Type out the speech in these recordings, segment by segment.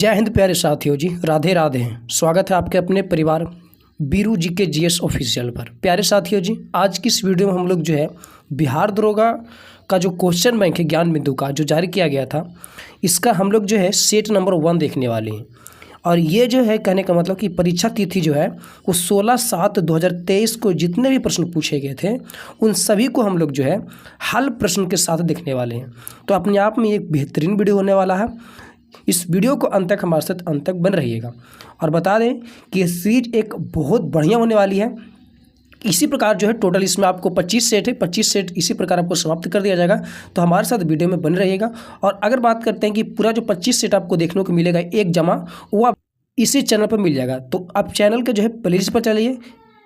जय हिंद प्यारे साथियों जी, राधे राधे हैं। स्वागत है आपके अपने परिवार बीरू जी के जीएस ऑफिशियल पर। प्यारे साथियों जी, आज की इस वीडियो में हम लोग जो है बिहार दरोगा का जो क्वेश्चन बैंक है ज्ञान बिंदु का जो जारी किया गया था, इसका हम लोग जो है सेट नंबर 1 देखने वाले हैं। और ये जो है कहने का मतलब कि परीक्षा तिथि जो है वो 16/7/2023 को जितने भी प्रश्न पूछे गए थे उन सभी को हम लोग जो है हल प्रश्न के साथ देखने वाले हैं। तो अपने आप में एक बेहतरीन वीडियो होने वाला है। इस वीडियो को अंत तक हमारे साथ अंत तक बन रहिएगा। और बता दें कि ये सीरीज एक बहुत बढ़िया होने वाली है। इसी प्रकार जो है टोटल इसमें आपको 25 सेट है, 25 सेट इसी प्रकार आपको समाप्त कर दिया जाएगा। तो हमारे साथ वीडियो में बन रहिएगा। और अगर बात करते हैं कि पूरा जो 25 सेट आपको देखने को मिलेगा एक जमा, वो आप इसी चैनल पर मिल जाएगा। तो आप चैनल के जो है प्लेलिस्ट पर चलिए,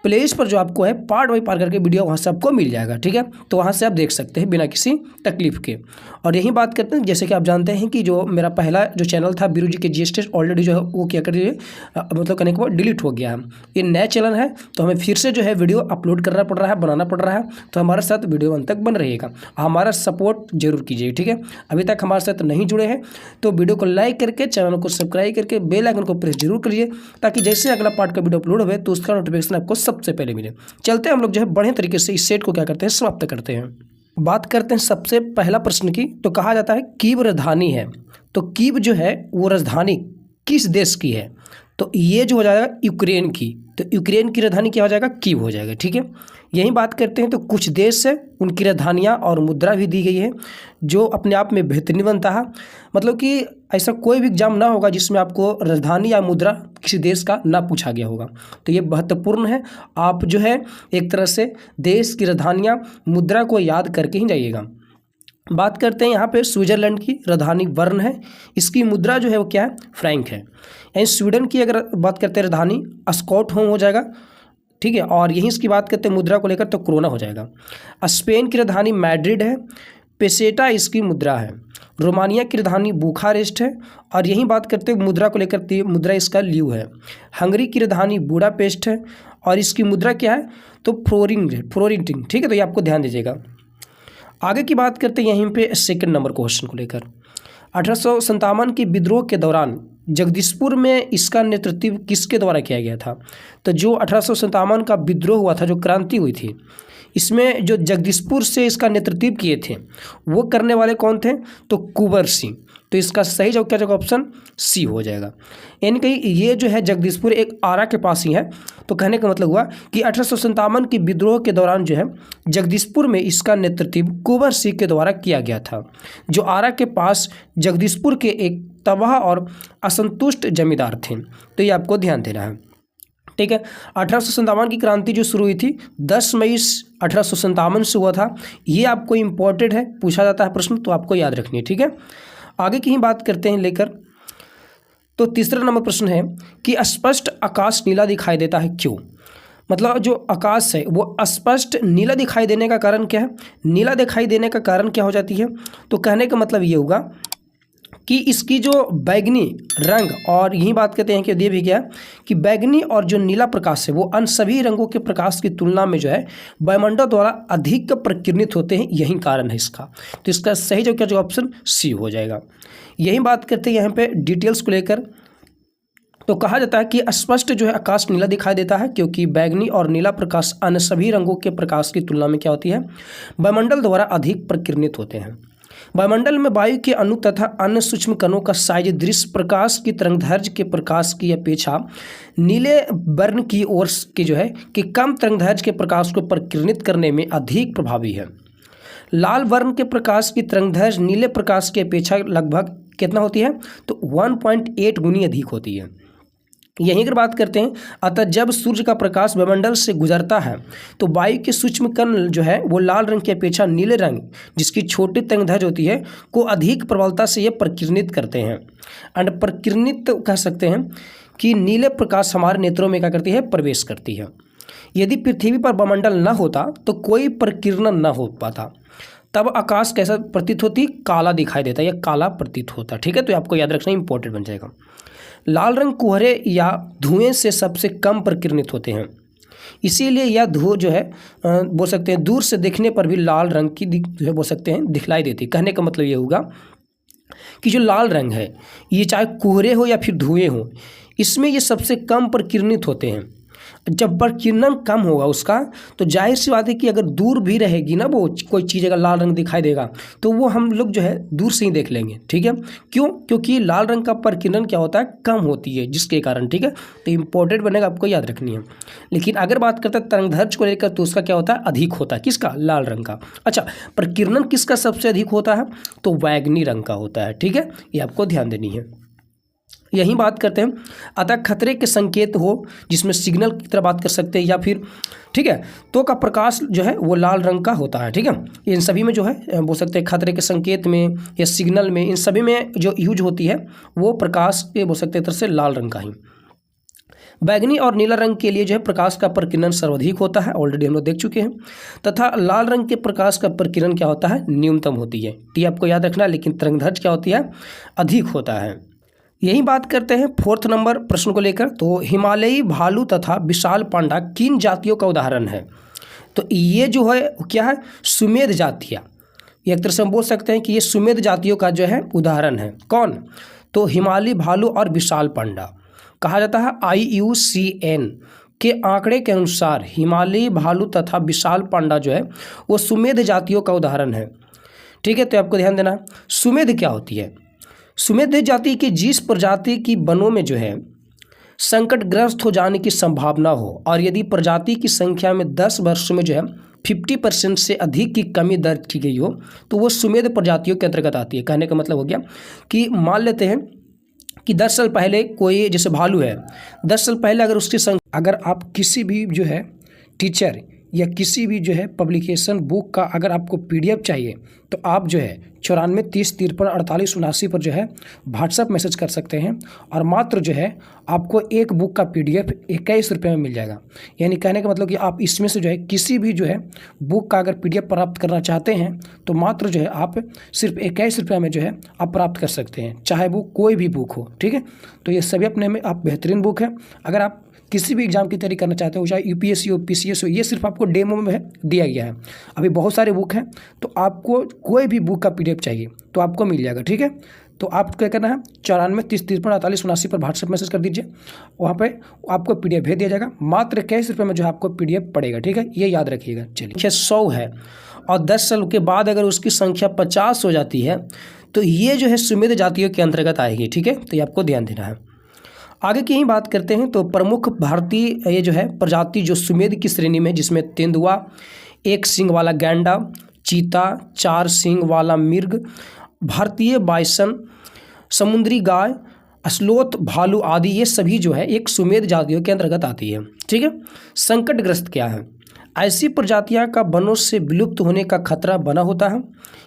प्लेलिस्ट पर जो आपको है पार्ट बाई पार्ट करके वीडियो वहाँ से आपको मिल जाएगा, ठीक है। तो वहाँ से आप देख सकते हैं बिना किसी तकलीफ के। और यही बात करते हैं, जैसे कि आप जानते हैं कि जो मेरा पहला जो चैनल था बीरू जी के जीएस टेस्ट, ऑलरेडी जो है वो क्या कर दीजिए मतलब कहने के बाद डिलीट हो गया है। ये नया चैनल है तो हमें फिर से जो है वीडियो अपलोड करना पड़ रहा है, बनाना पड़ रहा है। तो हमारे साथ वीडियो अंत तक बन रहिएगा, हमारा सपोर्ट जरूर कीजिए, ठीक है। अभी तक हमारे साथ नहीं जुड़े हैं तो वीडियो को लाइक करके चैनल को सब्सक्राइब करके बेल आइकन को प्रेस जरूर करिए, ताकि जैसे अगला पार्ट का वीडियो अपलोड हो तो उसका नोटिफिकेशन आपको सबसे पहले मिले। चलते हैं हम लोग जो है बढ़िया तरीके से इस सेट को क्या करते हैं समाप्त करते हैं। बात करते हैं सबसे पहला प्रश्न की। तो कहा जाता है कीव राजधानी है, तो कीव जो है वो राजधानी किस देश की है? तो ये जो हो जाएगा यूक्रेन की। तो यूक्रेन की राजधानी क्या हो जाएगा? कीव हो जाएगा, ठीक है। यही बात करते हैं तो कुछ देश है उनकी राजधानियाँ और मुद्रा भी दी गई है जो अपने आप में बेहतरीन बनता है। मतलब कि ऐसा कोई भी एग्जाम ना होगा जिसमें आपको राजधानी या मुद्रा किसी देश का ना पूछा गया होगा। तो ये महत्वपूर्ण है। आप जो है एक तरह से देश की राजधानियाँ मुद्रा को याद करके ही जाइएगा। बात करते हैं यहाँ पे स्विट्जरलैंड की राजधानी बर्न है, इसकी मुद्रा जो है वो क्या है? फ्रैंक है। यानी स्वीडन की अगर बात करते हैं राजधानी स्टॉकहोम हो जाएगा, ठीक है। और यहीं इसकी बात करते हैं मुद्रा को लेकर तो क्रोना हो जाएगा। स्पेन की राजधानी मैड्रिड है, पेसेटा इसकी मुद्रा है। रोमानिया की राजधानी बुखारेस्ट है। और यहीं बात करते हैं मुद्रा को लेकर तो मुद्रा इसका ल्यू है। हंगरी की राजधानी बुडापेस्ट है और इसकी मुद्रा क्या है? तो फ्लोरिंटिंग, ठीक है। तो ये आपको ध्यान दीजिएगा। आगे की बात करते हैं यहीं पे सेकंड नंबर क्वेश्चन को लेकर। 1857 के विद्रोह के दौरान जगदीशपुर में इसका नेतृत्व किसके द्वारा किया गया था? तो जो 1857 का विद्रोह हुआ था, जो क्रांति हुई थी, इसमें जो जगदीशपुर से इसका नेतृत्व किए थे वो करने वाले कौन थे? तो कुंवर सिंह। तो इसका सही जवाब क्या जाएगा? ऑप्शन सी हो जाएगा। यानी कि ये जो है जगदीशपुर एक आरा के पास ही है। तो कहने का मतलब हुआ कि 1857 के विद्रोह के दौरान जो है जगदीशपुर में इसका नेतृत्व कुंवर सिंह के द्वारा किया गया था, जो आरा के पास जगदीशपुर के एक तबाह और असंतुष्ट जमींदार थे। तो ये आपको ध्यान देना है, ठीक है। 1857 की क्रांति जो शुरू हुई थी 10 मई 1857 से हुआ था। ये आपको इम्पोर्टेंट है, पूछा जाता है प्रश्न, तो आपको याद रखनी है, ठीक है। आगे की ही बात करते हैं लेकर। तो तीसरा नंबर प्रश्न है कि स्पष्ट आकाश नीला दिखाई देता है क्यों? मतलब जो आकाश है वो स्पष्ट नीला दिखाई देने का कारण क्या है? नीला दिखाई देने का कारण क्या हो जाती है? तो कहने का मतलब ये होगा कि इसकी जो बैगनी रंग, और यही बात कहते हैं कि ये भी क्या है कि बैगनी और जो नीला प्रकाश है वो अन्य सभी रंगों के प्रकाश की तुलना में जो है वायुमंडल द्वारा अधिक प्रकीर्णित होते हैं, यही कारण है इसका। तो इसका सही जो क्या जो ऑप्शन सी हो जाएगा। यही बात करते हैं यहाँ पे डिटेल्स को लेकर। तो कहा जाता है कि स्पष्ट जो है आकाश नीला दिखाई देता है क्योंकि बैगनी और नीला प्रकाश अन्य सभी रंगों के प्रकाश की तुलना में क्या होती है? वायुमंडल द्वारा अधिक प्रकीर्णित होते हैं। वायुमंडल में वायु के अणु तथा अन्य सूक्ष्म कणों का साइज दृश्य प्रकाश की तरंगदैर्घ्य के प्रकाश की अपेक्षा नीले वर्ण की ओर के जो है कि कम तरंगदैर्घ्य के प्रकाश को प्रकीर्णित करने में अधिक प्रभावी है। लाल वर्ण के प्रकाश की तरंगदैर्घ्य नीले प्रकाश की अपेक्षा लगभग कितना होती है? तो 1.8 गुनी अधिक होती है। यहीं अगर बात करते हैं, अतः जब सूर्य का प्रकाश वायुमंडल से गुजरता है तो वायु के सूक्ष्म कण जो है वो लाल रंग की अपेक्षा नीले रंग, जिसकी छोटी तरंगदैर्घ्य होती है, को अधिक प्रबलता से ये प्रकीर्णित करते हैं। एंड प्रकीर्णित कह सकते हैं कि नीले प्रकाश हमारे नेत्रों में क्या करती है? प्रवेश करती है। यदि पृथ्वी पर वायुमंडल न होता तो कोई प्रकीर्णन न हो पाता, तब आकाश कैसा प्रतीत होती? काला दिखाई देता या काला प्रतीत होता, ठीक है। तो आपको याद रखना इंपॉर्टेंट बन जाएगा। लाल रंग कोहरे या धुएं से सबसे कम प्रकीर्णित होते हैं, इसीलिए यह धुआं जो है बोल सकते हैं दूर से देखने पर भी लाल रंग की जो है बोल सकते हैं दिखलाई देती। कहने का मतलब ये होगा कि जो लाल रंग है ये चाहे कोहरे हो या फिर धुएं हो, इसमें ये सबसे कम प्रकिरणित होते हैं। जब प्रकीर्णन कम होगा उसका तो जाहिर सी बात है कि अगर दूर भी रहेगी ना वो कोई चीज़, अगर लाल रंग दिखाई देगा तो वो हम लोग जो है दूर से ही देख लेंगे। ठीक है, क्यों? क्योंकि लाल रंग का प्रकीर्णन क्या होता है, कम होती है, जिसके कारण। ठीक है, तो इम्पोर्टेंट बनेगा, आपको याद रखनी है। लेकिन अगर बात करते हैं तरंगदैर्ध्य को लेकर तो उसका क्या होता है, अधिक होता है। किसका? लाल रंग का। अच्छा, प्रकीर्णन किसका सबसे अधिक होता है, तो बैंगनी रंग का होता है। ठीक है, ये आपको ध्यान देनी है। यही बात करते हैं। अतः खतरे के संकेत हो, जिसमें सिग्नल की तरह बात कर सकते हैं, या फिर ठीक है तो का प्रकाश जो है वो लाल रंग का होता है। ठीक है, इन सभी में जो है बोल सकते हैं खतरे के संकेत में या सिग्नल में, इन सभी में जो यूज होती है वो प्रकाश के बोल सकते हैं तरह से लाल रंग का ही। बैगनी और नीला रंग के लिए जो है प्रकाश का प्रकीर्णन सर्वाधिक होता है, ऑलरेडी हम लोग देख चुके हैं। तथा लाल रंग के प्रकाश का प्रकीर्णन क्या होता है, न्यूनतम होती है। टी आपको याद रखना है। लेकिन तरंगदैर्ध्य क्या होती है, अधिक होता है। यही बात करते हैं 4th नंबर प्रश्न को लेकर। तो हिमालयी भालू तथा विशाल पांडा किन जातियों का उदाहरण है? तो ये जो है क्या है, सुमेध जातियाँ। एक तरह से हम बोल सकते हैं कि ये सुमेध जातियों का जो है उदाहरण है। कौन? तो हिमालयी भालू और विशाल पांडा। कहा जाता है IUCN के आंकड़े के अनुसार हिमालयी भालू तथा विशाल पांडा जो है वो सुमेध जातियों का उदाहरण है। ठीक है, तो आपको ध्यान देना। सुमेध क्या होती है? सुमेध जाति की जिस प्रजाति की वनों में जो है संकटग्रस्त हो जाने की संभावना हो और यदि प्रजाति की संख्या में 10 वर्षों में जो है 50% से अधिक की कमी दर्ज की गई हो तो वो सुमेध प्रजातियों के अंतर्गत आती है। कहने का मतलब हो गया कि मान लेते हैं कि 10 साल पहले कोई, जैसे भालू है, 10 साल पहले अगर उसकी संख्या, अगर आप किसी भी जो है टीचर या किसी भी जो है पब्लिकेशन बुक का अगर आपको PDF चाहिए तो आप जो है 94 30 53 48 79 पर जो है व्हाट्सएप मैसेज कर सकते हैं और मात्र जो है आपको एक बुक का PDF 21 रुपये में मिल जाएगा। यानी कहने का मतलब कि आप इसमें से जो है किसी भी जो है बुक का अगर PDF प्राप्त करना चाहते हैं तो मात्र जो है आप सिर्फ 21 रुपये में जो है आप प्राप्त कर सकते हैं, चाहे वो कोई भी बुक हो। ठीक है, तो ये सभी अपने में आप बेहतरीन बुक है। अगर आप किसी भी एग्जाम की तैयारी करना चाहते हो, चाहे UPSC हो PCS हो, ये सिर्फ आपको डेमो में दिया गया है। अभी बहुत सारे बुक हैं, तो आपको कोई भी बुक का PDF चाहिए तो आपको मिल जाएगा। ठीक है, तो आप क्या करना है, 94 30 53 48 79 पर व्हाट्सएप मैसेज कर दीजिए, वहाँ पे आपको PDF भेज दिया जाएगा। मात्र 21 रुपये में जो है आपको PDF पड़ेगा। ठीक है, ये याद रखिएगा। चलिए, 100 है और 10 साल के बाद अगर उसकी संख्या 50 हो जाती है तो ये जो है सुमेध जातियों के अंतर्गत आएगी। ठीक है, तो ये आपको ध्यान देना है। आगे की ही बात करते हैं। तो प्रमुख भारतीय ये जो है प्रजाति जो सुमेध की श्रेणी में, जिसमें तेंदुआ, एक सींग वाला गैंडा, चीता, 4 सींग वाला मिर्ग, भारतीय बाइसन, समुद्री गाय, अस्लोथ भालू आदि, ये सभी जो है एक सुमेध जातियों के अंतर्गत आती है। ठीक है, संकटग्रस्त क्या है? ऐसी प्रजातियां का वनों से विलुप्त होने का खतरा बना होता है।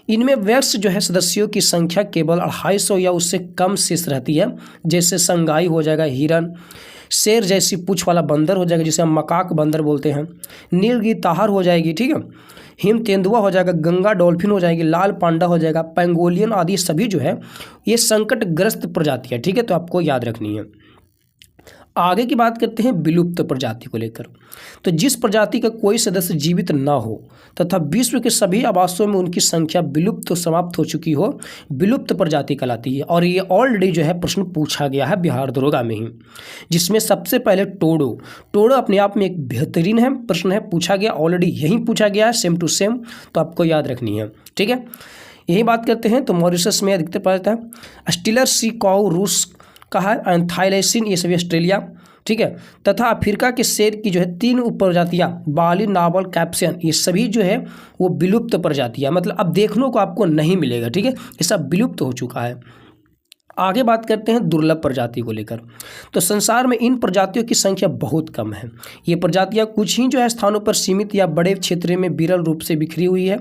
इनमें वयस्क जो है सदस्यों की संख्या केवल 250 या उससे कम शेष रहती है। जैसे संगाई हो जाएगा, हिरन, शेर जैसी पूंछ वाला बंदर हो जाएगा जिसे हम मकाक बंदर बोलते हैं, नीलगितार हो जाएगी। ठीक है, हिम तेंदुआ हो जाएगा, गंगा डॉल्फिन हो जाएगी, लाल पांडा हो जाएगा, पेंगोलियन आदि सभी जो है ये संकटग्रस्त प्रजातियाँ। ठीक है, तो आपको याद रखनी है। आगे की बात करते हैं विलुप्त प्रजाति को लेकर। तो जिस प्रजाति का कोई सदस्य जीवित ना हो तथा विश्व के सभी आवासों में उनकी संख्या विलुप्त समाप्त हो चुकी हो, विलुप्त प्रजाति कहलाती है। और ये ऑलरेडी जो है प्रश्न पूछा गया है बिहार दरोगा में ही, जिसमें सबसे पहले टोडो। टोडो अपने आप में एक बेहतरीन है प्रश्न है, पूछा गया, ऑलरेडी यही पूछा गया है सेम टू सेम, तो आपको याद रखनी है। ठीक है, यही बात करते हैं। तो मॉरिशस में अधिकतर पाया जाता है। स्टीलर सी काऊ रूस का है, एंथाइलेसिन ये सभी ऑस्ट्रेलिया। ठीक है, तथा अफ्रीका के शेर की जो है 3 उपप्रजातियाँ, बाली, नावल, कैप्सियन, ये सभी जो है वो विलुप्त प्रजातियाँ, मतलब अब देखने को आपको नहीं मिलेगा। ठीक है, ये सब विलुप्त हो चुका है। आगे बात करते हैं दुर्लभ प्रजाति को लेकर। तो संसार में इन प्रजातियों की संख्या बहुत कम है। ये प्रजातियाँ कुछ ही जो है स्थानों पर सीमित या बड़े क्षेत्र में विरल रूप से बिखरी हुई है।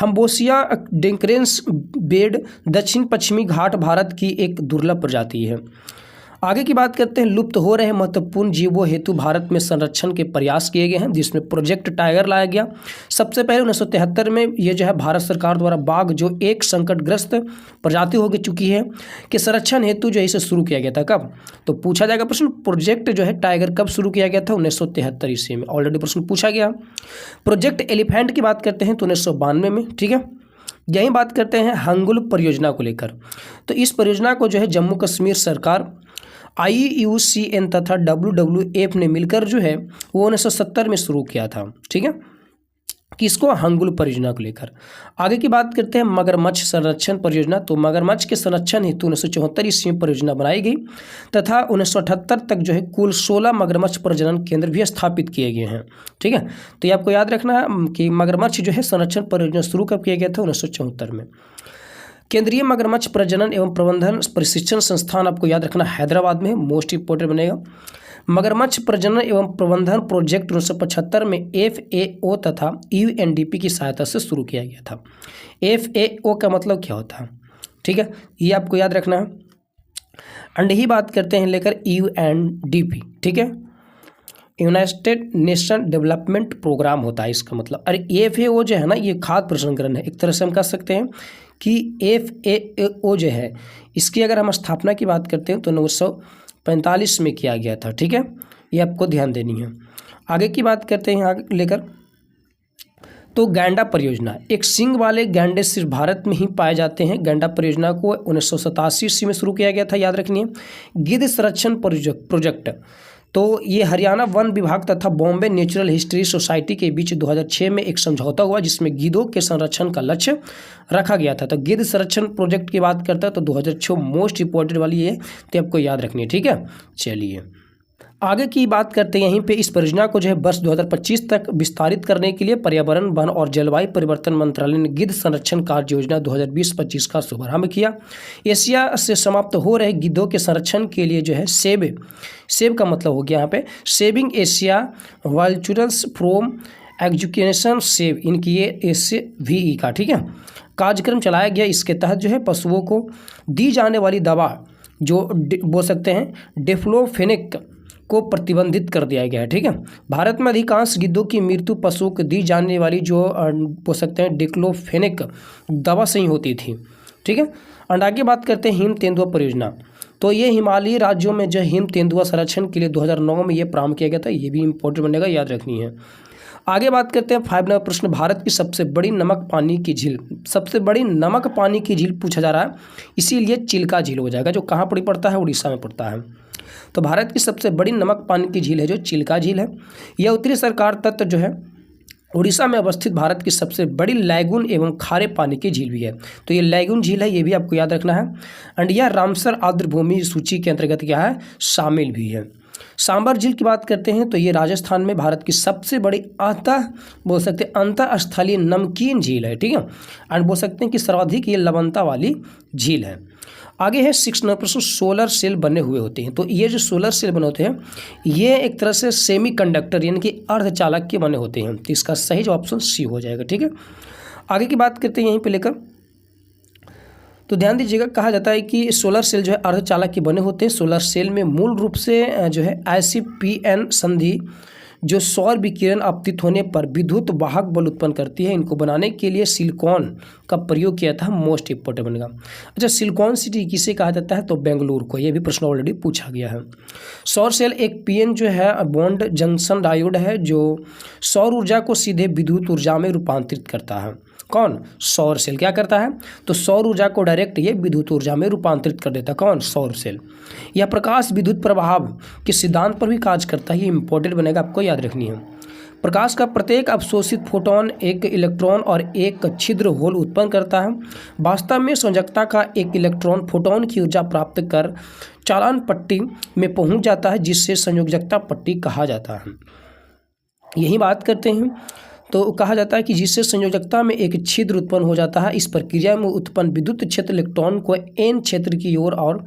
हम्बोसिया डेंक्रेंस बेड दक्षिण पश्चिमी घाट भारत की एक दुर्लभ प्रजाति है। आगे की बात करते हैं। लुप्त हो रहे महत्वपूर्ण जीवों हेतु भारत में संरक्षण के प्रयास किए गए हैं, जिसमें प्रोजेक्ट टाइगर लाया गया। सबसे पहले 1973 में ये जो है भारत सरकार द्वारा बाघ जो एक संकटग्रस्त प्रजाति हो चुकी है के संरक्षण हेतु जो है इसे शुरू किया गया था। कब? तो पूछा जाएगा प्रश्न, प्रोजेक्ट जो है टाइगर कब शुरू किया गया था? 1973 ईस्वी में, ऑलरेडी प्रश्न पूछा गया। प्रोजेक्ट एलिफेंट की बात करते हैं तो 1992 में। ठीक है, यही बात करते हैं हंगुल परियोजना को लेकर। तो इस परियोजना को जो है जम्मू कश्मीर सरकार, IUCN तथा WWF ने मिलकर जो है वो 1970 में शुरू किया था। ठीक है, किसको? हंगुल परियोजना को लेकर। आगे की बात करते हैं मगरमच्छ संरक्षण परियोजना। तो मगरमच्छ के संरक्षण हेतु 1974 ईस्वी में परियोजना बनाई गई तथा 1978 तक जो है कुल 16 मगरमच्छ प्रजनन केंद्र भी स्थापित किए गए हैं। ठीक है, तो ये आपको याद रखना है कि मगरमच्छ जो है संरक्षण परियोजना शुरू कब किया गया था? 1974 में। केंद्रीय मगरमच्छ प्रजनन एवं प्रबंधन प्रशिक्षण संस्थान आपको याद रखना हैदराबाद में है, मोस्ट इंपोर्टेंट बनेगा। मगरमच्छ प्रजनन एवं प्रबंधन प्रोजेक्ट 1975 में FAO तथा UNDP की सहायता से शुरू किया गया था। FAO का मतलब क्या होता है? ठीक है, ये आपको याद रखना है। एंड ही बात करते हैं लेकर UNDP। ठीक है, यूनाइटेड नेशन डेवलपमेंट प्रोग्राम होता है इसका मतलब। अरे FAO जो है ना, ये खाद्य प्रसंस्करण है। एक तरह से हम कह सकते हैं कि FAO जो है इसकी अगर हम स्थापना की बात करते हैं तो 1945 में किया गया था। ठीक है, ये आपको ध्यान देनी है। आगे की बात करते हैं आगे लेकर, तो गैंडा परियोजना, एक सींग वाले गैंडे सिर्फ भारत में ही पाए जाते हैं। गैंडा परियोजना को 1987 ईस्वी में शुरू किया गया था, याद रखनी है। गिद्ध संरक्षण प्रोजेक्ट, तो ये हरियाणा वन विभाग तथा बॉम्बे नेचुरल हिस्ट्री सोसाइटी के बीच 2006 में एक समझौता हुआ जिसमें गिद्धों के संरक्षण का लक्ष्य रखा गया था। तो गिद्ध संरक्षण प्रोजेक्ट की बात करता है तो 2006 मोस्ट इंपॉर्टेंट वाली है, तो आपको याद रखनी है। ठीक है, चलिए आगे की बात करते हैं। यहीं पे इस परियोजना को जो है वर्ष 2025 तक विस्तारित करने के लिए पर्यावरण, वन और जलवायु परिवर्तन मंत्रालय ने गिद्ध संरक्षण कार्य योजना 2020-25 का शुभारंभ किया। एशिया से समाप्त हो रहे गिद्धों के संरक्षण के लिए जो है सेब का मतलब हो गया यहाँ पे saving Asia vultures from execution save, इनकी ये SVE का, ठीक है, कार्यक्रम चलाया गया। इसके तहत जो है पशुओं को दी जाने वाली दवा जो बोल सकते हैं डिक्लोफेनेक को प्रतिबंधित कर दिया गया है। ठीक है, भारत में अधिकांश गिद्धों की मृत्यु पशुओं को दी जाने वाली जो बोल सकते हैं डिक्लोफेनेक दवा से ही होती थी। ठीक है, और आगे बात करते हैं हिम तेंदुआ परियोजना। तो ये हिमालयी राज्यों में जो हिम तेंदुआ संरक्षण के लिए 2009 में ये प्रारंभ किया गया था। ये भी इंपॉर्टेंट बनेगा, याद रखनी है। आगे बात करते हैं 5 नंबर प्रश्न, भारत की सबसे बड़ी नमक पानी की झील। सबसे बड़ी नमक पानी की झील पूछा जा रहा है, इसीलिए चिल्का झील हो जाएगा, जो कहाँ पड़ता है? उड़ीसा में पड़ता है। तो भारत की सबसे बड़ी नमक पानी की झील है जो चिल्का झील है। यह उत्तरी सरकार तट जो है उड़ीसा में अवस्थित भारत की सबसे बड़ी लैगून एवं खारे पानी की झील भी है। तो ये लैगून झील है, ये भी आपको याद रखना है। एंड यह रामसर आर्द्रभूमि सूची के अंतर्गत क्या है? शामिल भी है। सांबर झील की बात करते हैं तो ये राजस्थान में भारत की सबसे बड़ी बोल सकते हैं अंतःस्थलीय नमकीन झील है। ठीक है, एंड बोल सकते हैं कि सर्वाधिक ये लवणता वाली झील है। आगे है 6 नंबर प्रश्न, सोलर सेल बने हुए होते हैं। तो ये जो सोलर सेल बने होते हैं ये एक तरह से सेमी कंडक्टर यानी कि अर्धचालक के बने होते हैं। तो इसका सही जो ऑप्शन C हो जाएगा। ठीक है, आगे की बात करते हैं यहीं पे लेकर, तो ध्यान दीजिएगा, कहा जाता है कि सोलर सेल जो है अर्धचालक के बने होते हैं। सोलर सेल में मूल रूप से जो है ICPN संधि जो सौर विकिरण आपतित होने पर विद्युत वाहक बल उत्पन्न करती है, इनको बनाने के लिए सिलिकॉन का प्रयोग किया था। मोस्ट इंपोर्टेंट बनेगा। अच्छा, सिलिकॉन सिटी किसे कहा जाता है? तो बेंगलुरु को। ये भी प्रश्न ऑलरेडी पूछा गया है। सौर सेल एक PN जो है बॉन्ड जंक्शन डायोड है जो सौर ऊर्जा को सीधे विद्युत ऊर्जा में रूपांतरित करता है। कौन? सौर सेल क्या करता है? तो सौर ऊर्जा को डायरेक्ट ये विद्युत ऊर्जा में रूपांतरित कर देता है। कौन? सौर सेल। यह प्रकाश विद्युत प्रभाव के सिद्धांत पर भी कार्य करता है। ये इंपॉर्टेंट बनेगा, आपको याद रखनी है। प्रकाश का प्रत्येक अवशोषित फोटोन एक इलेक्ट्रॉन और एक छिद्र होल उत्पन्न करता है। वास्तव में संयोजकता का एक इलेक्ट्रॉन फोटोन की ऊर्जा प्राप्त कर चालन पट्टी में पहुंच जाता है, जिससे संयोजकता पट्टी कहा जाता है। यही बात करते हैं तो कहा जाता है कि जिससे संयोजकता में एक छिद्र उत्पन्न हो जाता है। इस प्रक्रिया में उत्पन्न विद्युत क्षेत्र इलेक्ट्रॉन को N क्षेत्र की ओर और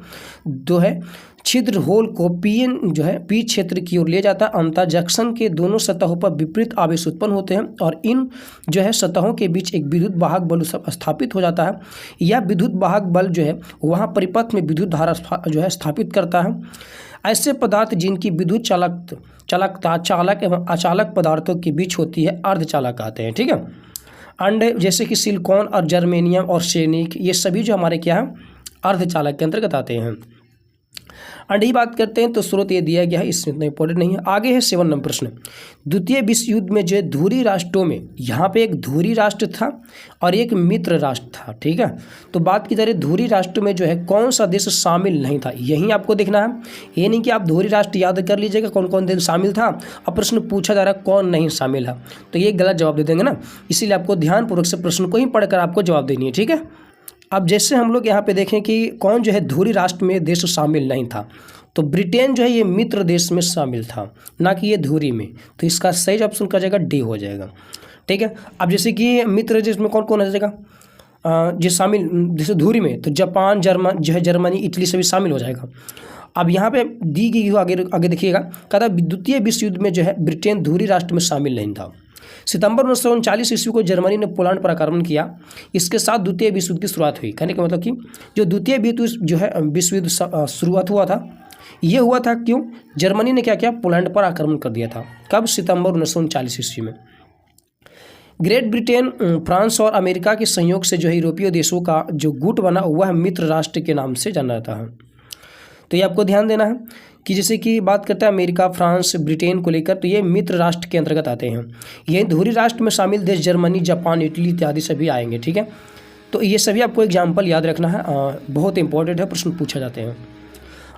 जो है छिद्र होल को PN जो है P क्षेत्र की ओर ले जाता है। अंतः जंक्शन के दोनों सतहों पर विपरीत आवेश उत्पन्न होते हैं और इन जो है सतहों के बीच एक विद्युत वाहक बल स्थापित हो जाता है। यह विद्युत वाहक बल जो है वहाँ परिपथ में विद्युत धारा जो है स्थापित करता है। ऐसे पदार्थ जिनकी विद्युत चालक एवं अचालक पदार्थों के बीच होती है अर्धचालक आते हैं। ठीक है, अंड जैसे कि सिलिकॉन और जर्मेनियम और सेनिक, ये सभी जो हमारे क्या है? अर्धचालक के अंतर्गत आते हैं। एंड ही बात करते हैं तो स्रोत ये दिया गया है, इसमें इतना इंपॉर्टेंट नहीं है। आगे है 7 नंबर प्रश्न। द्वितीय विश्व युद्ध में जो धुरी राष्ट्रों में, यहाँ पे एक धुरी राष्ट्र था और एक मित्र राष्ट्र था, ठीक है। तो बात की जा रही है धुरी राष्ट्र में जो है कौन सा देश शामिल नहीं था, यही आपको देखना है। ये नहीं कि आप धुरी राष्ट्र याद कर लीजिएगा कौन कौन देश शामिल था, अब प्रश्न पूछा जा रहा है कौन नहीं शामिल है, तो ये गलत जवाब दे देंगे ना, इसीलिए आपको ध्यानपूर्वक से प्रश्न को ही पढ़कर आपको जवाब देनी है, ठीक है। अब जैसे हम लोग यहाँ पे देखें कि कौन जो है धुरी राष्ट्र में देश शामिल नहीं था, तो ब्रिटेन जो है ये मित्र देश में शामिल था, ना कि ये धुरी में, तो इसका सही ऑप्शन का जाएगा डी हो जाएगा, ठीक है। अब जैसे कि मित्र देश में कौन कौन आ जाएगा जो शामिल, जैसे धुरी में तो जापान, जर्मनी, इटली सभी शामिल हो जाएगा। अब यहाँ पे दी गई हो आगे देखिएगा, कहता द्वितीय विश्व युद्ध में जो है ब्रिटेन धुरी राष्ट्र में शामिल नहीं था। सितंबर 1939 ईस्वी को जर्मनी ने पोलैंड पर आक्रमण किया, इसके साथ द्वितीय विश्व युद्ध की शुरुआत हुई। कहने का मतलब कि जो द्वितीय विश्व युद्ध शुरुआत हुआ था, ये हुआ था क्यों, जर्मनी ने क्या किया, पोलैंड पर आक्रमण कर दिया था। कब, सितंबर 1939 ईस्वी में। ग्रेट ब्रिटेन, फ्रांस और अमेरिका के सहयोग से जो है यूरोपीय देशों का जो गुट बना वह मित्र राष्ट्र के नाम से जाना जाता है। तो ये आपको ध्यान देना है कि जैसे कि बात करते हैं अमेरिका, फ्रांस, ब्रिटेन को लेकर, तो ये मित्र राष्ट्र के अंतर्गत आते हैं। ये धुरी राष्ट्र में शामिल देश जर्मनी, जापान, इटली इत्यादि सभी आएंगे, ठीक है। तो ये सभी आपको एग्जाम्पल याद रखना है, बहुत इंपॉर्टेंट है, प्रश्न पूछा जाते हैं।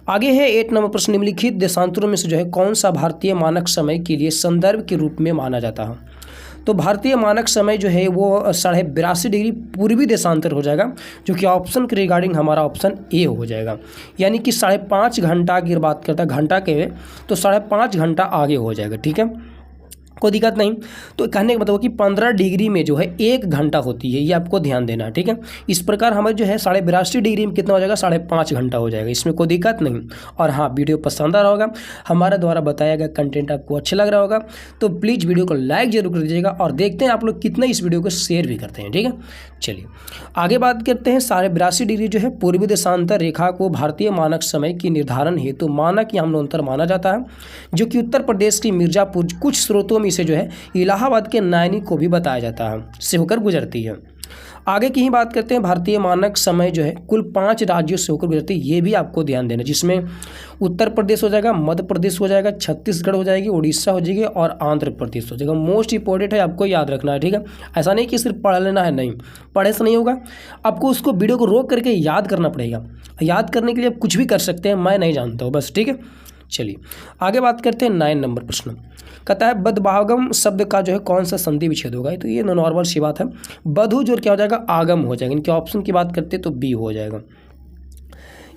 आगे है 8 नंबर प्रश्न। निम्नलिखित देशांतरों में से जो है कौन सा भारतीय मानक समय के लिए संदर्भ के रूप में माना जाता है। तो भारतीय मानक समय जो है वो 82.5 डिग्री पूर्वी देशांतर हो जाएगा, जो कि ऑप्शन के रिगार्डिंग हमारा ऑप्शन ए हो जाएगा। यानी कि 5.5 घंटा की बात करता है घंटा के, तो 5.5 घंटा आगे हो जाएगा, ठीक है, कोई दिक्कत नहीं। तो कहने का मतलब कि 15 डिग्री में जो है 1 घंटा होती है, ये आपको ध्यान देना है, ठीक है। इस प्रकार हमें जो है 82.5 डिग्री में कितना हो जाएगा, 5.5 घंटा हो जाएगा, इसमें कोई दिक्कत नहीं। और हाँ, वीडियो पसंद आ रहा होगा, हमारा द्वारा बताया गया कंटेंट आपको अच्छा लग रहा होगा, तो प्लीज़ वीडियो को लाइक जरूर कर दीजिएगा और देखते हैं आप लोग कितना इस वीडियो को शेयर भी करते हैं, ठीक है। चलिए आगे बात करते हैं। 82.5 डिग्री जो है पूर्वी देशांतर रेखा को भारतीय मानक समय की निर्धारण हेतु मानक या अमूल्यांतर माना जाता है, जो कि उत्तर प्रदेश की मिर्ज़ापुर, कुछ स्रोतों में इसे जो है इलाहाबाद के नैनी को भी बताया जाता है, से होकर गुजरती है। आगे की ही बात करते हैं। भारतीय मानक समय जो है कुल 5 राज्यों से होकर गुजरती है, ये भी आपको ध्यान देना, जिसमें उत्तर प्रदेश हो जाएगा, मध्य प्रदेश हो जाएगा, छत्तीसगढ़ हो जाएगी, उड़ीसा हो जाएगी और आंध्र प्रदेश हो जाएगा। मोस्ट इंपॉर्टेंट है, आपको याद रखना है, ठीक है। ऐसा नहीं कि सिर्फ पढ़ लेना है, नहीं पढ़े से नहीं होगा, आपको उसको वीडियो को रोक करके याद करना पड़ेगा। याद करने के लिए आप कुछ भी कर सकते हैं, मैं नहीं जानता हूँ बस, ठीक है। चलिए आगे बात करते हैं। 9 नंबर प्रश्न कहता है बदभागम शब्द का जो है कौन सा संधि विच्छेद होगा। तो ये नॉर्मल सी बात है, बधु जो क्या हो जाएगा, आगम हो जाएगा। इनके ऑप्शन की बात करते हैं तो बी हो जाएगा।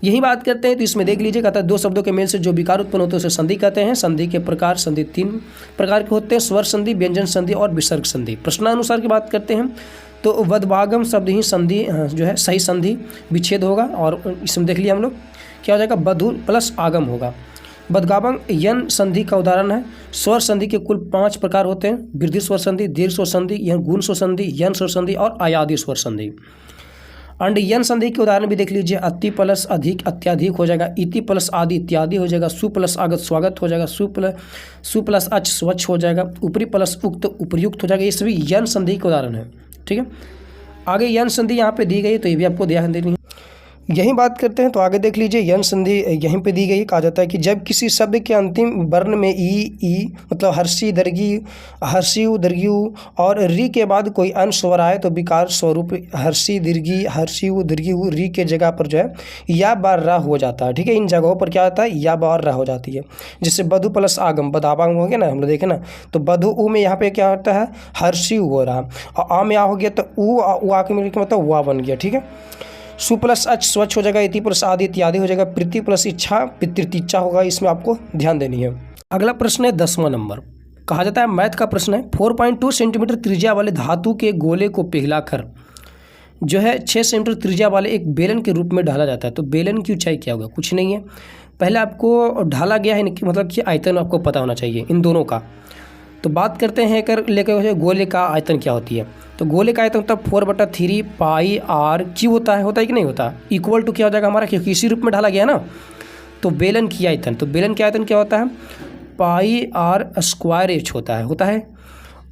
यही बात करते हैं तो इसमें देख लीजिए, कहता है 2 शब्दों के मेल से जो विकार उत्पन्न होते हैं उसे संधि कहते हैं। संधि के प्रकार, संधि 3 प्रकार के होते हैं, स्वर संधि, व्यंजन संधि और विसर्ग संधि। प्रश्नानुसार की बात करते हैं तो वदभागम शब्द ही संधि जो है सही संधि विच्छेद होगा, और इसमें देख लिया हम लोग क्या हो जाएगा, बधु प्लस आगम होगा। बदगावम यन संधि का उदाहरण है। स्वर संधि के कुल 5 प्रकार होते हैं, वृद्धि स्वर संधि, दीर्घ स्वर संधि, गुण स्वर संधि, यन स्वर संधि और अयादि स्वर संधि। एंड यन संधि के उदाहरण भी देख लीजिए, अति प्लस अधिक अत्याधिक हो जाएगा, इति प्लस आदि इत्यादि हो जाएगा, सु प्लस आगत स्वागत हो जाएगा, सु प्लस अच स्वच्छ हो जाएगा, ऊपरी प्लस उक्त उपयुक्त हो जाएगा। ये सभी यन संधि के उदाहरण है, ठीक है। आगे यन संधि यहाँ पे दी गई है, तो ये भी आपको ध्यान देनी है। यही बात करते हैं तो आगे देख लीजिए, यन संधि यहीं पे दी गई। कहा जाता है कि जब किसी शब्द के अंतिम वर्ण में ई मतलब हर्षी दर्गी, हर्षियु दर्गियु और री के बाद कोई अन्य स्वर आए तो विकार स्वरूप हर्षी दीर्घी, हर्षियु दीर्घियु री के जगह पर जो है या बार रा हो जाता है, ठीक है। इन जगहों पर क्या होता है, या बार रा हो जाती है। जैसे बधु प्लस आगम, बदावांग हो गया ना, हम लोग देखे ना, तो बधु उ में यहाँ पे क्या होता है, हर्षियु हो रहा, और आ में आ हो गया तो उ आ के मिलकर मतलब हुआ बन गया, ठीक है। सु प्लस अच स्वच्छ हो जाएगा, इति प्लस आदि इत्यादि हो जाएगा, प्रीति प्लस इच्छा पितृतिच्छा होगा, इसमें आपको ध्यान देनी है। अगला प्रश्न है 10वां नंबर। कहा जाता है मैथ का प्रश्न है, 4.2 सेंटीमीटर त्रिज्या वाले धातु के गोले को पिघलाकर जो है 6 सेंटीमीटर त्रिज्या वाले एक बेलन के रूप में ढाला जाता है। तो बेलन की ऊंचाई क्या होगा, कुछ नहीं है, पहले आपको ढाला गया है मतलब कि आयतन आपको पता होना चाहिए इन दोनों का। तो बात करते हैं कर लेकर गोले का आयतन क्या होती है। तो गोले का आयतन होता है 4/3 पाई आर क्यू होता है कि नहीं होता, इक्वल टू क्या हो जाएगा हमारा, क्योंकि इसी रूप में ढाला गया ना। तो बेलन की आयतन, तो बेलन की आयतन क्या होता है, पाई आर स्क्वायर एच होता है।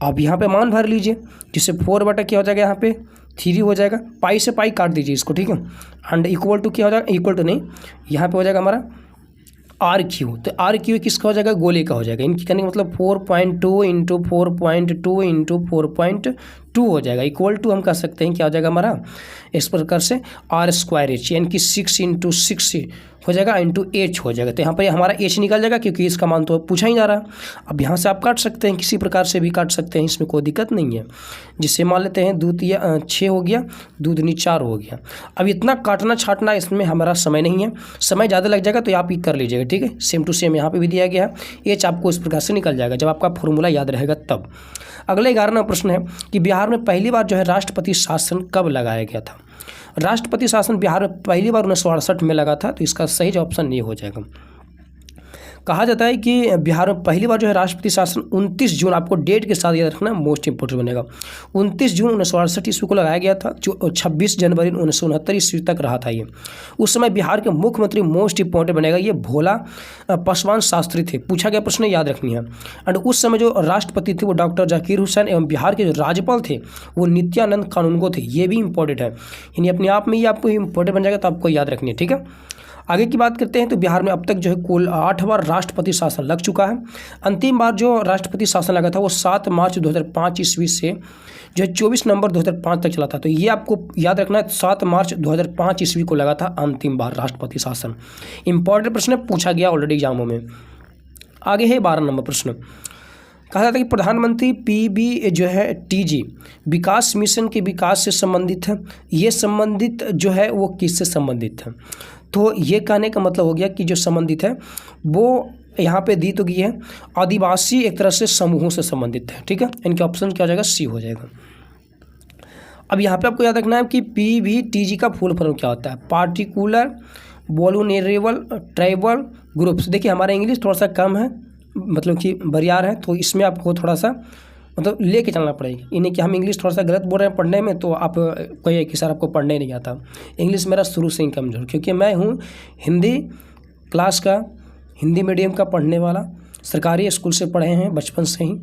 अब यहाँ पे मान भर लीजिए, जिससे 4 क्या हो जाएगा, यहाँ पे 3 हो जाएगा, पाई से पाई काट दीजिए इसको, ठीक है। एंड इक्वल टू क्या हो जाएगा, इक्वल टू नहीं, यहाँ पे हो जाएगा हमारा आर क्यू, तो आर क्यू किसका हो जाएगा, गोले का हो जाएगा। इनकी करने का मतलब 4.2 इंटू 4.2 इंटू 4.2 हो जाएगा, इक्वल टू हम कह सकते हैं क्या हो जाएगा हमारा, इस प्रकार से आर स्क्वायर एच, यानी कि 6 इंटू 6 हो जाएगा इंटू एच हो जाएगा। तो यहाँ पर हमारा एच निकल जाएगा क्योंकि इसका मान तो पूछा ही जा रहा है। अब यहाँ से आप काट सकते हैं, किसी प्रकार से भी काट सकते हैं, इसमें कोई दिक्कत नहीं है। जिससे मान लेते हैं 2 तिया 6 हो गया, 2 दूनी 4 हो गया। अब इतना काटना छाटना इसमें हमारा समय नहीं है, समय ज़्यादा लग जाएगा तो आप ये कर लीजिएगा, ठीक है। सेम टू सेम यहाँ पे भी दिया गया है, एच आपको इस प्रकार से निकल जाएगा जब आपका फॉर्मूला याद रहेगा तब। अगला 11वां प्रश्न है कि बिहार में पहली बार जो है राष्ट्रपति शासन कब लगाया गया था। राष्ट्रपति शासन बिहार में पहली बार 1968 में लगा था, तो इसका सही जो ऑप्शन ये हो जाएगा। कहा जाता है कि बिहार में पहली बार जो है राष्ट्रपति शासन 29 जून, आपको डेट के साथ याद रखना मोस्ट इंपोर्टेंट बनेगा, 29 जून 1968 ईस्वी को लगाया गया था, जो 26 जनवरी 1969 ईस्वी तक रहा था ये। उस समय बिहार के मुख्यमंत्री मोस्ट इंपोर्टेंट बनेगा ये भोला पासवान शास्त्री थे, पूछा गया प्रश्न याद रखनी है। एंड उस समय जो राष्ट्रपति थे वो डॉक्टर जाकिर हुसैन एवं बिहार के जो राज्यपाल थे वो नित्यानंद कानूनगो थे, ये भी इंपॉर्टेंट है, यानी अपने आप में ये आपको इंपॉर्टेंट बन जाएगा, तो आपको याद रखनी है, ठीक है। आगे की बात करते हैं तो बिहार में अब तक जो है कुल 8 बार राष्ट्रपति शासन लग चुका है। अंतिम बार जो राष्ट्रपति शासन लगा था वो 7 मार्च 2005 ईस्वी से जो है 24 नवंबर 2005 तक चला था। तो ये आपको याद रखना है, 7 मार्च 2005 ईस्वी को लगा था अंतिम बार राष्ट्रपति शासन। इंपॉर्टेंट प्रश्न पूछा गया ऑलरेडी एग्जामों में। आगे है 12 नंबर प्रश्न। कहा जाता है कि प्रधानमंत्री पीबी जो है टीजी विकास मिशन के विकास से संबंधित है, ये संबंधित जो है वो किससे संबंधित है। तो ये कहने का मतलब हो गया कि जो संबंधित है वो यहाँ पे दी तो गई है आदिवासी एक तरह से समूहों से संबंधित है, ठीक है। इनके ऑप्शन क्या हो जाएगा, सी हो जाएगा। अब यहाँ पे आपको याद रखना है कि पीवीटीजी का फुल फॉर्म क्या होता है, पार्टिकुलर वोलुनेरेबल ट्राइबल ग्रुप्स। देखिए हमारा इंग्लिश थोड़ा सा कम है, मतलब कि बरियार है, तो इसमें आपको थोड़ा सा मतलब लेके चलना पड़ेगा। इन्हें कि हम इंग्लिश थोड़ा सा गलत बोल रहे हैं पढ़ने में, तो आप कोई कि सर आपको पढ़ने नहीं आता। इंग्लिश मेरा शुरू से ही कमज़ोर, क्योंकि मैं हूँ हिंदी क्लास का, हिंदी मीडियम का पढ़ने वाला, सरकारी स्कूल से पढ़े हैं बचपन से ही,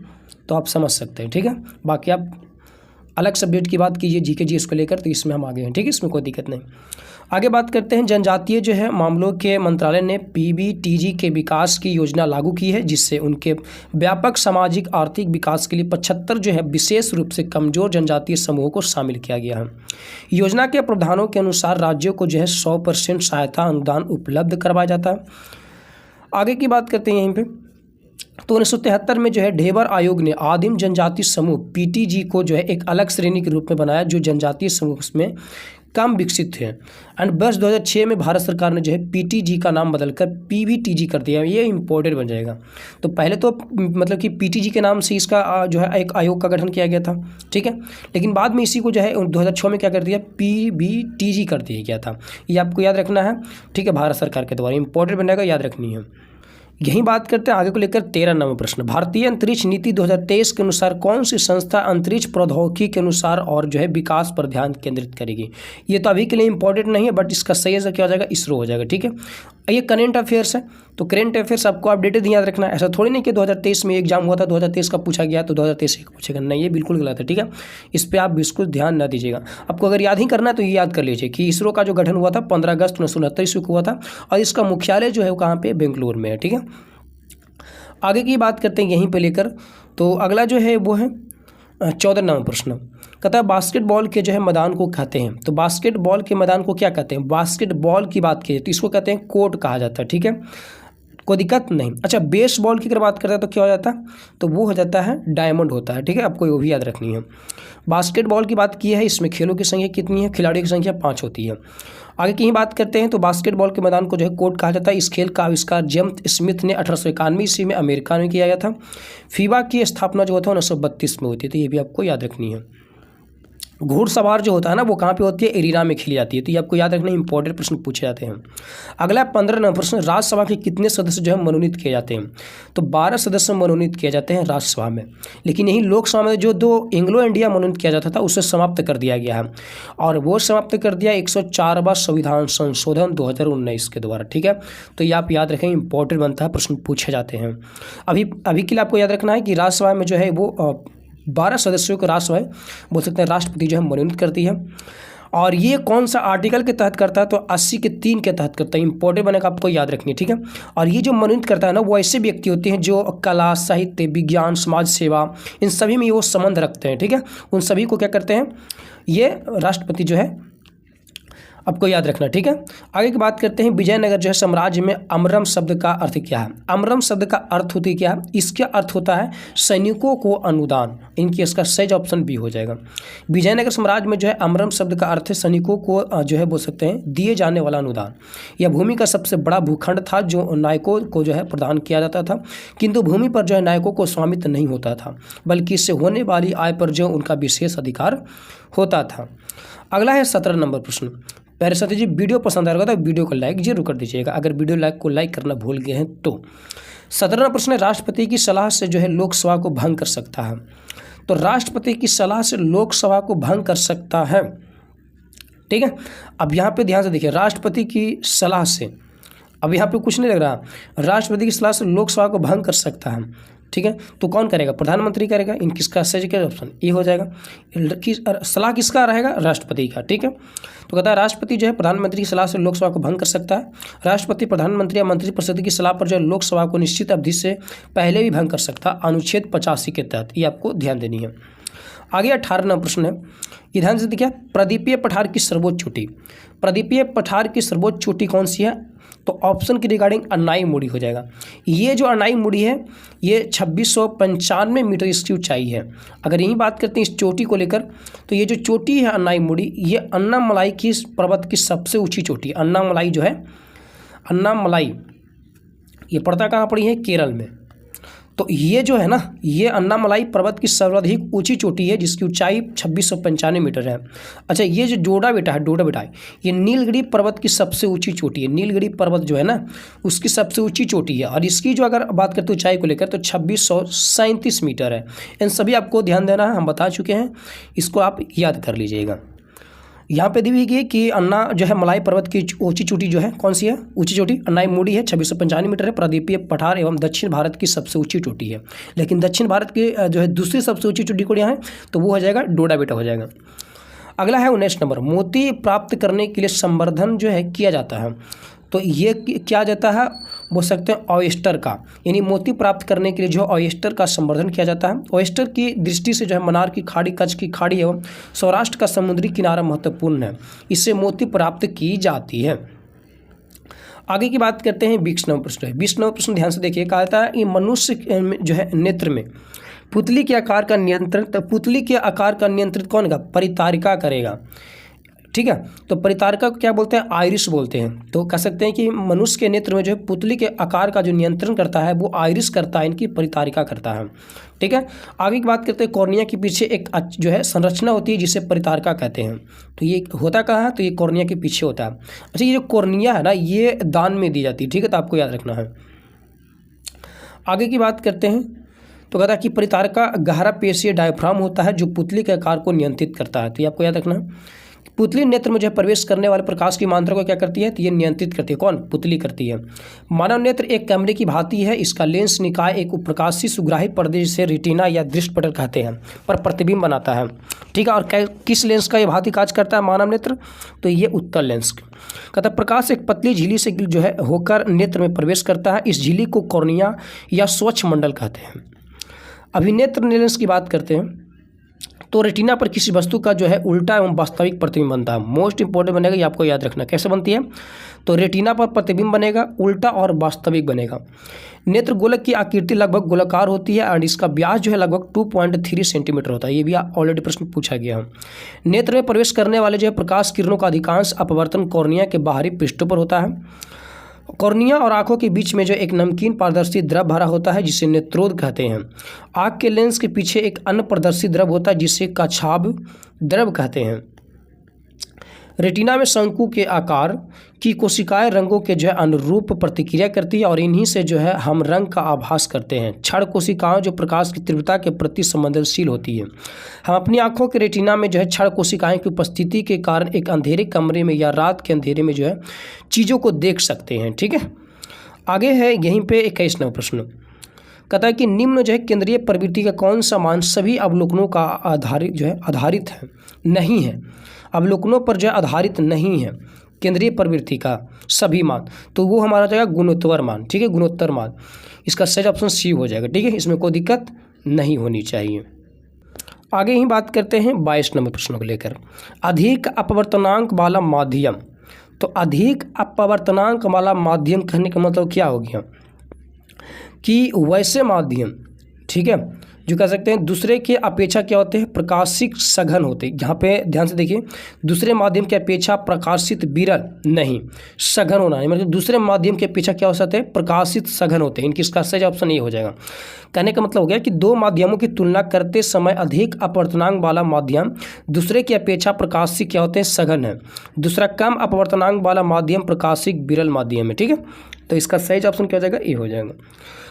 तो आप समझ सकते हैं, ठीक है। बाकी आप अलग सब्जेक्ट की बात कीजिए जीके जीएस को लेकर, तो इसमें हम आगे हैं, ठीक है, इसमें कोई दिक्कत नहीं। आगे बात करते हैं, जनजातीय जो है मामलों के मंत्रालय ने पीबीटीजी के विकास की योजना लागू की है, जिससे उनके व्यापक सामाजिक आर्थिक विकास के लिए 75 जो है विशेष रूप से कमजोर जनजातीय समूहों को शामिल किया गया है। योजना के प्रावधानों के अनुसार राज्यों को जो है 100% सहायता अनुदान उपलब्ध करवाया जाता है। आगे की बात करते हैं यहीं पे, तो 1973 में जो है ढेबर आयोग ने आदिम जनजातीय समूह पीटीजी को जो है एक अलग श्रेणी के रूप में बनाया, जो जनजातीय समूह में कम विकसित थे। एंड वर्ष 2006 में भारत सरकार ने जो है पीटीजी का नाम बदलकर पीवीटीजी कर दिया, ये इंपॉर्टेंट बन जाएगा। तो पहले तो मतलब कि पीटीजी के नाम से इसका जो है एक आयोग का गठन किया गया था, ठीक है, लेकिन बाद में इसी को जो है 2006 में क्या कर दिया, पीवीटीजी कर दिया गया था। ये आपको याद रखना है, ठीक है, भारत सरकार के द्वारा, इंपॉर्टेंट बन जाएगा, याद रखनी है। यही बात करते हैं आगे को लेकर 13 नंबर प्रश्न। भारतीय अंतरिक्ष नीति 2023 के अनुसार कौन सी संस्था अंतरिक्ष प्रौद्योगिकी के अनुसार और जो है विकास पर ध्यान केंद्रित करेगी। ये तो अभी के लिए इंपॉर्टेंट नहीं है, बट इसका सही आंसर क्या हो जाएगा, इसरो हो जाएगा, ठीक है। ये करेंट अफेयर्स है, तो करेंट अफेयर्स आपको अपडेटेड याद रखना है। ऐसा थोड़ी नहीं कि 2023 में एग्जाम हुआ था, 2023 का पूछा गया तो 2023 का पूछेगा, नहीं, ये बिल्कुल गलत है, ठीक है। इस पर आप बिल्कुल ध्यान न दीजिएगा। आपको अगर याद ही करना है तो ये याद कर लीजिए कि इसरो का जो गठन हुआ था 15 अगस्त 1969 ईस्वी को हुआ था, और इसका मुख्यालय जो है वो कहाँ पे, बेंगलुरु में है, ठीक है। आगे की बात करते हैं यहीं पे लेकर, तो अगला जो है वो है 14 नंबर प्रश्न। कहता है बास्केटबॉल के जो है मैदान को कहते हैं, तो बास्केटबॉल के मैदान को क्या कहते हैं, बास्केटबॉल की बात की तो इसको कहते हैं कोर्ट कहा जाता है, ठीक है, कोई दिक्कत नहीं। अच्छा, बेसबॉल की अगर बात करते हैं तो क्या हो जाता है, तो वो हो जाता है डायमंड होता है, ठीक है, आपको वो भी याद रखनी है। बास्केटबॉल की बात की है, इसमें खेलों की संख्या कितनी है, खिलाड़ियों की संख्या 5 होती है। आगे की ही बात करते हैं, तो बास्केटबॉल के मैदान को जो है कोर्ट कहा जाता है। इस खेल का आविष्कार जेम्स स्मिथ ने 1891 ईस्वी में अमेरिका में किया गया था। फीबा की स्थापना जो था 1932 में हुई थी, तो ये भी आपको याद रखनी है। घुड़सवार जो होता है ना वो कहाँ पे होती है, एरिना में खेली जाती है, तो ये आपको याद रखना, इंपॉर्टेंट प्रश्न पूछे जाते हैं। अगला 15 नंबर प्रश्न, राज्यसभा के कितने सदस्य जो है मनोनीत किए जाते हैं, तो 12 सदस्य मनोनीत किए जाते हैं राज्यसभा में। लेकिन यही लोकसभा में जो 2 एंग्लो इंडिया मनोनीत किया जाता था उसे समाप्त कर दिया गया है, और वो समाप्त कर दिया 104वां संविधान संशोधन 2019 के द्वारा, ठीक है। तो ये आप याद रखें, इंपॉर्टेंट बनता है, प्रश्न पूछे जाते हैं। अभी के लिए आपको याद रखना है कि राज्यसभा में जो है वो 12 सदस्यों को राज्यसभा बोल सकते हैं राष्ट्रपति जो है मनोनीत करती है। और ये कौन सा आर्टिकल के तहत करता है, तो 80 के 3 के तहत करता है। इंपॉर्टेंट बनेगा, आपको याद रखनी है, ठीक है। और ये जो मनोनीत करता है ना, वो ऐसे व्यक्ति होते हैं जो कला, साहित्य, विज्ञान, समाज सेवा, इन सभी में वो संबंध रखते हैं, ठीक है। उन सभी को क्या करते हैं, ये राष्ट्रपति जो है आपको याद रखना, ठीक है। आगे की बात करते हैं, विजयनगर जो है साम्राज्य में अमरम शब्द का अर्थ क्या है। अमरम शब्द का अर्थ होती क्या है, इसका अर्थ होता है सैनिकों को अनुदान। इनकी इसका सही ऑप्शन बी हो जाएगा। विजयनगर साम्राज्य में जो है अमरम शब्द का अर्थ है सैनिकों को जो है बोल सकते हैं दिए जाने वाला अनुदान। यह भूमि का सबसे बड़ा भूखंड था जो नायकों को जो है प्रदान किया जाता था, किंतु भूमि पर जो है नायकों को स्वामित्व नहीं होता था, बल्कि इससे होने वाली आय पर जो उनका विशेष अधिकार होता था। अगला है 17 नंबर प्रश्न। प्यारे साथी जी, वीडियो पसंद आएगा तो वीडियो को लाइक जरूर कर दीजिएगा, अगर वीडियो को लाइक करना भूल गए हैं तो। 17वां प्रश्न है, राष्ट्रपति की सलाह से जो है लोकसभा को भंग कर सकता है। तो राष्ट्रपति की सलाह से लोकसभा को भंग कर सकता है, ठीक है। अब यहाँ पे ध्यान से देखिए, राष्ट्रपति की सलाह से, अब यहाँ पे कुछ नहीं लग रहा, राष्ट्रपति की सलाह से लोकसभा को भंग कर सकता है, ठीक है। तो कौन करेगा, प्रधानमंत्री करेगा। किसका सही क्या ऑप्शन ये हो जाएगा, सलाह किसका रहेगा, राष्ट्रपति का, ठीक है। तो कहता है राष्ट्रपति जो है प्रधानमंत्री की सलाह से लोकसभा को भंग कर सकता है। राष्ट्रपति प्रधानमंत्री या मंत्रिपरिषद की सलाह पर जो है लोकसभा को निश्चित अवधि से पहले भी भंग कर सकता है, अनुच्छेद 85 के तहत। ये आपको ध्यान देनी है। आगे 18वां प्रश्न है, ये ध्यान से देखिए, प्रदीपीय पठार की सर्वोच्च चोटी। प्रदीपीय पठार की सर्वोच्च चोटी कौन सी है, तो ऑप्शन की रिगार्डिंग अन्नाई मुड़ी हो जाएगा। ये जो अन्नाई मुड़ी है ये 2695 मीटर इसकी ऊंचाई है। अगर यही बात करते हैं इस चोटी को लेकर, तो ये जो चोटी है अन्नाई मुड़ी, ये अन्नामलाई की पर्वत की सबसे ऊंची चोटी। अन्नामलाई जो है, अन्नामलाई ये पड़ता कहाँ पड़ी है, केरल में। तो ये जो है ना, ये अन्नामलाई पर्वत की सर्वाधिक ऊंची चोटी है जिसकी ऊंचाई 2695 मीटर है। अच्छा, ये जो डोडा बेटा है, ये नीलगिरी पर्वत की सबसे ऊंची चोटी है। नीलगिरी पर्वत जो है ना, उसकी सबसे ऊंची चोटी है, और इसकी जो अगर बात करते हैं ऊंचाई को लेकर तो 2637 मीटर है। इन सभी आपको ध्यान देना है, हम बता चुके हैं, इसको आप याद कर लीजिएगा। यहाँ पे दी हुई है कि अन्ना जो है मलाई पर्वत की ऊंची चोटी जो है कौन सी है, ऊंची चोटी अन्नाई मुड़ी है, 2695 मीटर है। प्रदीपीय पठार एवं दक्षिण भारत की सबसे ऊंची चोटी है। लेकिन दक्षिण भारत की जो है दूसरी सबसे ऊंची चोटी को यहाँ है, तो वो हो जाएगा डोडा बेटा हो जाएगा। अगला है 19 नंबर, मोती प्राप्त करने के लिए संवर्धन जो है किया जाता है। तो ये क्या जाता है, बोल सकते हैं ऑयस्टर का, यानी मोती प्राप्त करने के लिए जो ऑयस्टर का संवर्धन किया जाता है। ऑयस्टर की दृष्टि से जो है मन्नार की खाड़ी, कच्छ की खाड़ी एवं सौराष्ट्र का समुद्री किनारा महत्वपूर्ण है, इससे मोती प्राप्त की जाती है। आगे की बात करते हैं 20 नंबर प्रश्न है। 20 नंबर प्रश्न ध्यान से देखिए, कहा था कि मनुष्य जो है नेत्र में पुतली के आकार का नियंत्रण, तो पुतली के आकार का नियंत्रित कौन का, परितारिका करेगा, ठीक है। तो परितारिका को क्या बोलते हैं, आइरिस बोलते हैं। तो कह सकते हैं कि मनुष्य के नेत्र में जो है पुतली के आकार का जो नियंत्रण करता है वो आइरिस करता है, इनकी परितारिका करता है, ठीक है। आगे की बात करते हैं, कॉर्निया के पीछे एक जो है संरचना होती है जिसे परितारिका कहते हैं। तो ये होता कहाँ है, तो ये कॉर्निया के पीछे होता है। अच्छा, ये जो कॉर्निया है ना, ये दान में दी जाती है, ठीक है, तो आपको याद रखना है। आगे की बात करते हैं, तो कहता है कि परितारिका गहरा पेशीय डायफ्राम होता है जो पुतली के आकार को नियंत्रित करता है। तो ये आपको याद रखना है। पुतली नेत्र में जो प्रवेश करने वाले प्रकाश की मात्रा को क्या करती है, तो ये नियंत्रित करती है, कौन, पुतली करती है। मानव नेत्र एक कैमरे की भांति है, इसका लेंस निकाय एक प्रकाशीय सुग्राही पर्दे जिसे रेटिना या दृष्टिपटल कहते हैं पर प्रतिबिंब बनाता है, ठीक है। और किस लेंस का ये भांति कार्य करता है मानव नेत्र, तो ये उत्तल लेंस। कहता है प्रकाश एक पतली झिल्ली से जो है होकर नेत्र में प्रवेश करता है, इस झिल्ली को कॉर्निया या स्वच्छ मंडल कहते हैं। अभी नेत्र लेंस की बात करते हैं, तो रेटिना पर किसी वस्तु का जो है उल्टा एवं वास्तविक प्रतिबिंब बनता है। मोस्ट इंपॉर्टेंट बनेगा, ये आपको याद रखना कैसे बनती है। तो रेटिना पर प्रतिबिंब बनेगा, उल्टा और वास्तविक बनेगा। नेत्र गोलक की आकृति लगभग गोलाकार होती है और इसका व्यास जो है लगभग 2.3 सेंटीमीटर होता है। ये भी ऑलरेडी प्रश्न पूछा गया है। नेत्र में प्रवेश करने वाले जो है प्रकाश किरणों का अधिकांश अपवर्तन कॉर्निया के बाहरी पृष्ठों पर होता है। कॉर्निया और आंखों के बीच में जो एक नमकीन पारदर्शी द्रव भरा होता है जिसे नेत्रोद कहते हैं। आंख के लेंस के पीछे एक अन्य पारदर्शी द्रव होता है जिसे कछाभ द्रव कहते हैं। रेटिना में शंकु के आकार की कोशिकाएं रंगों के जो है अनुरूप प्रतिक्रिया करती है और इन्हीं से जो है हम रंग का आभास करते हैं। क्षण कोशिकाएं जो प्रकाश की तीव्रता के प्रति संवेदनशील होती है। हम अपनी आंखों के रेटिना में जो है क्षण कोशिकाएं की उपस्थिति के कारण एक अंधेरे कमरे में या रात के अंधेरे में जो है चीज़ों को देख सकते हैं, ठीक है। आगे है यहीं पे 21वां प्रश्न। कहता है कि निम्न जो है केंद्रीय प्रवृत्ति का कौन सा मान सभी अवलोकनों का आधारित है, नहीं है, अवलोकनों पर जो है आधारित नहीं है केंद्रीय प्रवृत्ति का सभी मान, तो वो हमारा जाएगा गुणोत्तर मान। ठीक है, गुणोत्तर मान, इसका सही ऑप्शन सी हो जाएगा। ठीक है, इसमें कोई दिक्कत नहीं होनी चाहिए। आगे ही बात करते हैं 22 नंबर प्रश्न को लेकर, अधिक अपवर्तनांक वाला माध्यम। तो अधिक अपवर्तनांक वाला माध्यम कहने का मतलब क्या हो गया कि वैसे माध्यम, ठीक है, जो कह सकते हैं दूसरे के अपेक्षा क्या होते हैं, प्रकाशित सघन होते हैं। यहाँ पे ध्यान से देखिए, दूसरे माध्यम की अपेक्षा प्रकाशित विरल नहीं, सघन होना है, मतलब दूसरे माध्यम की अपेक्षा क्या हो सकते हैं, प्रकाशित सघन होते हैं। इनकी इसका सही ऑप्शन ये हो जाएगा। कहने का मतलब हो गया कि दो माध्यमों की तुलना करते समय अधिक अपवर्तनांक वाला माध्यम दूसरे की अपेक्षा प्रकाशित क्या होते हैं, सघन है। दूसरा कम अपवर्तनांक वाला माध्यम प्रकाशित विरल माध्यम है। ठीक है, तो इसका सही ऑप्शन क्या हो जाएगा, ये हो जाएगा।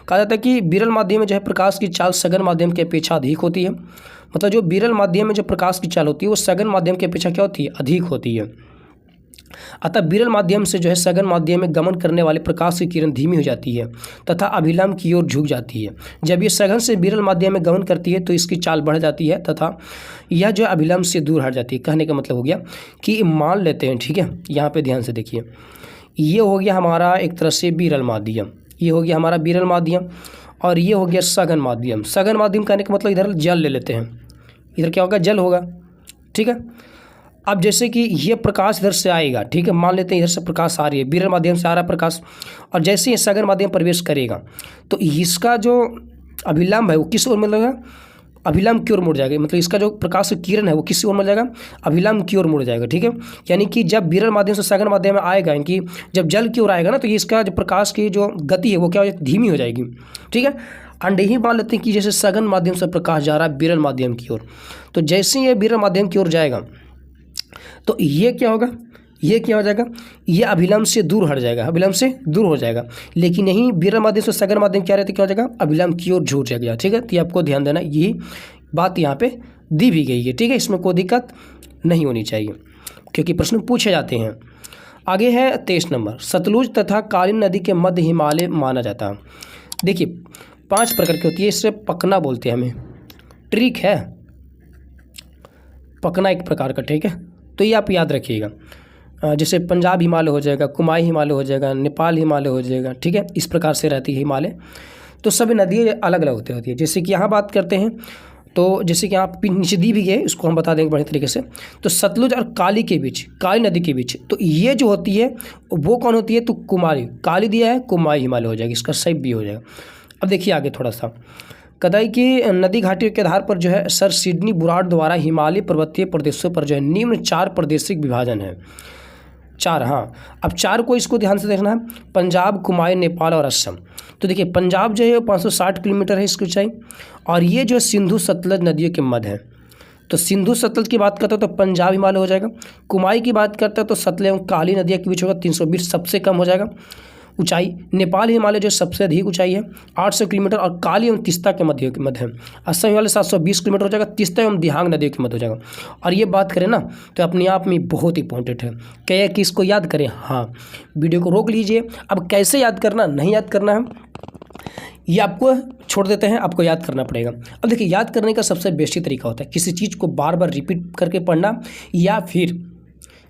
कहा जाता है कि विरल माध्यम में जो है प्रकाश की चाल सघन माध्यम की अपेक्षा अधिक होती है। मतलब जो विरल माध्यम में जो प्रकाश की चाल होती है वो सघन माध्यम की अपेक्षा क्या होती है, अधिक होती है। अतः विरल माध्यम से जो है सघन माध्यम में गमन करने वाले प्रकाश की किरण धीमी हो जाती है तथा अभिलंब की ओर झुक जाती है। जब ये सघन से विरल माध्यम में गमन करती है तो इसकी चाल बढ़ जाती है तथा यह जो अभिलंब से दूर हट जाती है। कहने का मतलब हो गया कि मान लेते हैं, ठीक है, यहाँ पे ध्यान से देखिए, ये हो गया हमारा एक तरह से विरल माध्यम, ये हो गया हमारा विरल माध्यम, और ये हो गया सघन माध्यम। सघन माध्यम कहने का मतलब इधर जल ले लेते हैं, इधर क्या होगा, जल होगा। ठीक है, अब जैसे कि ये प्रकाश इधर से आएगा, ठीक है, मान लेते हैं इधर से प्रकाश आ रही है, विरल माध्यम से आ रहा है प्रकाश, और जैसे ये सघन माध्यम प्रवेश करेगा तो इसका जो अभिलंब है वो किस ओर मिलेगा, अभिलंब की ओर मुड़ जाएगा। मतलब इसका जो प्रकाश किरण है वो किस ओर मुड़ जाएगा, अभिलंब की ओर मुड़ जाएगा। ठीक है, यानी कि जब विरल माध्यम से सघन माध्यम में आएगा, यानी कि जब जल की ओर आएगा ना, तो ये इसका जो प्रकाश की जो गति है वो क्या हो जाएगी, धीमी हो जाएगी। ठीक है, अंडे ही मान लेते हैं कि जैसे सघन माध्यम से प्रकाश जा रहा है विरल माध्यम की ओर, तो जैसे ये विरल माध्यम की ओर जाएगा तो ये क्या होगा, ये क्या हो जाएगा, ये अभिलंब से दूर हट जाएगा, अभिलंब से दूर हो जाएगा। लेकिन यही विरल माध्यम से सघन माध्यम क्या रहता है, क्या हो जाएगा, अभिलंब की ओर झुक जाएगा। ठीक है, तो ये आपको ध्यान देना, यही बात यहाँ पे दी भी गई है। ठीक है, इसमें कोई दिक्कत नहीं होनी चाहिए क्योंकि प्रश्न पूछे जाते हैं। आगे है 23 नंबर, सतलुज तथा कालीन नदी के मध्य हिमालय माना जाता है। देखिए 5 प्रकार की होती है, इससे पकना बोलते हैं हमें, ट्रिक है पकना एक प्रकार का। ठीक है, तो ये आप याद रखिएगा। जैसे पंजाब हिमालय हो जाएगा, कुमाई हिमालय हो जाएगा, नेपाल हिमालय हो जाएगा। ठीक है, इस प्रकार से रहती है हिमालय। तो सभी नदियाँ अलग अलग होती है। जैसे कि यहाँ बात करते हैं तो जैसे कि यहाँ नीचे दी भी है, इसको हम बता देंगे बढ़िया तरीके से। तो सतलुज और काली के बीच, काली नदी के बीच, तो ये जो होती है वो कौन होती है, तो कुमारी, काली दिया है, कुमाई हिमालय हो जाएगी, इसका सही भी हो जाएगा। अब देखिए आगे थोड़ा सा, कदाई की नदी घाटी के आधार पर जो है सर सिडनी बुराड द्वारा हिमालय पर्वतीय प्रदेशों पर जो है निम्न 4 प्रादेशिक विभाजन है। 4, हाँ, अब 4 को इसको ध्यान से देखना है, पंजाब, कुमाई, नेपाल और असम। तो देखिए पंजाब जो है 560 किलोमीटर है इसकी ऊंचाई, और ये जो है सिंधु सतलज नदियों के मध्य है। तो सिंधु सतलज की बात करते हो तो पंजाब हिमालय हो जाएगा। कुमाई की बात करते हो तो सतलज एवं काली नदियों के बीच होगा, 320 सबसे कम हो जाएगा ऊंचाई। नेपाल हिमालय जो सबसे अधिक ऊंचाई है 800 किलोमीटर, और काली एवं तीस्ता के मध्य है। असम हिमालय 720 किलोमीटर हो जाएगा, तीस्ता एवं दिहांग नदियों के मध्य हो जाएगा। और ये बात करें ना तो अपने आप में बहुत इंपॉर्टेंट है, क्या कि इसको याद करें। हाँ, वीडियो को रोक लीजिए। अब कैसे याद करना, नहीं याद करना है, ये आपको छोड़ देते हैं, आपको याद करना पड़ेगा। अब देखिए याद करने का सबसे बेस्ट तरीका होता है किसी चीज़ को बार बार रिपीट करके पढ़ना, या फिर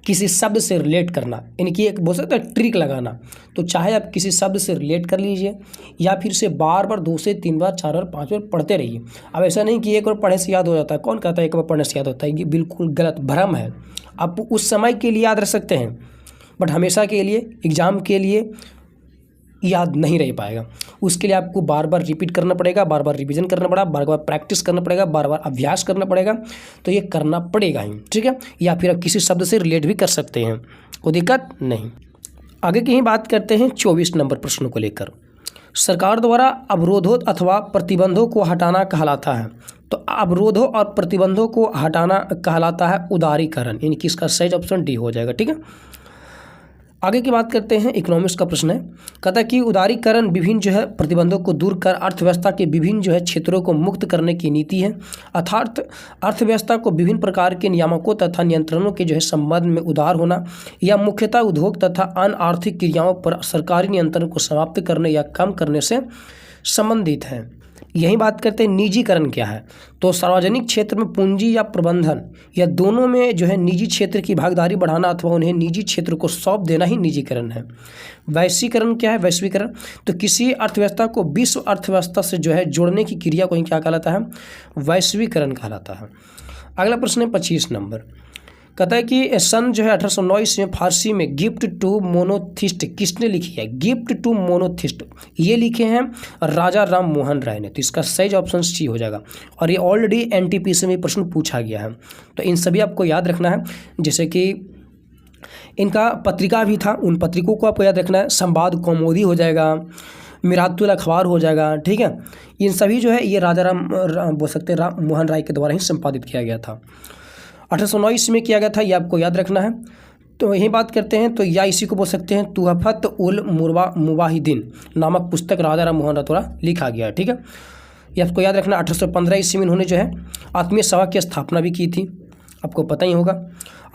किसी शब्द से रिलेट करना, यानी कि एक बोल सकते हैं ट्रिक लगाना। तो चाहे आप किसी शब्द से रिलेट कर लीजिए, या फिर से बार बार 2 से 3 बार, 4 बार, 5 बार पढ़ते रहिए। अब ऐसा नहीं कि एक बार पढ़ने से याद हो जाता है, कौन कहता है एक बार पढ़ने से याद होता है, ये बिल्कुल गलत भ्रम है। आप उस समय के लिए याद रख सकते हैं, बट हमेशा के लिए, एग्ज़ाम के लिए याद नहीं रह पाएगा। उसके लिए आपको बार बार रिपीट करना पड़ेगा, बार बार रिवीजन करना पड़ेगा, बार बार प्रैक्टिस करना पड़ेगा, बार बार अभ्यास करना पड़ेगा। तो ये करना पड़ेगा ही, ठीक है। या फिर आप किसी शब्द से रिलेट भी कर सकते हैं, कोई दिक्कत नहीं। आगे की ही बात करते हैं 24 नंबर प्रश्नों को लेकर। सरकार द्वारा अवरोधों अथवा प्रतिबंधों को हटाना कहलाता है। तो अवरोधों और प्रतिबंधों को हटाना कहलाता है उदारीकरण, यानी कि इसका सही ऑप्शन डी हो जाएगा, ठीक है। आगे की बात करते हैं, इकोनॉमिक्स का प्रश्न है। कहता है कि उदारीकरण विभिन्न जो है प्रतिबंधों को दूर कर अर्थव्यवस्था के विभिन्न जो है क्षेत्रों को मुक्त करने की नीति है। अर्थात अर्थव्यवस्था को विभिन्न प्रकार के नियामकों तथा नियंत्रणों के जो है संबंध में उदार होना, या मुख्यतः उद्योग तथा अन्य आर्थिक क्रियाओं पर सरकारी नियंत्रण को समाप्त करने या कम करने से संबंधित हैं। यही बात करते हैं निजीकरण क्या है। तो सार्वजनिक क्षेत्र में पूंजी या प्रबंधन या दोनों में जो है निजी क्षेत्र की भागीदारी बढ़ाना अथवा उन्हें निजी क्षेत्र को सौंप देना ही निजीकरण है। वैश्वीकरण क्या है? वैश्वीकरण तो किसी अर्थव्यवस्था को विश्व अर्थव्यवस्था से जो है जोड़ने की क्रिया को ही क्या कहलाता है? वैश्वीकरण कहलाता है। अगला प्रश्न है 25 नंबर, कहता है कि सन जो है 1809 में फारसी में गिफ्ट टू मोनोथिस्ट किसने लिखी है? गिफ्ट टू मोनोथिस्ट ये लिखे हैं राजा राम मोहन राय ने। तो इसका सही ऑप्शन सी हो जाएगा। और ये ऑलरेडी एनटीपीसी में प्रश्न पूछा गया है, तो इन सभी आपको याद रखना है। जैसे कि इनका पत्रिका भी था, उन पत्रिकों को आपको याद रखना है। संवाद कौमुदी हो जाएगा, मिरातुल अखबार हो जाएगा, ठीक है। इन सभी जो है ये राजा राम बोल सकते हैं राम मोहन राय के द्वारा ही संपादित किया गया था। 1809 में किया गया था, ये आपको याद रखना है। तो यही बात करते हैं, तो या इसी को बोल सकते हैं तुहफत उल मुवाहिदीन नामक पुस्तक राजा राम मोहन राय द्वारा लिखा गया है, ठीक है। ये आपको याद रखना। 1815 में इन्होंने जो है आत्मीय सभा की स्थापना भी की थी, आपको पता ही होगा।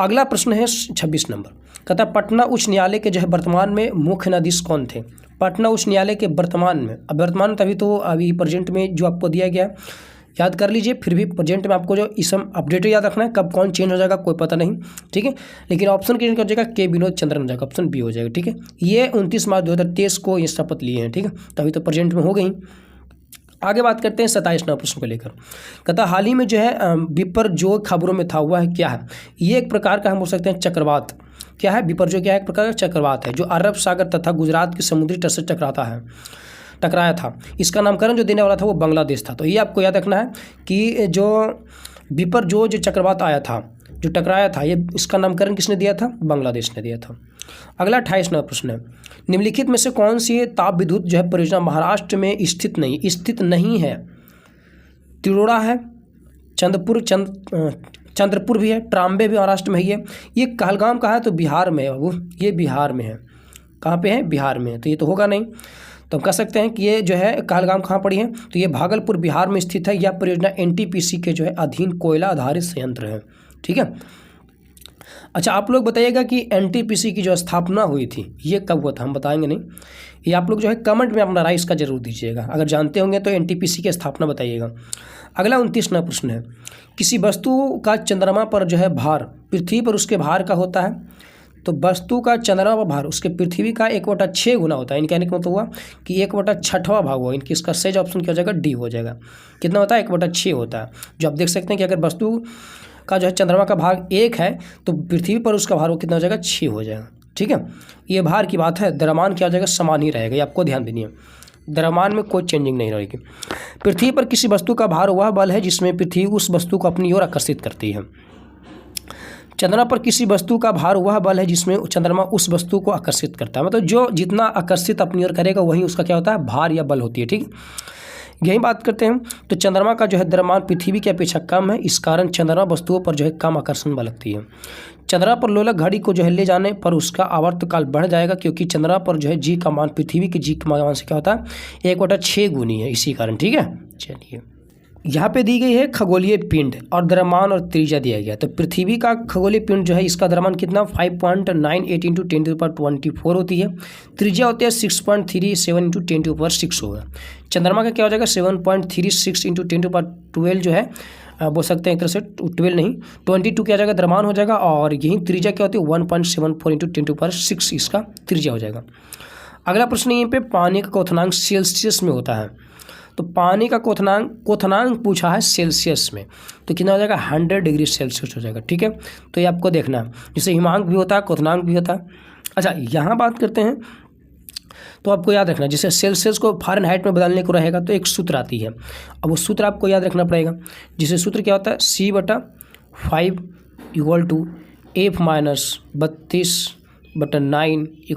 अगला प्रश्न है 26 नंबर, कहता है पटना उच्च न्यायालय के जो है वर्तमान में मुख्य न्यायाधीश कौन थे? पटना उच्च न्यायालय के वर्तमान में, अब वर्तमान तभी तो अभी प्रेजेंट में जो आपको दिया गया है याद कर लीजिए, फिर भी प्रेजेंट में आपको जो इसम अपडेट याद रखना है, कब कौन चेंज हो जाएगा कोई पता नहीं, ठीक है। लेकिन ऑप्शन चेंज हो जाएगा, के विनोद चंद्रन हो जाएगा, ऑप्शन बी हो जाएगा, ठीक है। ये 29 मार्च 2023 को ये शपथ लिए हैं, ठीक है। तो अभी तो प्रेजेंट में हो गई। आगे बात करते हैं 27 नंबर प्रश्न को लेकर, कहता हाल ही में जो है विपर्जोय खबरों में था हुआ है क्या है? ये एक प्रकार का हम बोल सकते हैं चक्रवात। क्या है? विपर्जोय क्या है? एक प्रकार का चक्रवात है जो अरब सागर तथा गुजरात के समुद्री तट से टकराया था। इसका नामकरण जो देने वाला था वो बांग्लादेश था। तो ये आपको याद रखना है कि जो विपर्जोय जो चक्रवात आया था, जो टकराया था, ये इसका नामकरण किसने दिया था? बांग्लादेश ने दिया था। अगला 28 नंबर प्रश्न है, निम्नलिखित में से कौन सी ताप विद्युत जो है परियोजना महाराष्ट्र में स्थित नहीं है? तिरोड़ा है, चंद्रपुर भी है, ट्राम्बे भी महाराष्ट्र में ही है। ये कहलगाम कहाँ है? तो बिहार में है बाबू, ये बिहार में है। कहाँ पे है? बिहार में है। तो ये तो होगा नहीं। तो हम कह सकते हैं कि ये जो है कहलगाम कहाँ पड़ी है? तो ये भागलपुर बिहार में स्थित है। यह परियोजना एनटीपीसी के जो है अधीन कोयला आधारित संयंत्र है, ठीक है। अच्छा, आप लोग बताइएगा कि एनटीपीसी की जो स्थापना हुई थी ये कब हुआ था? हम बताएंगे नहीं, ये आप लोग जो है कमेंट में अपना राय इसका जरूर दीजिएगा। अगर जानते होंगे तो एनटीपीसी की स्थापना बताइएगा। अगला 29 नंबर प्रश्न है, किसी वस्तु का चंद्रमा पर जो है भार पृथ्वी पर उसके भार का होता है। तो वस्तु का चंद्रमा पर भार उसके पृथ्वी का 1/6 गुना होता है। इनके कहने का मतलब हुआ कि 1/6वां भाग हुआ। इनकी इसका सही ऑप्शन क्या हो जाएगा? डी हो जाएगा। कितना होता है? 1/6 होता है। जो आप देख सकते हैं कि अगर वस्तु का जो है चंद्रमा का भाग 1 है तो पृथ्वी पर उसका भार वो कितना हो जाएगा? 6 हो जाएगा, ठीक है। ये भार की बात है। द्रव्यमान क्या हो जाएगा? समान ही रहेगा, ये आपको ध्यान देनी है। द्रव्यमान में कोई चेंजिंग नहीं रहेगी। पृथ्वी पर किसी वस्तु का भार वह बल है जिसमें पृथ्वी उस वस्तु को अपनी ओर आकर्षित करती है। चंद्रमा पर किसी वस्तु का भार वह बल है जिसमें चंद्रमा उस वस्तु को आकर्षित करता है। मतलब जो जितना आकर्षित अपनी ओर करेगा वही उसका क्या होता है? भार या बल होती है, ठीक है। यही बात करते हैं। तो चंद्रमा का जो है द्रव्यमान पृथ्वी की अपेक्षा कम है, इस कारण चंद्रमा वस्तुओं पर जो है कम आकर्षण बल लगती है। चंद्रमा पर लोलक घड़ी को जो है ले जाने पर उसका आवर्तकाल बढ़ जाएगा, क्योंकि चंद्रमा पर जो है जी का मान पृथ्वी के जी के मान से क्या होता है? 1/6 गुनी है, इसी कारण, ठीक है। चलिए, यहाँ पे दी गई है खगोलीय पिंड और द्रव्यमान और त्रिज्या दिया गया। तो पृथ्वी का खगोलीय पिंड जो है इसका द्रव्यमान कितना? 5.98 × 10⁻24 होती है। त्रिज्या होती है 6.37 × 10⁻6 होगा। चंद्रमा का क्या हो जाएगा? 7.36 × 10⁻12 जो है बोल सकते हैं एक तरह से 12 नहीं 22 क्या हो जाएगा? द्रव्यमान हो जाएगा। और यही त्रिज्या क्या होती है? 1.74 × 10⁻6 इसका त्रिज्या हो जाएगा। अगला प्रश्न यहीं पे पानी का क्वथनांक सेल्सियस में होता है। तो पानी का क्वथनांक पूछा है सेल्सियस में, तो कितना हो जाएगा? 100 डिग्री सेल्सियस हो जाएगा, ठीक है। तो ये आपको देखना है। जैसे हिमांक भी होता है, क्वथनांक भी होता है। अच्छा, यहाँ बात करते हैं तो आपको याद रखना, जैसे सेल्सियस को फ़ारेनहाइट में बदलने को रहेगा तो एक सूत्र आती है। अब वो सूत्र आपको याद रखना पड़ेगा। जिसे सूत्र क्या होता है? C/5 = F - 32/9 =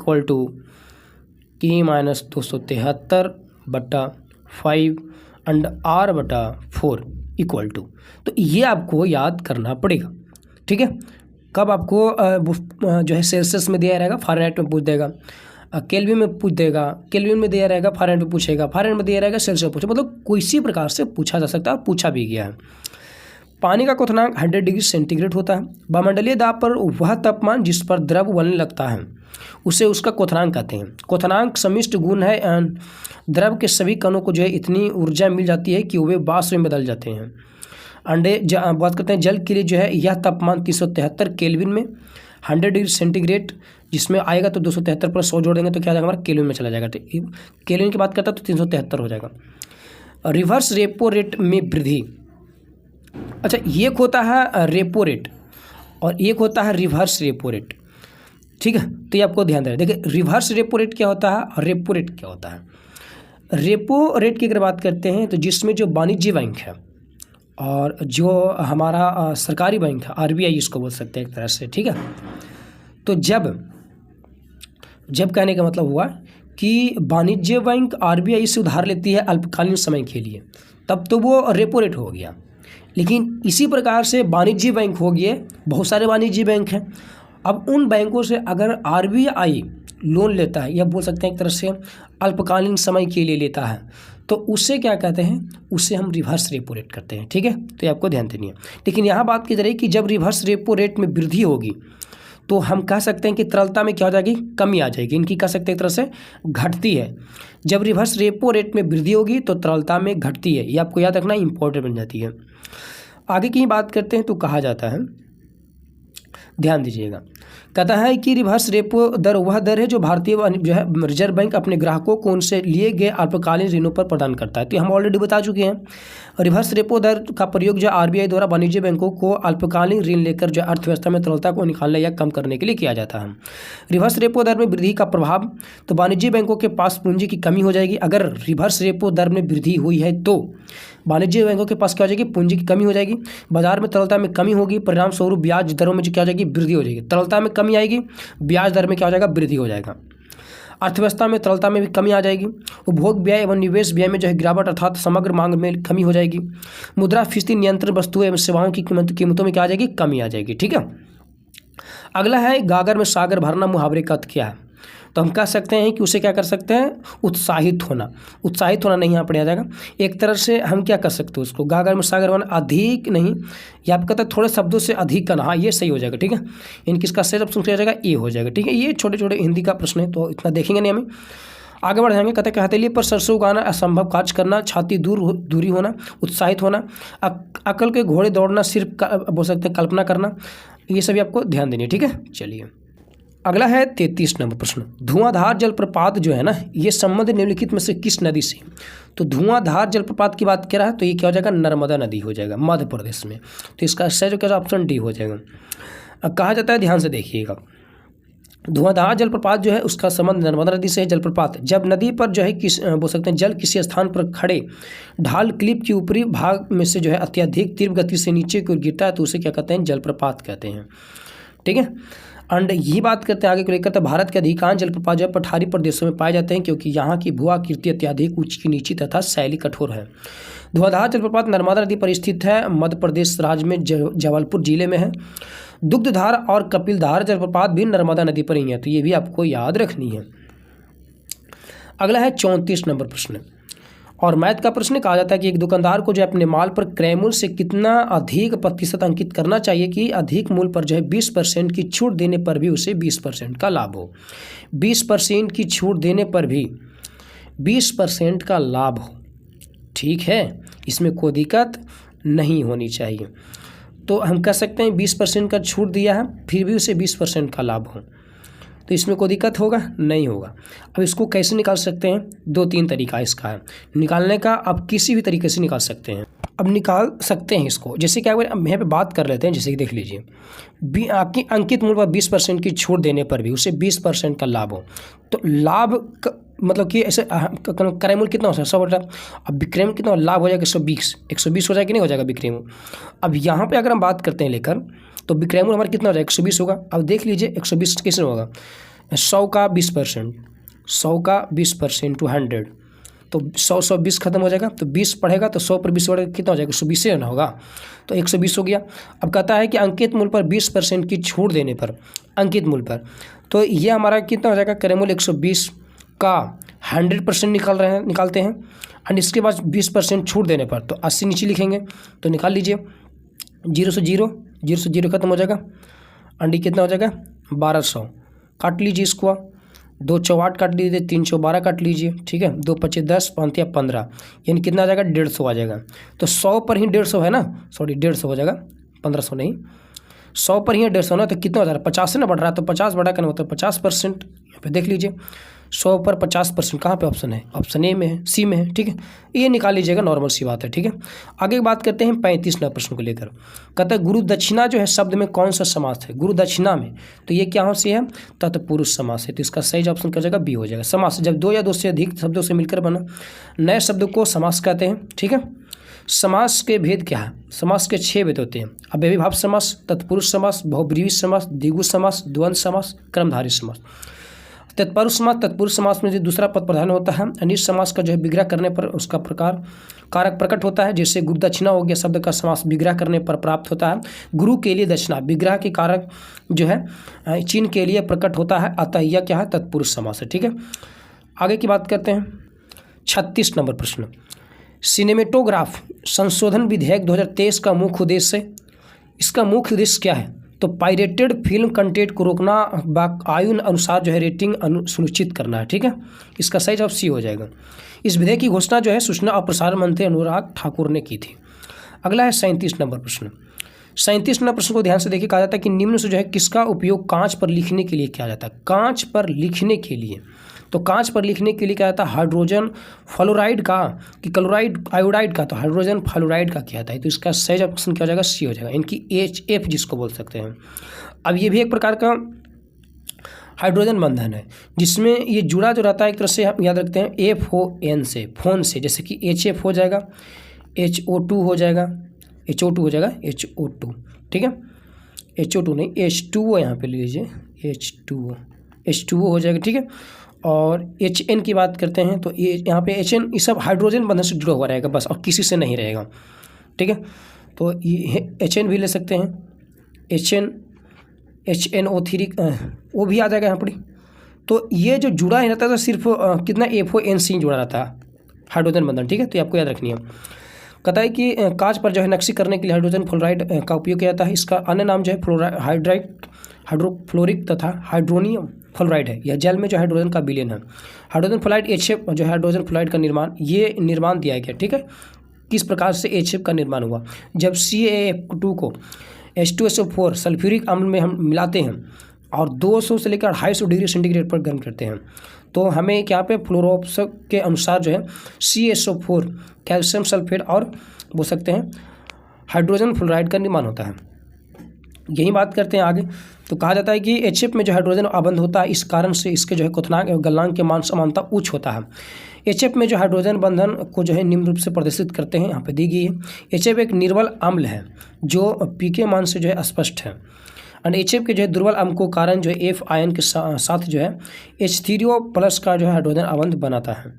K - 273/5 and R/4 = तो ये आपको याद करना पड़ेगा, ठीक है। कब आपको जो है सेल्सियस में दिया रहेगा, फ़ारेनहाइट में पूछ देगा, केल्विन में पूछ देगा, केल्विन में दिया रहेगा, फ़ारेनहाइट में पूछेगा, फ़ारेनहाइट में दिया रहेगा, सेल्सियस में पूछेगा। मतलब किसी प्रकार से पूछा जा सकता है, पूछा भी गया है। पानी का क्वथनांक 100 डिग्री सेंटीग्रेड होता है। वायुमंडलीय दाब पर वह तापमान जिस पर द्रव उबलने लगता है उसे उसका क्वथनांक कहते हैं। क्वथनांक समिष्ट गुण है, द्रव के सभी कणों को जो है इतनी ऊर्जा मिल जाती है कि वे वाष्प में बदल जाते हैं। बात करते हैं जल के लिए जो है यह तापमान 373 केल्विन में 100 डिग्री सेंटीग्रेड जिसमें आएगा तो 273 पर 100 जोड़ देंगे तो क्या आ जाएगा हमारा केल्विन में चला जाएगा। केल्विन की बात करता है तो 373 हो जाएगा। रिवर्स रेपो रेट में वृद्धि, अच्छा एक होता है रेपो रेट और एक होता है रिवर्स रेपो रेट, ठीक है, तो ये आपको ध्यान देना। देखिए रिवर्स रेपो रेट क्या होता है और रेपो रेट क्या होता है। रेपो रेट की अगर बात करते हैं तो जिसमें जो वाणिज्य बैंक है और जो हमारा सरकारी बैंक है RBI इसको बोल सकते हैं एक तरह से, ठीक है। तो जब कहने का मतलब हुआ कि वाणिज्य बैंक RBI से उधार लेती है अल्पकालीन समय के लिए, तब तो वो रेपो रेट हो गया। लेकिन इसी प्रकार से वाणिज्य बैंक हो गए, बहुत सारे वाणिज्य बैंक हैं। अब उन बैंकों से अगर RBI लोन लेता है या बोल सकते हैं एक तरह से अल्पकालीन समय के लिए लेता है तो उससे क्या कहते हैं, उससे हम रिवर्स रेपो रेट करते हैं, ठीक है। तो ये आपको ध्यान देनी है। लेकिन यहाँ बात की जा रही है कि जब रिवर्स रेपो रेट में वृद्धि होगी तो हम कह सकते हैं कि तरलता में क्या हो जाएगी, कमी आ जाएगी, इनकी कह सकते हैं एक तरह से घटती है। जब रिवर्स रेपो रेट में वृद्धि होगी तो तरलता में घटती है, ये आपको याद रखना इंपॉर्टेंट बन जाती है। आगे की बात करते हैं तो कहा जाता है, ध्यान दीजिएगा, कहता है कि रिवर्स रेपो दर वह दर है जो भारतीय जो है रिजर्व बैंक अपने ग्राहकों को उनसे लिए गए अल्पकालीन ऋणों पर प्रदान करता है। तो हम ऑलरेडी बता चुके हैं। रिवर्स रेपो दर का प्रयोग जो RBI द्वारा वाणिज्य बैंकों को अल्पकालीन ऋण लेकर जो अर्थव्यवस्था में तरलता को निकालने या कम करने के लिए किया जाता है। रिवर्स रेपो दर में वृद्धि का प्रभाव, तो वाणिज्य बैंकों के पास पूंजी की कमी हो जाएगी। अगर रिवर्स रेपो दर में वृद्धि हुई है तो वाणिज्य बैंकों के पास क्या हो जाएगी, पूंजी की कमी हो जाएगी, बाजार में तरलता में कमी होगी, परिणाम स्वरूप ब्याज दरों में जो क्या हो जाएगी, वृद्धि हो जाएगी। तरलता में कमी आएगी, ब्याज दर में क्या हो जाएगा, वृद्धि हो जाएगा। अर्थव्यवस्था में तरलता में भी कमी आ जाएगी। उपभोग व्यय एवं निवेश व्यय में जो है गिरावट अर्थात समग्र मांग में कमी हो जाएगी। मुद्रास्फीति नियंत्रण वस्तुएं एवं सेवाओं की कीमतों में क्या आ जाएगी, कमी आ जाएगी, ठीक है। अगला है गागर में सागर भरना, मुहावरे का अर्थ क्या है। तो हम कह सकते हैं कि उसे क्या कर सकते हैं, उत्साहित होना। उत्साहित होना नहीं यहाँ पर आ जाएगा। एक तरह से हम क्या कर सकते हैं उसको, गागर में सागर भरना, अधिक नहीं, या आप कहते हैं थोड़े शब्दों से अधिक करना, हाँ ये सही हो जाएगा, ठीक है। इनकी इसका सही ऑप्शन क्या हो जाएगा, ए हो जाएगा, ठीक है। ये छोटे छोटे हिंदी का प्रश्न है तो इतना देखेंगे नहीं हमें। आगे बढ़ जाएंगे, कहते हैं हथेली पर सरसों उगाना, असंभव कार्य करना, छाती दूरी होना, उत्साहित होना, अकल के घोड़े दौड़ना, सिर्फ बोल सकते हैं कल्पना करना, ये सभी आपको ध्यान देनी है, ठीक है। चलिए अगला है 33 नंबर प्रश्न। धुआंधार जलप्रपात जो है ना, ये संबंध निम्नलिखित में से किस नदी से। तो धुआंधार जलप्रपात की बात कर रहा है तो ये क्या हो जाएगा, नर्मदा नदी हो जाएगा, मध्य प्रदेश में। तो इसका सही जो क्या ऑप्शन डी हो जाएगा। कहा जाता है, ध्यान से देखिएगा, धुआंधार जलप्रपात जो है उसका संबंध नर्मदा नदी से है। जलप्रपात जब नदी पर जो है बोल सकते हैं जल किसी स्थान पर खड़े ढाल क्लिप के ऊपरी भाग में से जो है अत्यधिक तीव्र गति से नीचे की ओर गिरता है तो उसे क्या कहते हैं, जलप्रपात कहते हैं, ठीक है। एंड ये बात करते हैं आगे को लेकर, तो भारत के अधिकांश जलप्रपात जो है पठारी प्रदेशों में पाए जाते हैं क्योंकि यहाँ की भू आकृति अत्यधिक ऊंची नीची तथा शैली कठोर है। धुआंधार जलप्रपात नर्मदा नदी पर स्थित है, मध्य प्रदेश राज्य में जबलपुर जिले में है। दुग्धधार और कपिलधार जलप्रपात भी नर्मदा नदी पर ही है, तो ये भी आपको याद रखनी है। अगला है 34 नंबर प्रश्न और मैथ का प्रश्न। कहा जाता है कि एक दुकानदार को जो अपने माल पर क्रय मूल्य से कितना अधिक प्रतिशत अंकित करना चाहिए कि अधिक मूल्य पर जो है 20% की छूट देने पर भी उसे 20% का लाभ हो। 20% की छूट देने पर भी 20% का लाभ हो, ठीक है, इसमें कोई दिक्कत नहीं होनी चाहिए। तो हम कह सकते हैं 20% का छूट दिया है फिर भी उसे 20% का लाभ हो, तो इसमें कोई दिक्कत होगा नहीं होगा। अब इसको कैसे निकाल सकते हैं, 2-3 तरीका इसका है निकालने का, आप किसी भी तरीके से निकाल सकते हैं। अब निकाल सकते हैं इसको, जैसे क्या अब यहाँ पे बात कर लेते हैं, जैसे कि देख लीजिए आपकी अंकित मूल्य पर 20% की छूट देने पर भी उसे 20% का लाभ हो, तो लाभ मतलब कि ऐसे क्रय मूल्य कितना हो सकता है 100 अब विक्रय मूल्य कितना लाभ हो जाएगा 120 हो जाएगा कि नहीं हो जाएगा विक्रय मूल्य। अब यहाँ पे अगर हम बात करते हैं लेकर तो विक्रय मूल्य हमारा कितना हो जाएगा 120 होगा। अब देख लीजिए 120 कैसे होगा, 100 का 20%, 100 का 20% टू 100, तो 100 20 खत्म हो जाएगा, तो 20 पढ़ेगा तो 100 पर 20 बढ़ेगा कितना हो जाएगा 120 ना होगा, तो 120 हो गया। अब कहता है कि अंकित मूल्य पर 20% की छूट देने पर, अंकित मूल्य पर, तो ये हमारा कितना हो जाएगा क्रय मूल्य 120 का 100% निकालते हैं और इसके बाद 20% छूट देने पर तो 80 नीचे लिखेंगे, तो निकाल लीजिए 0 से 0 खत्म हो जाएगा, अंडी कितना हो जाएगा 1200, काट लीजिए इसको, 2 चौ 8 काट लीजिए, 3 चौ 12 काट लीजिए, ठीक है। 2 पच्चे 10, 5 या 15, यानी कितना आ जाएगा 150 आ जाएगा। तो 100 पर ही 150 है ना, सॉरी 150 हो जाएगा, 1500 नहीं, 100 पर ही 150 ना, तो कितना हो जा रहा है 50 से ना बढ़ रहा है, तो 50 बढ़ा करना मतलब 50%। यहाँ पे देख लीजिए 100 पर 50% कहाँ पे ऑप्शन है, ऑप्शन ए में है, सी में है, ठीक है। ये निकाल लीजिएगा, नॉर्मल सी बात है, ठीक है। आगे बात करते हैं 35 नंबर प्रश्न को लेकर। कहता है गुरु दक्षिणा जो है शब्द में कौन सा समास है, गुरु दक्षिणा में, तो ये क्या से है, तत्पुरुष समास है, तो इसका सही ऑप्शन कर जाएगा बी हो जाएगा। समास जब 2 या 2 से अधिक शब्दों से मिलकर बना नए शब्द को समास कहते हैं, ठीक है। समास के भेद क्या है, समास के 6 भेद होते हैं, अव्ययीभाव समास, तत्पुरुष समास, बहुब्रीहि समास, द्विगु समास, द्वंद्व समास, क्रमधारय समास। तत्पुरुष समास, तत्पुरुष समास में जो दूसरा पद प्रधान होता है, अनिष्ट समास का जो है विग्रह करने पर उसका प्रकार कारक प्रकट होता है, जैसे गुरु दक्षिणा हो गया, शब्द का समास विग्रह करने पर प्राप्त होता है। गुरु के लिए दक्षिणा विग्रह के कारक जो है चिन्ह के लिए प्रकट होता है, अतः यह क्या है, तत्पुरुष समास है, ठीक है। आगे की बात करते हैं 36 नंबर प्रश्न। सिनेमेटोग्राफ संशोधन विधेयक 2023 का मुख्य उद्देश्य, इसका मुख्य उद्देश्य क्या है, तो पायरेटेड फिल्म कंटेंट को रोकना, आयु अनुसार जो है रेटिंग सुनिश्चित करना है, ठीक है। इसका सही जवाब सी हो जाएगा। इस विधेयक की घोषणा जो है सूचना और प्रसारण मंत्री अनुराग ठाकुर ने की थी। अगला है 37 नंबर प्रश्न। 37 नंबर प्रश्न को ध्यान से देखिए, कहा जाता है कि निम्न से जो है किसका उपयोग कांच पर लिखने के लिए किया जाता है, कांच पर लिखने के लिए, तो कांच पर लिखने के लिए क्या जाता है, हाइड्रोजन फ्लोराइड का कि क्लोराइड आयोडाइड का, तो हाइड्रोजन फ्लोराइड का किया जाता है, तो इसका सही ऑप्शन क्या हो जाएगा, सी हो जाएगा, इनकी HF जिसको बोल सकते हैं। अब ये भी एक प्रकार का हाइड्रोजन बंधन है, जिसमें ये जुड़ा जो रहता है एक तरह से हम याद रखते हैं FON से, फोन से, जैसे कि HF हो जाएगा, HO2 हो जाएगा, HO2 हो जाएगा, HO2, ठीक है, HO2 नहीं H2O यहाँ पे ले लीजिए, H2O हो जाएगा, ठीक है। और HN की बात करते हैं तो ये यहाँ पे HN ये सब हाइड्रोजन बंधन से जुड़ा हुआ रहेगा बस, और किसी से नहीं रहेगा, ठीक है। तो ये HN भी ले सकते हैं, HNO3 वो भी आ जाएगा यहाँ पर। तो ये जो जुड़ा है रहता है तो सिर्फ कितना FON से जुड़ा रहता है हाइड्रोजन बंधन, ठीक है, तो आपको याद रखनी है। कहता है कि कांच पर जो है नक्शी करने के लिए हाइड्रोजन फ्लोराइड का उपयोग किया जाता है। इसका अन्य नाम जो है हाइड्रोफ्लोरिक तथा हाइड्रोनियम फ्लोराइड है। यह जल में जो हाइड्रोजन का विलयन है। हाइड्रोजन फ्लोराइड HF जो है हाइड्रोजन फ्लोराइड का निर्माण दिया गया, ठीक है। किस प्रकार से HF का निर्माण हुआ, जब CaF2 को H2SO4 सल्फ्यूरिक अम्ल में हम मिलाते हैं और 200 से लेकर 250 डिग्री सेंटीग्रेड पर गर्म करते हैं, तो हमें क्या पे फ्लोरोप्स के अनुसार जो है CaSO4 कैल्शियम सल्फेट और बोल सकते हैं हाइड्रोजन फ्लोराइड का निर्माण होता है। यही बात करते हैं आगे, तो कहा जाता है कि HF में जो हाइड्रोजन आबंध होता है, इस कारण से इसके जो है क्वथनांक एवं गलनांक के मान समानता उच्च होता है। HF में जो हाइड्रोजन बंधन को जो है निम्न रूप से प्रदर्शित करते हैं, यहाँ पे दी गई है। HF एक निर्बल अम्ल है जो pK मान से जो है स्पष्ट है, और HF के जो है दुर्बल अम्ल को कारण जो है F आयन के साथ जो है H3O+ का जो है हाइड्रोजन आबंध बनाता है,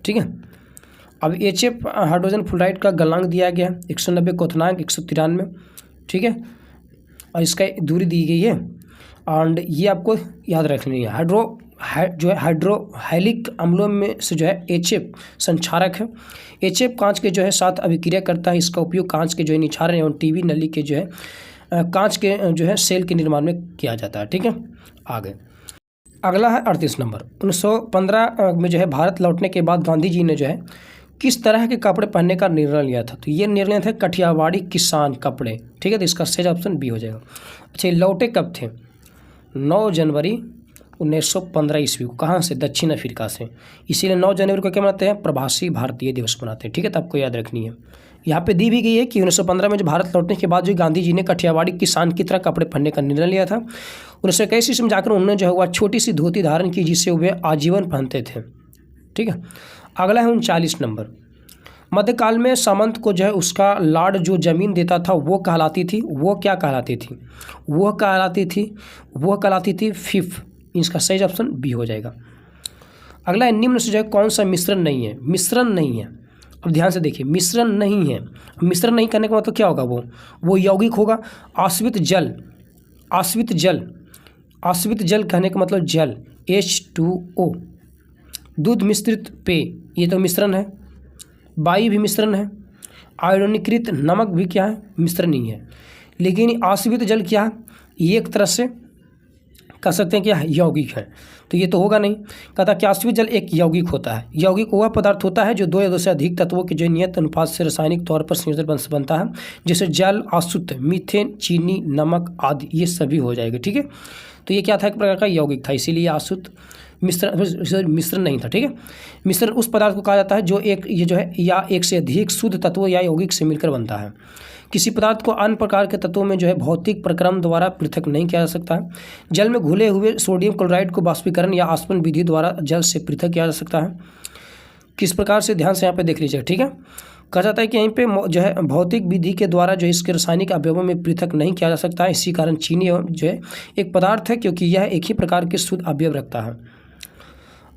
ठीक है। अब HF हाइड्रोजन फ्लोराइड का गलनांक दिया गया है 190, क्वथनांक 193, ठीक है, और इसका दूरी दी गई है, और ये आपको याद रखनी है। जो है हाइड्रोहाइलिक अम्लों में से जो है HF संक्षारक है। HF कांच के जो है साथ अभिक्रिया करता है। इसका उपयोग कांच के जो है निछारण एवं टीवी नली के जो है कांच के जो है सेल के निर्माण में किया जाता है, ठीक है। आगे अगला है 38 नंबर। 1915 में जो है भारत लौटने के बाद गांधी जी ने जो है किस तरह के कपड़े पहनने का निर्णय लिया था, तो ये निर्णय था कठियावाड़ी किसान कपड़े, ठीक है, तो इसका सही ऑप्शन बी हो जाएगा। अच्छा, लौटे कब थे, 9 जनवरी 1915 ईस्वी को। कहाँ से, दक्षिण अफ्रीका से, इसीलिए 9 जनवरी को क्या मनाते हैं, प्रवासी भारतीय दिवस मनाते हैं, ठीक है, तो आपको याद रखनी है। यहाँ पे दी भी गई है कि 1915 में जो भारत लौटने के बाद जो गांधी जी ने कठियावाड़ी किसान की तरह कपड़े पहनने का निर्णय लिया था। 1921 ईस्वी में जाकर उन्होंने जो है वह छोटी सी धोती धारण की जिसे वे आजीवन पहनते थे, ठीक है। अगला है 39 नंबर। मध्यकाल में सामंत को जो है उसका लाड जो जमीन देता था वो कहलाती थी, वो क्या कहलाती थी, वो कहलाती थी फिफ। इसका सही ऑप्शन बी हो जाएगा। अगला है निम्न से जो है कौन सा मिश्रण नहीं है, मिश्रण नहीं है। अब ध्यान से देखिए, मिश्रण नहीं है, मिश्रण नहीं करने का मतलब क्या होगा, वो यौगिक होगा। आश्रित जल कहने का मतलब जल, H2O। दूध मिश्रित पेय, ये तो मिश्रण है। वायु भी मिश्रण है। आयोडीकृत नमक भी क्या है, मिश्रण नहीं है। लेकिन आश्रित जल क्या है, ये एक तरह से कह सकते हैं कि यौगिक है, तो ये तो होगा नहीं। कहता कि आश्रित जल एक यौगिक होता है। यौगिक वह पदार्थ होता है जो 2 या 2 से अधिक तत्वों के जो नियत अनुपात से रासायनिक तौर पर संयोजन बनता है, जैसे जल, आसुत, मीथेन, चीनी, नमक आदि, ये सभी हो जाएगा। ठीक है, तो ये क्या था, एक प्रकार का यौगिक था, इसीलिए आसुत मिश्रण नहीं था। ठीक है, मिश्रण उस पदार्थ को कहा जाता है जो ये जो है या एक से अधिक शुद्ध तत्वों या यौगिक से मिलकर बनता है। किसी पदार्थ को अन्य प्रकार के तत्वों में जो है भौतिक प्रक्रम द्वारा पृथक नहीं किया जा सकता है। जल में घुले हुए सोडियम क्लोराइड को वाष्पीकरण या आसवन विधि द्वारा जल से पृथक किया जा सकता है। किस प्रकार से, ध्यान से यहाँ पे देख लीजिए। ठीक है, कहा जाता है कि यहीं पे जो है भौतिक विधि के द्वारा जो इसके रासायनिक अवयवों में पृथक नहीं किया जा सकता है। इसी कारण चीनी जो है एक पदार्थ है क्योंकि यह एक ही प्रकार के शुद्ध अवयव रखता है।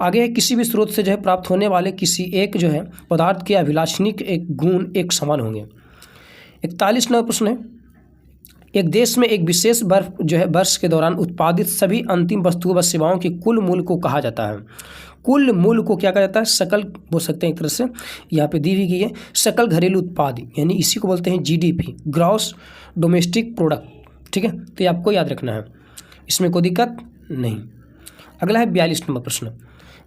आगे किसी भी स्रोत से जो है प्राप्त होने वाले किसी एक जो है पदार्थ के अभिलाषणिक एक गुण एक समान होंगे। 41 नंबर प्रश्न है, एक देश में एक विशेष वर्ष के दौरान उत्पादित सभी अंतिम वस्तुओं व सेवाओं के कुल मूल्य को कहा जाता है। कुल मूल्य को क्या कहा जाता है, सकल बोल सकते हैं एक तरह से, यहाँ पे दी हुई गई है सकल घरेलू उत्पाद, यानी इसी को बोलते हैं जीडीपी, ग्रॉस डोमेस्टिक प्रोडक्ट। ठीक है, तो ये आपको याद रखना है, इसमें कोई दिक्कत नहीं। अगला है 42 नंबर प्रश्न,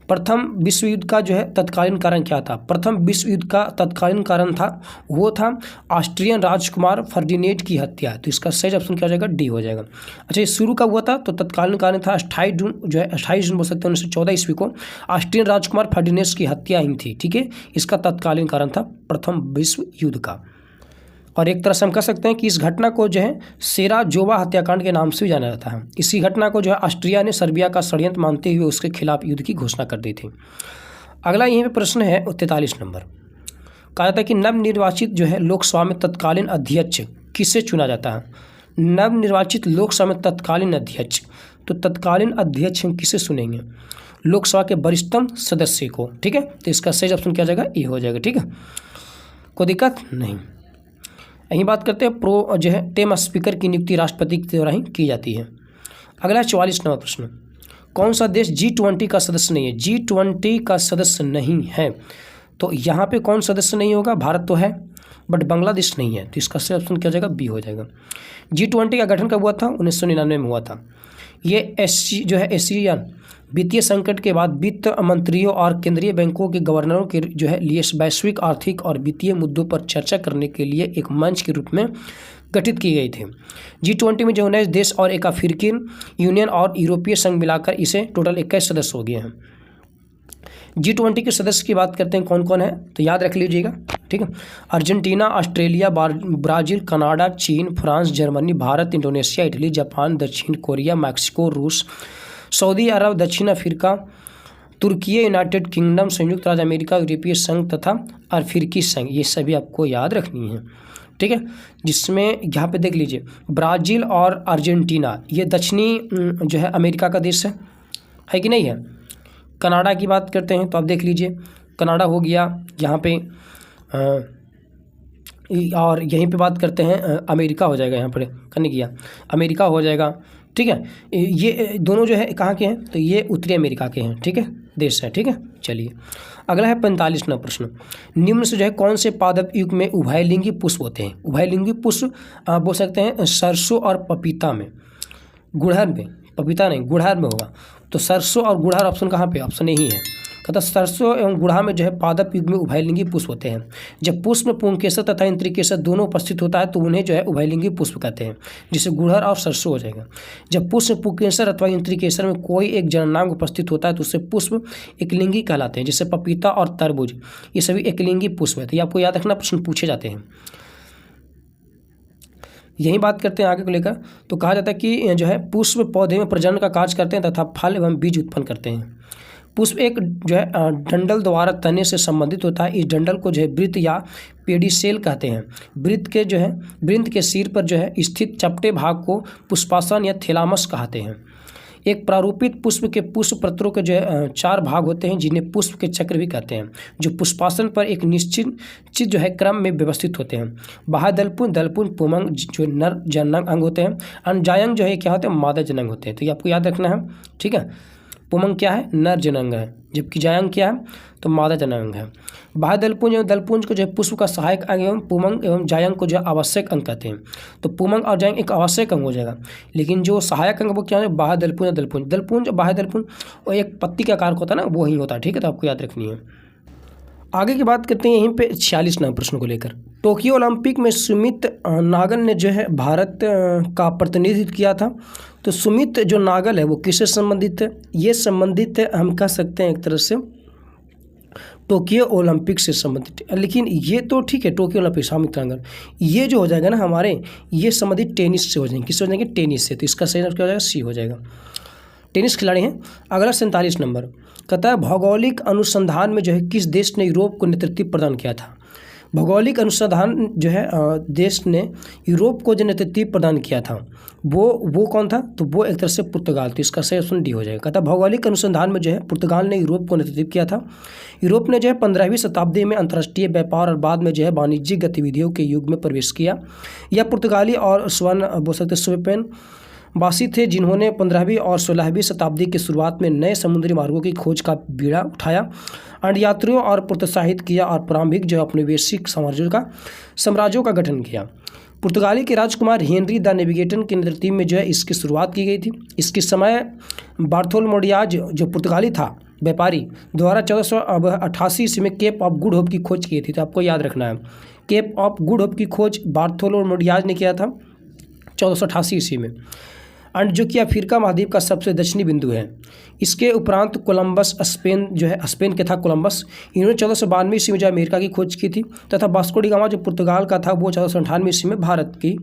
प्रथम विश्व युद्ध का जो है तत्कालीन कारण क्या था। प्रथम विश्व युद्ध का तत्कालीन कारण था वो था ऑस्ट्रियन राजकुमार फर्डिनेंड की हत्या, तो इसका सही ऑप्शन क्या हो जाएगा, डी हो जाएगा। अच्छा, ये शुरू कब हुआ था, तो तत्कालीन कारण था 28 जून जो है 28 जून बोल सकते हैं 1914 ईस्वी को ऑस्ट्रियन राजकुमार फर्डिनेंड की हत्या ही थी। ठीक है, इसका तत्कालीन कारण था प्रथम विश्व युद्ध का। और एक तरह से हम कह सकते हैं कि इस घटना को जो है सेराजोवा हत्याकांड के नाम से भी जाना जाता है। इसी घटना को जो है ऑस्ट्रिया ने सर्बिया का षड्यंत्र मानते हुए उसके खिलाफ युद्ध की घोषणा कर दी थी। अगला यहीं पे प्रश्न है 43 नंबर, कहा जाता है कि नवनिर्वाचित जो है लोकसभा में तत्कालीन अध्यक्ष किसे चुना जाता है। नवनिर्वाचित लोकसभा में तत्कालीन अध्यक्ष, तो तत्कालीन अध्यक्ष हम किसे चुनेंगे, लोकसभा के वरिष्ठतम सदस्य को। ठीक है, तो इसका सही ऑप्शन क्या हो जाएगा, ए हो जाएगा। ठीक है, कोई दिक्कत नहीं। यही बात करते हैं प्रो जो है टेम स्पीकर की नियुक्ति राष्ट्रपति के द्वारा ही की जाती है। अगला 44 नंबर प्रश्न, कौन सा देश G20 का सदस्य नहीं है। G20 का सदस्य नहीं है, तो यहाँ पे कौन सदस्य नहीं होगा, भारत तो है बट बांग्लादेश नहीं है, तो इसका सही ऑप्शन क्या हो जाएगा, बी हो जाएगा। G20 का गठन कब हुआ था, 1999 में हुआ था। ये एशियन वित्तीय संकट के बाद वित्त मंत्रियों और केंद्रीय बैंकों के गवर्नरों के जो है लिए वैश्विक आर्थिक और वित्तीय मुद्दों पर चर्चा करने के लिए एक मंच के रूप में गठित की गई थी। G20 में जो 19 देश और एक अफ्रीकन यूनियन और यूरोपीय संघ मिलाकर इसे टोटल 21 सदस्य हो गए हैं। G20 के सदस्य की बात करते हैं कौन कौन है, तो याद रख लीजिएगा। ठीक है, अर्जेंटीना, ऑस्ट्रेलिया, ब्राज़ील, कनाडा, चीन, France, Germany, Bharat, Indonesia, Italy, Japan, दक्षिण कोरिया, मैक्सिको, रूस, सऊदी अरब, दक्षिण अफ्रीका, तुर्की, यूनाइटेड किंगडम, संयुक्त राज्य अमेरिका, यूरोपीय संघ तथा अफ्रीकी संघ, ये सभी आपको याद रखनी है। ठीक है, जिसमें यहाँ पे देख लीजिए ब्राज़ील और अर्जेंटीना ये दक्षिणी जो है अमेरिका का देश है कि नहीं है। कनाडा की बात करते हैं तो आप देख लीजिए कनाडा हो गया यहाँ पे, और यहीं पे बात करते हैं अमेरिका हो जाएगा, यहाँ पर करने किया अमेरिका हो जाएगा। ठीक है, ये दोनों जो है कहाँ के हैं, तो ये उत्तरी अमेरिका के हैं। ठीक है, देश है। ठीक है, चलिए अगला है 45 नंबर प्रश्न, निम्न से जो है कौन से पादप युग में उभयलिंगी पुष्प होते हैं। उभयलिंगी पुष्प बोल सकते हैं सरसों और पपीता में, गुड़हल में, पपीता नहीं गुड़हल में होगा, तो सरसों और गुड़हल ऑप्शन कहाँ पे, ऑप्शन यही है। कहता सरसों एवं गुड़हल में जो है पादप युग में उभयलिंगी पुष्प होते हैं। जब पुष्प में पुंकेसर तथा इंद्रिकेसर दोनों उपस्थित होता है तो उन्हें जो है उभयलिंगी पुष्प कहते हैं, जिससे गुड़हल और सरसों हो जाएगा। जब पुष्प में पुंकेसर अथवा इंद्रिकेसर में कोई एक जननांग उपस्थित होता है तो उससे पुष्प एकलिंगी कहलाते हैं, जैसे पपीता और तरबूज, ये सभी एकलिंगी पुष्प है। तो ये आपको याद रखना, प्रश्न पूछे जाते हैं। यही बात करते हैं आगे को लेकर, तो कहा जाता है कि जो है पुष्प पौधे में प्रजनन का कार्य करते हैं तथा फल एवं बीज उत्पन्न करते हैं। पुष्प एक जो है डंडल द्वारा तने से संबंधित होता है। इस डंडल को जो है वृत्त या पेडिसेल कहते हैं। वृंत के सिर पर जो है स्थित चपटे भाग को पुष्पासन या थैलामस कहते हैं। एक प्रारूपित पुष्प के पुष्प पत्रों के जो है 4 भाग होते हैं जिन्हें पुष्प के चक्र भी कहते हैं, जो पुष्पासन पर एक निश्चित जो है क्रम में व्यवस्थित होते हैं। बाह्य दलपुंज पुमंग जो नर जननांग अंग होते हैं, अनजायंग जो है क्या होते हैं, मादा जननांग होते हैं। तो ये आपको याद रखना है। ठीक है, पुमंग क्या है, नर जनांग है, जबकि जायांग क्या है, तो मादा जनांग है। बाह्य दलपुंज एवं दलपुंज को जो है पुष्प का सहायक अंग एवं पुमंग एवं जायांग को जो है आवश्यक अंग कहते हैं। तो पुमंग और जायांग एक आवश्यक अंग हो जाएगा, लेकिन जो सहायक अंग वो क्या है, बाह्य दलपुंज और दलपुंज। दलपुंज और बाह्य दलपुंज वो एक पत्ती का आकार होता है ना, वो ही होता है, ठीक है, तो आपको याद रखनी है। आगे की बात करते हैं यहीं पे 46 नंबर प्रश्न को लेकर। टोक्यो ओलंपिक में सुमित नागल ने जो है भारत का प्रतिनिधित्व किया था। तो सुमित जो नागल है वो किससे संबंधित है, ये संबंधित है, हम कह सकते हैं एक तरह से टोक्यो ओलंपिक से संबंधित। लेकिन ये तो ठीक है, टोक्यो ओलंपिक सुमित नागल, ये जो हो जाएगा ना हमारे, ये संबंधित टेनिस से हो जाएंगे। किससे हो जाएंगे, टेनिस से। तो इसका सही क्या हो जाएगा, सी हो जाएगा, टेनिस खिलाड़ी हैं। अगला 47 नंबर कहता है भौगोलिक अनुसंधान में जो है किस देश ने यूरोप को नेतृत्व प्रदान किया था। भौगोलिक अनुसंधान जो है देश ने यूरोप को जो नेतृत्व प्रदान किया था वो कौन था, तो वो एक तरह से पुर्तगाल। तो इसका सही ऑप्शन डी हो जाएगा। कहता है भौगोलिक अनुसंधान में जो है पुर्तगाल ने यूरोप को नेतृत्व किया था। यूरोप ने जो है 15वीं शताब्दी में अंतर्राष्ट्रीय व्यापार और बाद में जो है वाणिज्यिक गतिविधियों के युग में प्रवेश किया। यह पुर्तगाली और स्पेन वासी थे जिन्होंने 15वीं और 16वीं शताब्दी की शुरुआत में नए समुद्री मार्गों की खोज का बीड़ा उठाया और यात्रियों और प्रोत्साहित किया और प्रारंभिक जो औपनिवेशिक साम्राज्यों का गठन किया। पुर्तगाली के राजकुमार हेनरी द नेविगेटर के नेतृत्व में जो है इसकी शुरुआत की गई थी। इसके समय बार्थोलोमेडियाज जो पुर्तगाली था व्यापारी द्वारा 1488 ईस्वी में केप ऑफ गुड होप की खोज की थी। तो आपको याद रखना है, केप ऑफ गुड होप की खोज बार्थोलोमेडियाज ने किया था 1488 ईस्वी में, और जो कि अफ्रीका महाद्वीप का सबसे दक्षिणी बिंदु है। इसके उपरांत कोलंबस स्पेन जो है, स्पेन के था कोलंबस, इन्होंने 1492 ईस्वी में जो अमेरिका की खोज की थी, तथा वास्को डी गामा जो पुर्तगाल का था वो 1498 ईस्वी में भारत की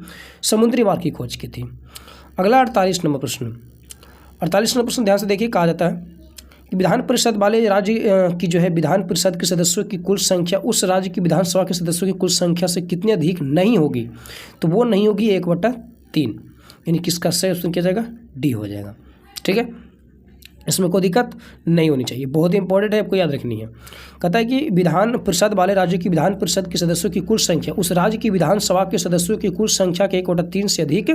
समुद्री मार्ग की खोज की थी। अगला 48 नंबर प्रश्न। 48 नंबर प्रश्न ध्यान से देखिए, कहा जाता है कि विधान परिषद वाले राज्य की जो है विधान परिषद के सदस्यों की कुल संख्या उस राज्य की विधानसभा के सदस्यों की कुल संख्या से कितनी अधिक नहीं होगी, तो वो नहीं होगी 1/3, यानी किसका सही ऑप्शन किया जाएगा, डी हो जाएगा। ठीक है, इसमें कोई दिक्कत नहीं होनी चाहिए, बहुत ही इंपॉर्टेंट है, आपको याद रखनी है। कहता है कि विधान परिषद वाले राज्य की विधान परिषद के सदस्यों की कुल संख्या उस राज्य की विधानसभा के सदस्यों की कुल संख्या के 1/3 से अधिक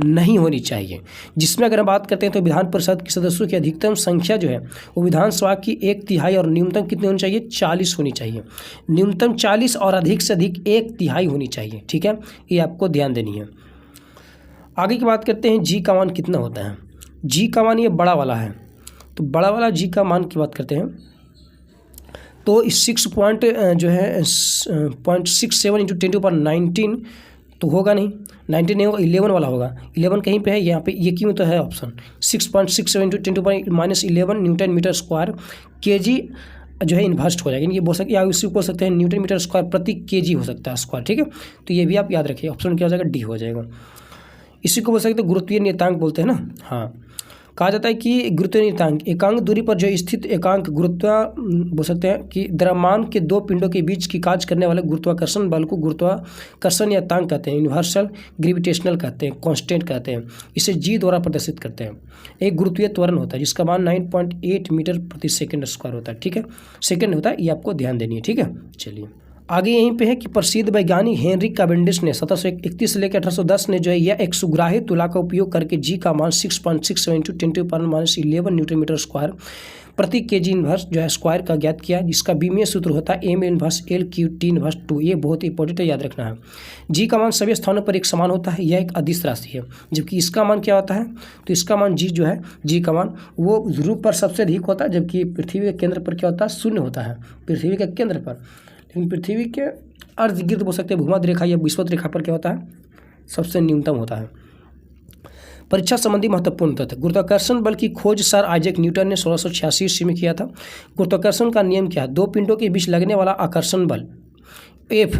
नहीं होनी चाहिए। जिसमें अगर हम बात करते हैं तो विधान परिषद के सदस्यों की अधिकतम संख्या जो है वो विधानसभा की 1/3 और न्यूनतम कितनी होनी चाहिए, 40 होनी चाहिए। न्यूनतम 40 और अधिक से अधिक 1/3 होनी चाहिए। ठीक है, ये आपको ध्यान देनी है। आगे की बात करते हैं, जी का मान कितना होता है। जी का मान ये बड़ा वाला है, तो बड़ा वाला जी का मान की बात करते हैं तो 6 पॉइंट जो है 0.67 × 10⁻19 तो होगा नहीं, 19 नहीं होगा, 11 वाला होगा। 11 कहीं पे है, यहाँ पे ये क्यों तो है option. 6.67 × 10⁻11 newton metre square KG जो है इन्वर्स हो जाएगा। ये बोल सकते, या इसी बोल सकते हैं न्यूटन मीटर स्क्वायर प्रति केजी हो सकता है स्क्वायर। ठीक है, तो ये भी आप याद रखिए, ऑप्शन क्या हो जाएगा, डी हो जाएगा। इसी को बोल सकते हैं गुरुत्वीय नियतांक बोलते हैं ना। हाँ, कहा जाता है कि गुरुत्वीय नियतांक एकांक दूरी पर जो स्थित एकांक गुरुत्व बोल सकते हैं कि द्रव्यमान के दो पिंडों के बीच की कार्य करने वाले गुरुत्वाकर्षण बल को गुरुत्वाकर्षण नियतांक कहते हैं, यूनिवर्सल ग्रेविटेशनल कहते हैं, कांस्टेंट कहते हैं। इसे जी द्वारा प्रदर्शित करते हैं। एक गुरुत्वीय त्वरण होता है जिसका मान 9.8 मीटर प्रति सेकंड स्क्वायर होता है। ठीक है, सेकंड होता है, ये आपको ध्यान देनी है। ठीक है, चलिए आगे यहीं पे है कि प्रसिद्ध वैज्ञानिक हेनरी कैवेंडिश ने 1731 से लेकर 1810 ने जो है यह एक सुग्राही तुला का उपयोग करके जी का मान 6.67 × 10⁻11 न्यूटन मीटर स्क्वायर प्रति केजी इन्वर्स जो है स्क्वायर का ज्ञात किया, जिसका बीमीय सूत्र होता है m inverse L Q T inverse 2। ये बहुत ही इंपॉर्टेंट है, याद रखना है। जी का मान सभी स्थानों पर एक समान होता है, यह एक अदिश राशि है। जबकि इसका मान क्या होता है, तो इसका मान जी जो है, जी का मान वो ध्रुव पर सबसे अधिक होता है, जबकि पृथ्वी के केंद्र पर क्या होता है, शून्य होता है पृथ्वी के केंद्र पर। लेकिन पृथ्वी के अर्ध गिर्द बोल सकते हैं भूमध्य रेखा या विषुवत रेखा पर क्या होता है, सबसे न्यूनतम होता है। परीक्षा संबंधी महत्वपूर्ण तथ्य। गुरुत्वाकर्षण बल की खोज सर आइजैक न्यूटन ने 1686 ईस्वी में किया था। गुरुत्वाकर्षण का नियम क्या है, दो पिंडों के बीच लगने वाला आकर्षण बल F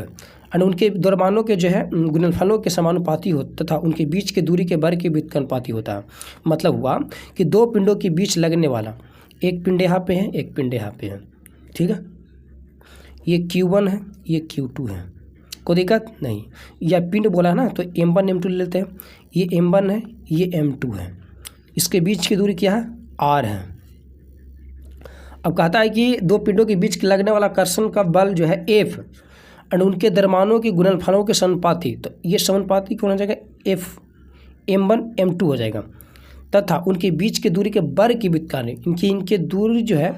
और उनके द्रव्यमानों के जो है गुणनफलों के समानुपाती हो तथा उनके बीच के दूरी के वर्ग के व्युत्क्रमानुपाती होता है। मतलब हुआ कि दो पिंडों के बीच लगने वाला, एक पिंड यहाँ पे है, एक पिंड यहाँ पे है। ठीक है, ये Q1 है, ये Q2 है, कोई दिक्कत नहीं। या पिंड बोला है ना, तो M1 M2 ले लेते हैं। ये M1 है, ये M2 है, इसके बीच की दूरी क्या है, R है। अब कहता है कि दो पिंडों के बीच लगने वाला आकर्षण का बल जो है F और उनके द्रव्यमानों के गुणनफलों के समानुपाती, तो ये समानुपाती कौन हो जाएगा, F M1 M2 हो जाएगा। तथा उनके बीच की दूरी के वर्ग की व्युत्क्रमण, इनके दूरी जो है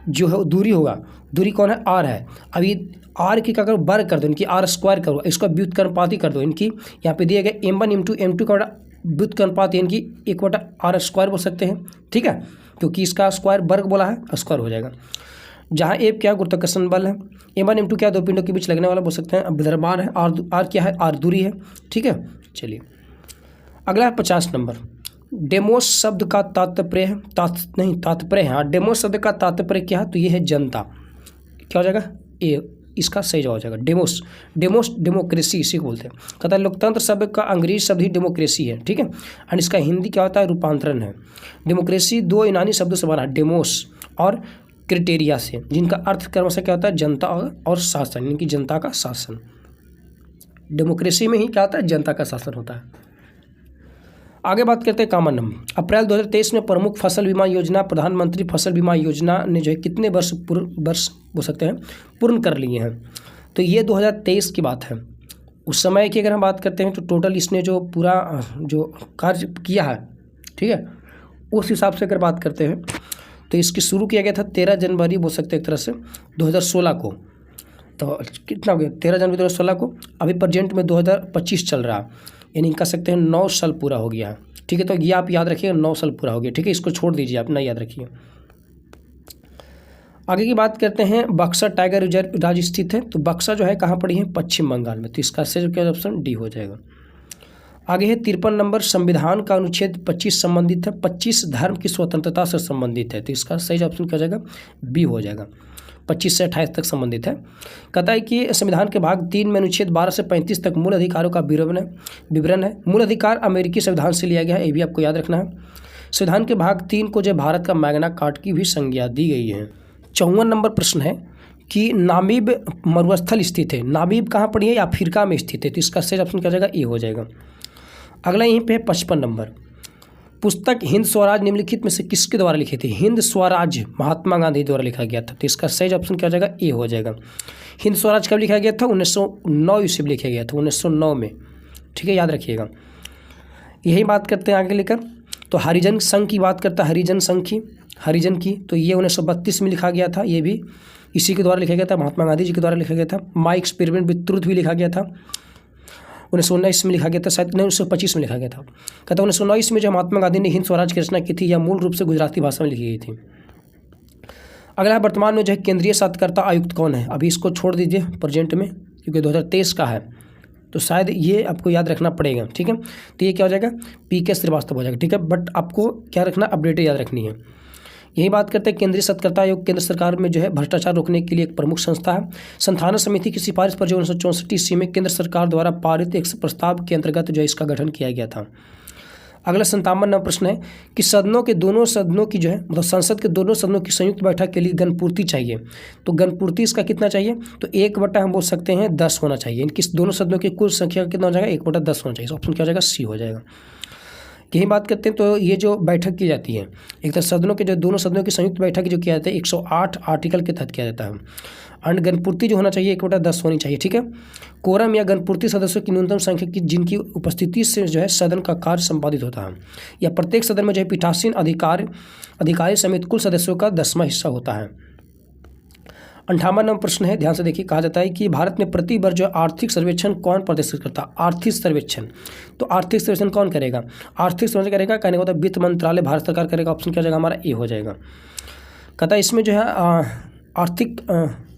दूरी होगा, दूरी कौन है, आर है। अभी आर की क्या करो, वर्ग कर दो, इनकी आर स्क्वायर करो, इसका व्युत्क्रमानुपाती कर दो, इनकी यहाँ पे दिए गए m1 m2 का व्युत्क्रमानुपात इनकी 1/r स्क्वायर बोल सकते हैं, ठीक है, क्योंकि इसका स्क्वायर वर्ग बोला है, स्क्वायर हो जाएगा। जहाँ एफ क्या गुरुत्वाकर्षण बल है, m1 m2 क्या दो पिंडों के बीच लगने वाला बोल सकते हैं, अब द्रव्यमान है, आर क्या है, आर दूरी है, ठीक है। चलिए अगला है 50 नंबर। डेमोस शब्द का तात्पर्य है, तात्पर्य है, हाँ, डेमोस शब्द का तात्पर्य क्या है, तो ये है जनता, क्या हो जाएगा, ए, इसका सही जवाब हो जाएगा डेमोस। डेमोक्रेसी इसी को बोलते हैं। कहता है लोकतंत्र शब्द का अंग्रेजी शब्द ही डेमोक्रेसी है, ठीक है, और इसका हिंदी क्या होता है, रूपांतरण है। डेमोक्रेसी दो यूनानी शब्दों से बना, डेमोस और क्रिटेरिया से, जिनका अर्थ क्रमशः क्या होता है, जनता और शासन, इनकी जनता का शासन। डेमोक्रेसी में ही क्या होता है, जनता का शासन होता है। आगे बात करते हैं कामन नंबर। अप्रैल 2023 में प्रमुख फसल बीमा योजना, प्रधानमंत्री फसल बीमा योजना ने जो है कितने वर्ष हो सकते हैं पूर्ण कर लिए हैं, तो ये 2023 की बात है। उस समय की अगर हम बात करते हैं तो टोटल इसने जो पूरा जो कार्य किया है, ठीक है, उस हिसाब से अगर बात करते हैं तो इसकी शुरू किया गया था 13 जनवरी बोल सकते हैं एक तरह से 2016 को, तो कितना हो गया 13 जनवरी 2016 को, अभी प्रेजेंट में 2025 चल रहा, यानी कह सकते हैं 9 साल पूरा हो गया, ठीक है। तो ये आप याद रखिएगा, 9 साल पूरा हो गया, ठीक है, इसको छोड़ दीजिए, आप ना याद रखिए। आगे की बात करते हैं, बक्सर टाइगर रिजर्व राज्य स्थित है, तो बक्सर जो है कहाँ पड़ी है, पश्चिम बंगाल में, तो इसका सही क्या ऑप्शन डी हो जाएगा। आगे है 53 नंबर, संविधान का अनुच्छेद 25 संबंधित है, 25 धर्म की स्वतंत्रता से संबंधित है, तो इसका सही ऑप्शन क्या हो जाएगा, बी हो जाएगा, 25 से 28 तक संबंधित है। कहता है कि संविधान के भाग 3 में अनुच्छेद 12 से 35 तक मूल अधिकारों का विवरण है। मूल अधिकार अमेरिकी संविधान से लिया गया है, ये भी आपको याद रखना है। संविधान के भाग 3 को जो भारत का मैग्ना कार्टा की भी संज्ञा दी गई है। 54 नंबर प्रश्न है कि नामीब मरुस्थल स्थित है, नामीब कहाँ पड़ी है, या अफ्रीका में स्थित है, तो इसका सही ऑप्शन क्या हो जाएगा, ए हो जाएगा। अगला यहीं पे है 55 नंबर, पुस्तक हिंद स्वराज निम्नलिखित में से किसके द्वारा लिखी थी, हिंद स्वराज महात्मा गांधी द्वारा लिखा गया था, तो इसका सही ऑप्शन क्या हो जाएगा, ए हो जाएगा। हिंद स्वराज कब लिखा गया था, 1909 ईस्वी में लिखा गया था, 1909 में, ठीक है, याद रखिएगा। यही बात करते हैं आगे लेकर, तो हरिजन संघ की बात करता है, हरिजन संघ की, हरिजन की, तो ये 1932 में लिखा गया था, ये भी इसी के द्वारा लिखा गया था, महात्मा गांधी जी के द्वारा लिखा गया था। माई एक्सपेरिमेंट विद ट्रूथ भी लिखा गया था, 1919 में लिखा गया था, शायद 1925 में लिखा गया था। कहता 1919 में जो महात्मा गांधी ने हिंद स्वराज की रचना की थी, यह मूल रूप से गुजराती भाषा में लिखी गई थी। अगला वर्तमान में जो है केंद्रीय सत्कर्ता आयुक्त कौन है, अभी इसको छोड़ दीजिए प्रेजेंट में, क्योंकि 2023 का है, तो शायद ये आपको याद रखना पड़ेगा, ठीक है। तो ये क्या हो जाएगा, PK श्रीवास्तव हो जाएगा, ठीक है, बट आपको क्या रखना, अपडेट याद रखनी है। यही बात करते हैं केंद्रीय सत्कर्ता आयोग केंद्र सरकार में जो है भ्रष्टाचार रोकने के लिए एक प्रमुख संस्था है। संस्थान समिति की सिफारिश पर जो 1964 ईस्वी में केंद्र सरकार द्वारा पारित एक प्रस्ताव के अंतर्गत जो है इसका गठन किया गया था। अगला 57 नंबर प्रश्न है कि दोनों सदनों की जो है मतलब संसद के दोनों सदनों की संयुक्त बैठक के लिए गणपूर्ति चाहिए, तो गणपूर्ति इसका कितना चाहिए, तो 1/, हम बोल सकते हैं 10 होना चाहिए। इनकी दोनों सदनों की कुल संख्या कितना हो जाएगा, 1/10 होना चाहिए, ऑप्शन क्या हो जाएगा, सी हो जाएगा। यही बात करते हैं, तो ये जो बैठक की जाती है, एक तरह सदनों के जो दोनों सदनों की संयुक्त बैठक जो किया जाता है 108 आर्टिकल के तहत किया जाता है। एंड गणपूर्ति जो होना चाहिए 1/10 होनी चाहिए, ठीक है। कोरम या गणपूर्ति सदस्यों की न्यूनतम संख्या की जिनकी उपस्थिति से जो है सदन का कार्य संपादित होता है, या प्रत्येक सदन में जो है पीठासीन अधिकारी समेत कुल सदस्यों का 10वां हिस्सा होता है। 58 नंबर प्रश्न है, ध्यान से देखिए, कहा जाता है कि भारत में प्रति वर्ष जो आर्थिक सर्वेक्षण कौन प्रदर्शित करता है, आर्थिक सर्वेक्षण, तो आर्थिक सर्वेक्षण कौन करेगा, आर्थिक सर्वेक्षण करेगा, कहने का मतलब वित्त मंत्रालय भारत सरकार करेगा, ऑप्शन क्या हो जाएगा हमारा, ए हो जाएगा। कहता है इसमें जो है आर्थिक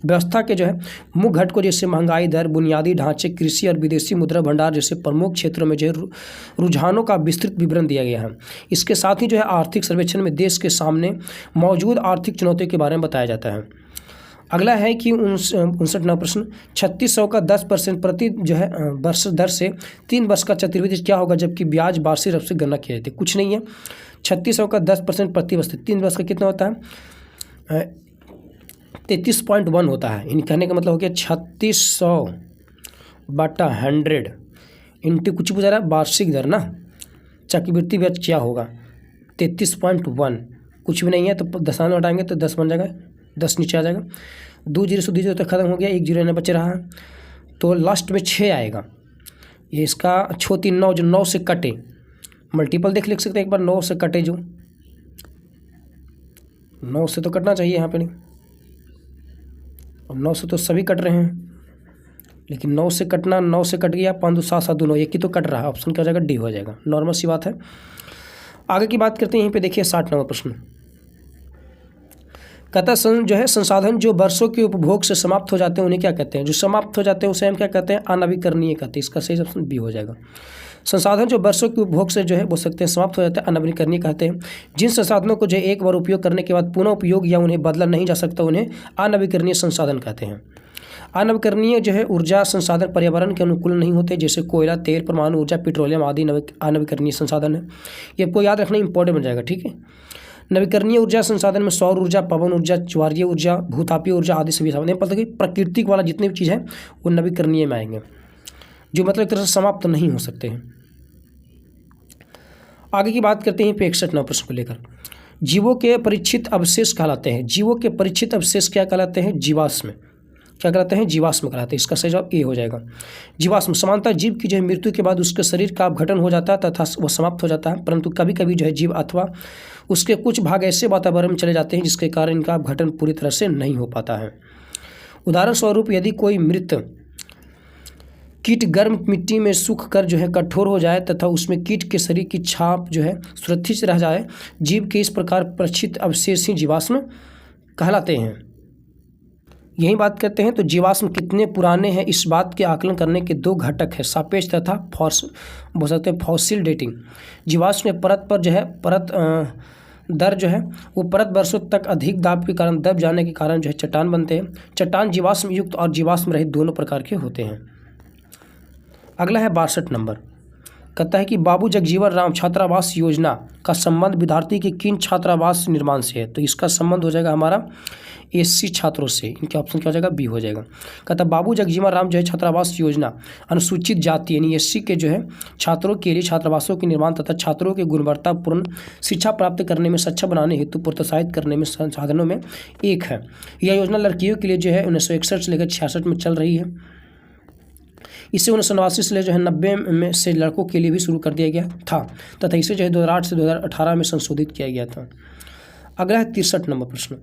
व्यवस्था के जो है मुख्य घटकों जैसे महंगाई दर, बुनियादी ढांचे, कृषि और विदेशी मुद्रा भंडार जैसे प्रमुख क्षेत्रों में जो है रुझानों का विस्तृत विवरण दिया गया है। इसके साथ ही जो है आर्थिक सर्वेक्षण में देश के सामने मौजूद आर्थिक चुनौतियों के बारे में बताया जाता है। अगला है कि 59 नंबर प्रश्न, 3600 का 10% प्रति जो है वर्ष दर से 3 वर्ष का चक्रवृद्धि क्या होगा, जबकि ब्याज वार्षिक रूप से गणना किया जाती है, कुछ नहीं है। 3600 का 10% प्रति वर्ष 3 वर्ष का कितना होता है, 33.1 होता है। इन कहने का मतलब हो गया 3600/100 इंटू कुछ पूछा रहा है वार्षिक दर ना, चक्रवृद्धि ब्याज क्या होगा 33.1, कुछ भी नहीं है, तो दशमलव हटाएंगे तो 10 बन जाएगा, 10 नीचे आ जाएगा, 2 जीरो से 2 जीरो तक खत्म हो गया, 1 जीरो न बच रहा है, तो लास्ट में 6 आएगा। ये इसका 6 3 9, जो 9 से कटे मल्टीपल लिख सकते हैं एक बार, 9 से कटे जो, 9 से तो कटना चाहिए यहाँ पे नहीं, और 9 से तो सभी कट रहे हैं, लेकिन 9 से कटना, 9 से कट गया, 5 7 7 9, एक ही तो कट रहा है, ऑप्शन क्या हो जाएगा, डी हो जाएगा, नॉर्मल सी बात है। आगे की बात करते हैं, यहीं पे देखिए 60 नंबर प्रश्न। कहता जो है संसाधन जो वर्षों के उपभोग से समाप्त हो जाते हैं उन्हें क्या कहते हैं? जो समाप्त हो जाते हैं उसे हम क्या कहते हैं? अनवीकरणीय कहते हैं। इसका सही ऑप्शन बी हो जाएगा। संसाधन जो वर्षों के उपभोग से जो है बोल सकते हैं समाप्त हो जाते हैं, अनवीकरणीय कहते हैं। जिन संसाधनों को जो एक बार उपयोग करने के बाद पुनः उपयोग या उन्हें बदला नहीं जा सकता उन्हें अनवीकरणीय संसाधन कहते हैं। अनवीकरणीय जो है ऊर्जा संसाधन पर्यावरण के अनुकूल नहीं होते, जैसे कोयला, तेल, परमाणु ऊर्जा, पेट्रोलियम आदि अनवीकरणीय संसाधन है। ये आपको याद रखना इंपॉर्टेंट बन जाएगा, ठीक है। नवीकरणीय ऊर्जा संसाधन में सौर ऊर्जा, पवन ऊर्जा, ज्वारीय ऊर्जा, भूतापीय ऊर्जा आदि सभी साधन, पता कि प्राकृतिक वाला जितने भी चीज़ है वो नवीकरणीय में आएंगे, जो मतलब एक तरह से समाप्त नहीं हो सकते हैं। आगे की बात करते हैं 61 नंबर प्रश्न को लेकर। जीवों के परिचित अवशेष कहलाते हैं। जीवों के परिचित अवशेष क्या कहलाते हैं? जीवाश्म। क्या कहलाते हैं? जीवाश्म कहलाते हैं। इसका सही जवाब ए हो जाएगा। जीवाश्म सामान्यतः जीव की जो है मृत्यु के बाद उसके शरीर का अपघटन हो जाता है तथा वह समाप्त हो जाता है, परंतु कभी कभी जो है जीव अथवा उसके कुछ भाग ऐसे वातावरण में चले जाते हैं जिसके कारण इनका अपघटन पूरी तरह से नहीं हो पाता है। उदाहरण स्वरूप यदि कोई मृत कीट गर्म मिट्टी में सूख कर जो है कठोर हो जाए तथा उसमें कीट के शरीर की छाप जो है सुरक्षित रह जाए, जीव के इस प्रकार परिचित अवशेष ही जीवाश्म कहलाते हैं। यही बात करते हैं तो जीवाश्म कितने पुराने हैं इस बात के आकलन करने के दो घटक है, सापेक्ष तथा बोल सकते हैं फॉसिल डेटिंग। जीवाश्म में परत पर जो है दर जो है वो परत वर्षों तक अधिक दाब के कारण दब जाने के कारण जो है चट्टान बनते हैं। चट्टान जीवाश्म युक्त और जीवाश्म रहित दोनों प्रकार के होते हैं। अगला है 62 नंबर। कहता है कि बाबू जगजीवन राम छात्रावास योजना का संबंध विद्यार्थी के किन छात्रावास निर्माण से है? तो इसका संबंध हो जाएगा हमारा एससी छात्रों से। इनके ऑप्शन क्या हो जाएगा? बी हो जाएगा। कहता है बाबू जगजीवन राम जो है छात्रावास योजना अनुसूचित जाति यानी एससी के जो है छात्रों के लिए छात्रावासों के निर्माण तथा छात्रों के गुणवत्तापूर्ण शिक्षा प्राप्त करने में सक्षम बनाने हेतु प्रोत्साहित करने में संसाधनों में एक है। यह योजना लड़कियों के लिए जो है 1961 से लेकर 66 में चल रही है। इसे 1989 से जो है 90 में से लड़कों के लिए भी शुरू कर दिया गया था तथा इसे जो है 2008 से 2018 में संशोधित किया गया था। अगला है 63 नंबर प्रश्न।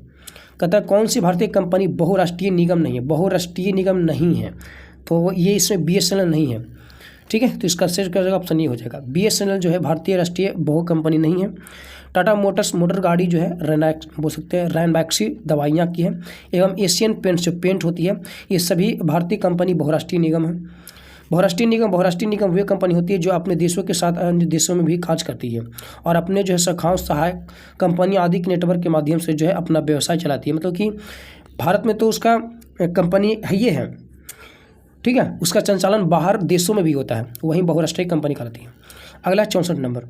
कहता है कौन सी भारतीय कंपनी बहुराष्ट्रीय निगम नहीं है? बहुराष्ट्रीय निगम नहीं है तो ये इसमें BSNL नहीं है, ठीक है। तो इसका सही ऑप्शन ये हो जाएगा। BSNL जो है भारतीय राष्ट्रीय बहु कंपनी नहीं है। टाटा मोटर्स मोटर गाड़ी जो है बोल सकते हैं रैनबैक्सी दवाइयाँ की है, एवं एशियन पेंट्स जो पेंट होती है ये सभी भारतीय कंपनी बहुराष्ट्रीय निगम है। बहुराष्ट्रीय निगम वे कंपनी होती है जो अपने देशों के साथ अन्य देशों में भी काज करती है और अपने जो है शाखाओं, सहायक कंपनी आदि के नेटवर्क के माध्यम से जो है अपना व्यवसाय चलाती है। मतलब कि भारत में तो उसका कंपनी है ये है, ठीक है, उसका संचालन बाहर देशों में भी होता है, वहीं बहुराष्ट्रीय कंपनी कहलाती है। अगला 64 नंबर।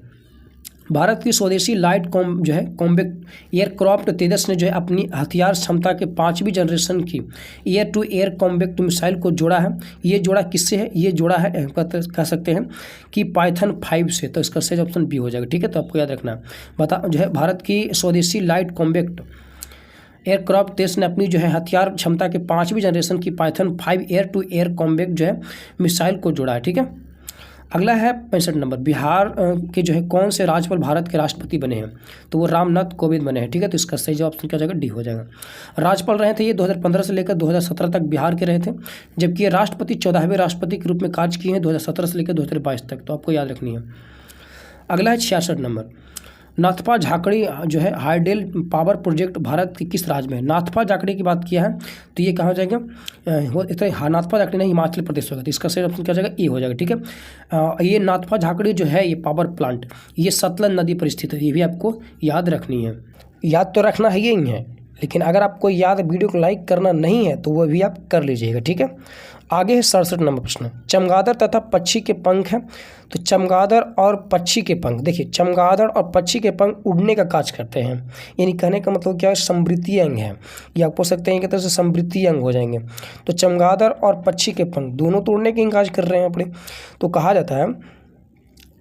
भारत की स्वदेशी लाइट कॉम्बैक्ट एयरक्राफ्ट तेजस ने जो है अपनी हथियार क्षमता के 5वीं जनरेशन की air to air combat missile को जोड़ा है। ये जोड़ा किससे है? ये जोड़ा है कह सकते हैं कि पाइथन 5 से। तो इसका सही ऑप्शन बी हो जाएगा, ठीक है। तो आपको याद रखना है जो है भारत की स्वदेशी लाइट कॉम्बैक्ट एयरक्राफ्ट तेजस ने अपनी जो है हथियार क्षमता के 5वीं जनरेशन की Python 5 air to air combat जो है मिसाइल को जोड़ा है, ठीक है। अगला है 65 नंबर। बिहार के जो है कौन से राज्यपाल भारत के राष्ट्रपति बने हैं? तो वो रामनाथ कोविंद बने हैं, ठीक है। तो इसका सही जवाब ऑप्शन क्या हो जाएगा? डी हो जाएगा। राज्यपाल रहे थे ये 2015 से लेकर 2017 तक बिहार के रहे थे, जबकि ये राष्ट्रपति 14वें राष्ट्रपति के रूप में कार्य किए हैं 2017 से लेकर 2022 तक। तो आपको याद रखनी है। अगला है 66 नंबर। नाथपा झाकड़ी जो है हाइडेल पावर प्रोजेक्ट भारत के किस राज्य में है? नाथपा झाकड़ी की बात किया है तो ये कहाँ हो जाएगा? नाथपा झाकड़ी नहीं, हिमाचल प्रदेश होगा। तो इसका सही ऑप्शन क्या हो जाएगा? ए हो जाएगा, ठीक है। ये नाथपा झाकड़ी जो है ये पावर प्लांट ये सतलज नदी पर स्थित है, ये भी आपको याद रखनी है। याद तो रखना है यही है, लेकिन अगर आपको याद वीडियो को लाइक करना नहीं है तो वह भी आप कर लीजिएगा, ठीक है। आगे है 67 नंबर प्रश्न। चमगादड़ तथा पक्षी के पंख हैं। तो चमगादड़ और पक्षी के पंख, देखिए चमगादड़ और पक्षी के पंख उड़ने का कार्य करते हैं, यानी कहने का मतलब क्या है? समृद्धि अंग है, या आप बोल सकते हैं कि तरह से समृद्धि अंग हो जाएंगे। तो चमगादड़ और पक्षी के पंख दोनों तो उड़ने के कार्य कर रहे हैं अपने। तो कहा जाता है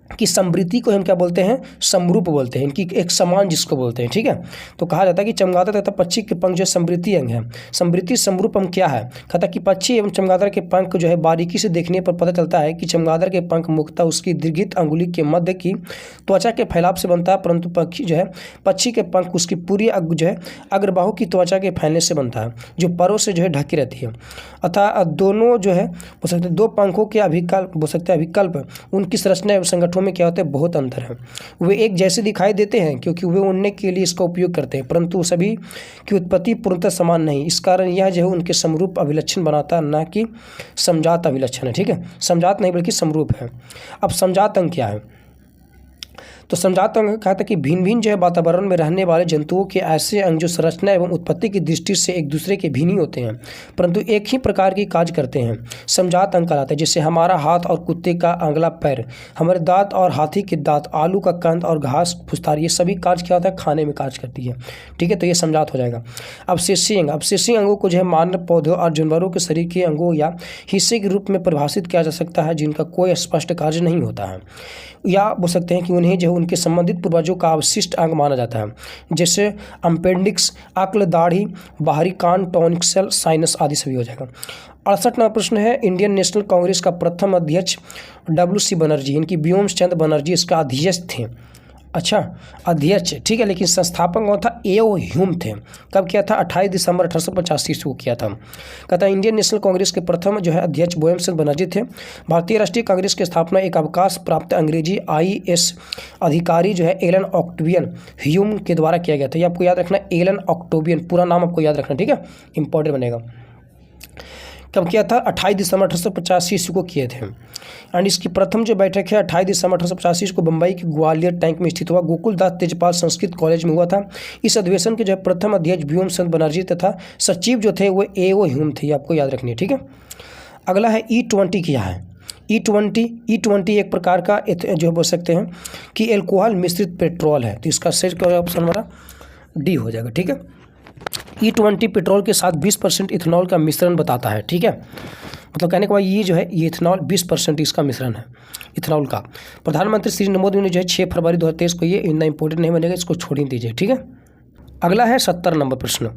कि समृद्धि को हम क्या बोलते हैं, समरूप बोलते हैं, इनकी एक समान जिसको बोलते हैं। ठीक है, तो कहा जाता है कि चमगादड़ तथा पक्षी के पंख जो समृद्धि अंग है। समृद्धि समरूप अंग क्या है, कहता कि पक्षी एवं चमगादड़ के पंख जो है बारीकी से देखने पर पता चलता है कि चमगादड़ के पंख मुख्यतः उसकी दीर्घित अंगुली के मध्य की त्वचा के फैलाव से बनता है, परंतु पक्षी के पंख उसकी पूरी जो है अग्रबाहु की त्वचा के फैलने से बनता है, जो परों से जो है ढकी रहती है। अतः दोनों जो है बोल सकते हैं, दो पंखों के अभिकल्प उनकी संरचना एवं संगठनों में क्या होता है, बहुत अंतर है। वे एक जैसे दिखाई देते हैं क्योंकि वे उड़ने के लिए इसका उपयोग करते हैं, परंतु सभी की उत्पत्ति पूर्णतः समान नहीं। इस कारण यह जो है उनके समरूप अभिलक्षण बनाता है, न कि समजात अभिलक्षण है। ठीक है, समजात नहीं बल्कि समरूप है। अब समजात अंग क्या है, तो समजात अंग कहता है कि भिन्न भिन्न जो है वातावरण में रहने वाले जंतुओं के ऐसे अंग जो संरचना एवं उत्पत्ति की दृष्टि से एक दूसरे के भिन्न होते हैं, परंतु एक ही प्रकार की कार्य करते हैं, समजात अंग कहलाते हैं। जैसे हमारा हाथ और कुत्ते का अगला पैर, हमारे दांत और हाथी के दांत, आलू का कंद और घास फुसतार, ये सभी कार्य क्या होता है, खाने में कार्य करती है। ठीक है, तो ये समजात हो जाएगा। अब शेषीय अंग, अब शेषीय अंगों को जो है मानव पौधों और जानवरों के शरीर के अंगों या हिस्से के रूप में परिभाषित किया जा सकता है, जिनका कोई स्पष्ट कार्य नहीं होता है, या बोल सकते हैं कि उन्हें जो उनके संबंधित पूर्वजों का अवशिष्ट अंग माना जाता है, जैसे अपेंडिक्स, अक्ल, दाढ़ी, बाहरी कान, टॉन्सिल, साइनस आदि सभी हो जाएगा। 68वां प्रश्न है, इंडियन नेशनल कांग्रेस का प्रथम अध्यक्ष WC बनर्जी, इनकी व्योम चंद्र बनर्जी इसका अध्यक्ष थे। अच्छा, अध्यक्ष, ठीक है, लेकिन संस्थापक कौन था, A.O. ह्यूम थे। कब किया था, 28 दिसंबर 1885 को किया था। कहता है इंडियन नेशनल कांग्रेस के प्रथम जो है अध्यक्ष व्योम चंद्र बनर्जी थे। भारतीय राष्ट्रीय कांग्रेस की स्थापना एक अवकाश प्राप्त अंग्रेजी IAS अधिकारी जो है एलन ऑक्टेवियन ह्यूम के द्वारा किया गया था। ये आपको याद रखना, एलन ऑक्टेवियन, पूरा नाम आपको याद रखना। ठीक है, इंपॉर्टेंट बनेगा। कब किया था, 28 दिसंबर 1885 को किए थे। एंड इसकी प्रथम जो बैठक है 28 दिसंबर 1885 को बम्बई के ग्वालियर टैंक में स्थित हुआ, गोकुल दास तेजपाल संस्कृत कॉलेज में हुआ था। इस अधिवेशन के जो प्रथम अध्यक्ष व्योम चंद्र बनर्जी तथा सचिव जो थे वो A.O. ह्यूम थे, आपको याद रखनी है। ठीक है, अगला है E20 क्या है। E20 एक प्रकार का जो बोल सकते हैं कि एल्कोहल मिश्रित पेट्रोल है, तो इसका सही ऑप्शन हमारा D हो जाएगा। ठीक है, E20 पेट्रोल के साथ 20% इथेनॉल का मिश्रण बताता है। ठीक है, मतलब कहने के बाद ये जो है ये इथेनॉल 20% इसका मिश्रण है इथेनॉल का। प्रधानमंत्री श्री नरेंद्र मोदी ने जो है 6 फरवरी 2023 को, ये इतना इंपॉर्टेंट नहीं बनेगा, इसको छोड़ ही दीजिए। ठीक है, अगला है 70 नंबर प्रश्न।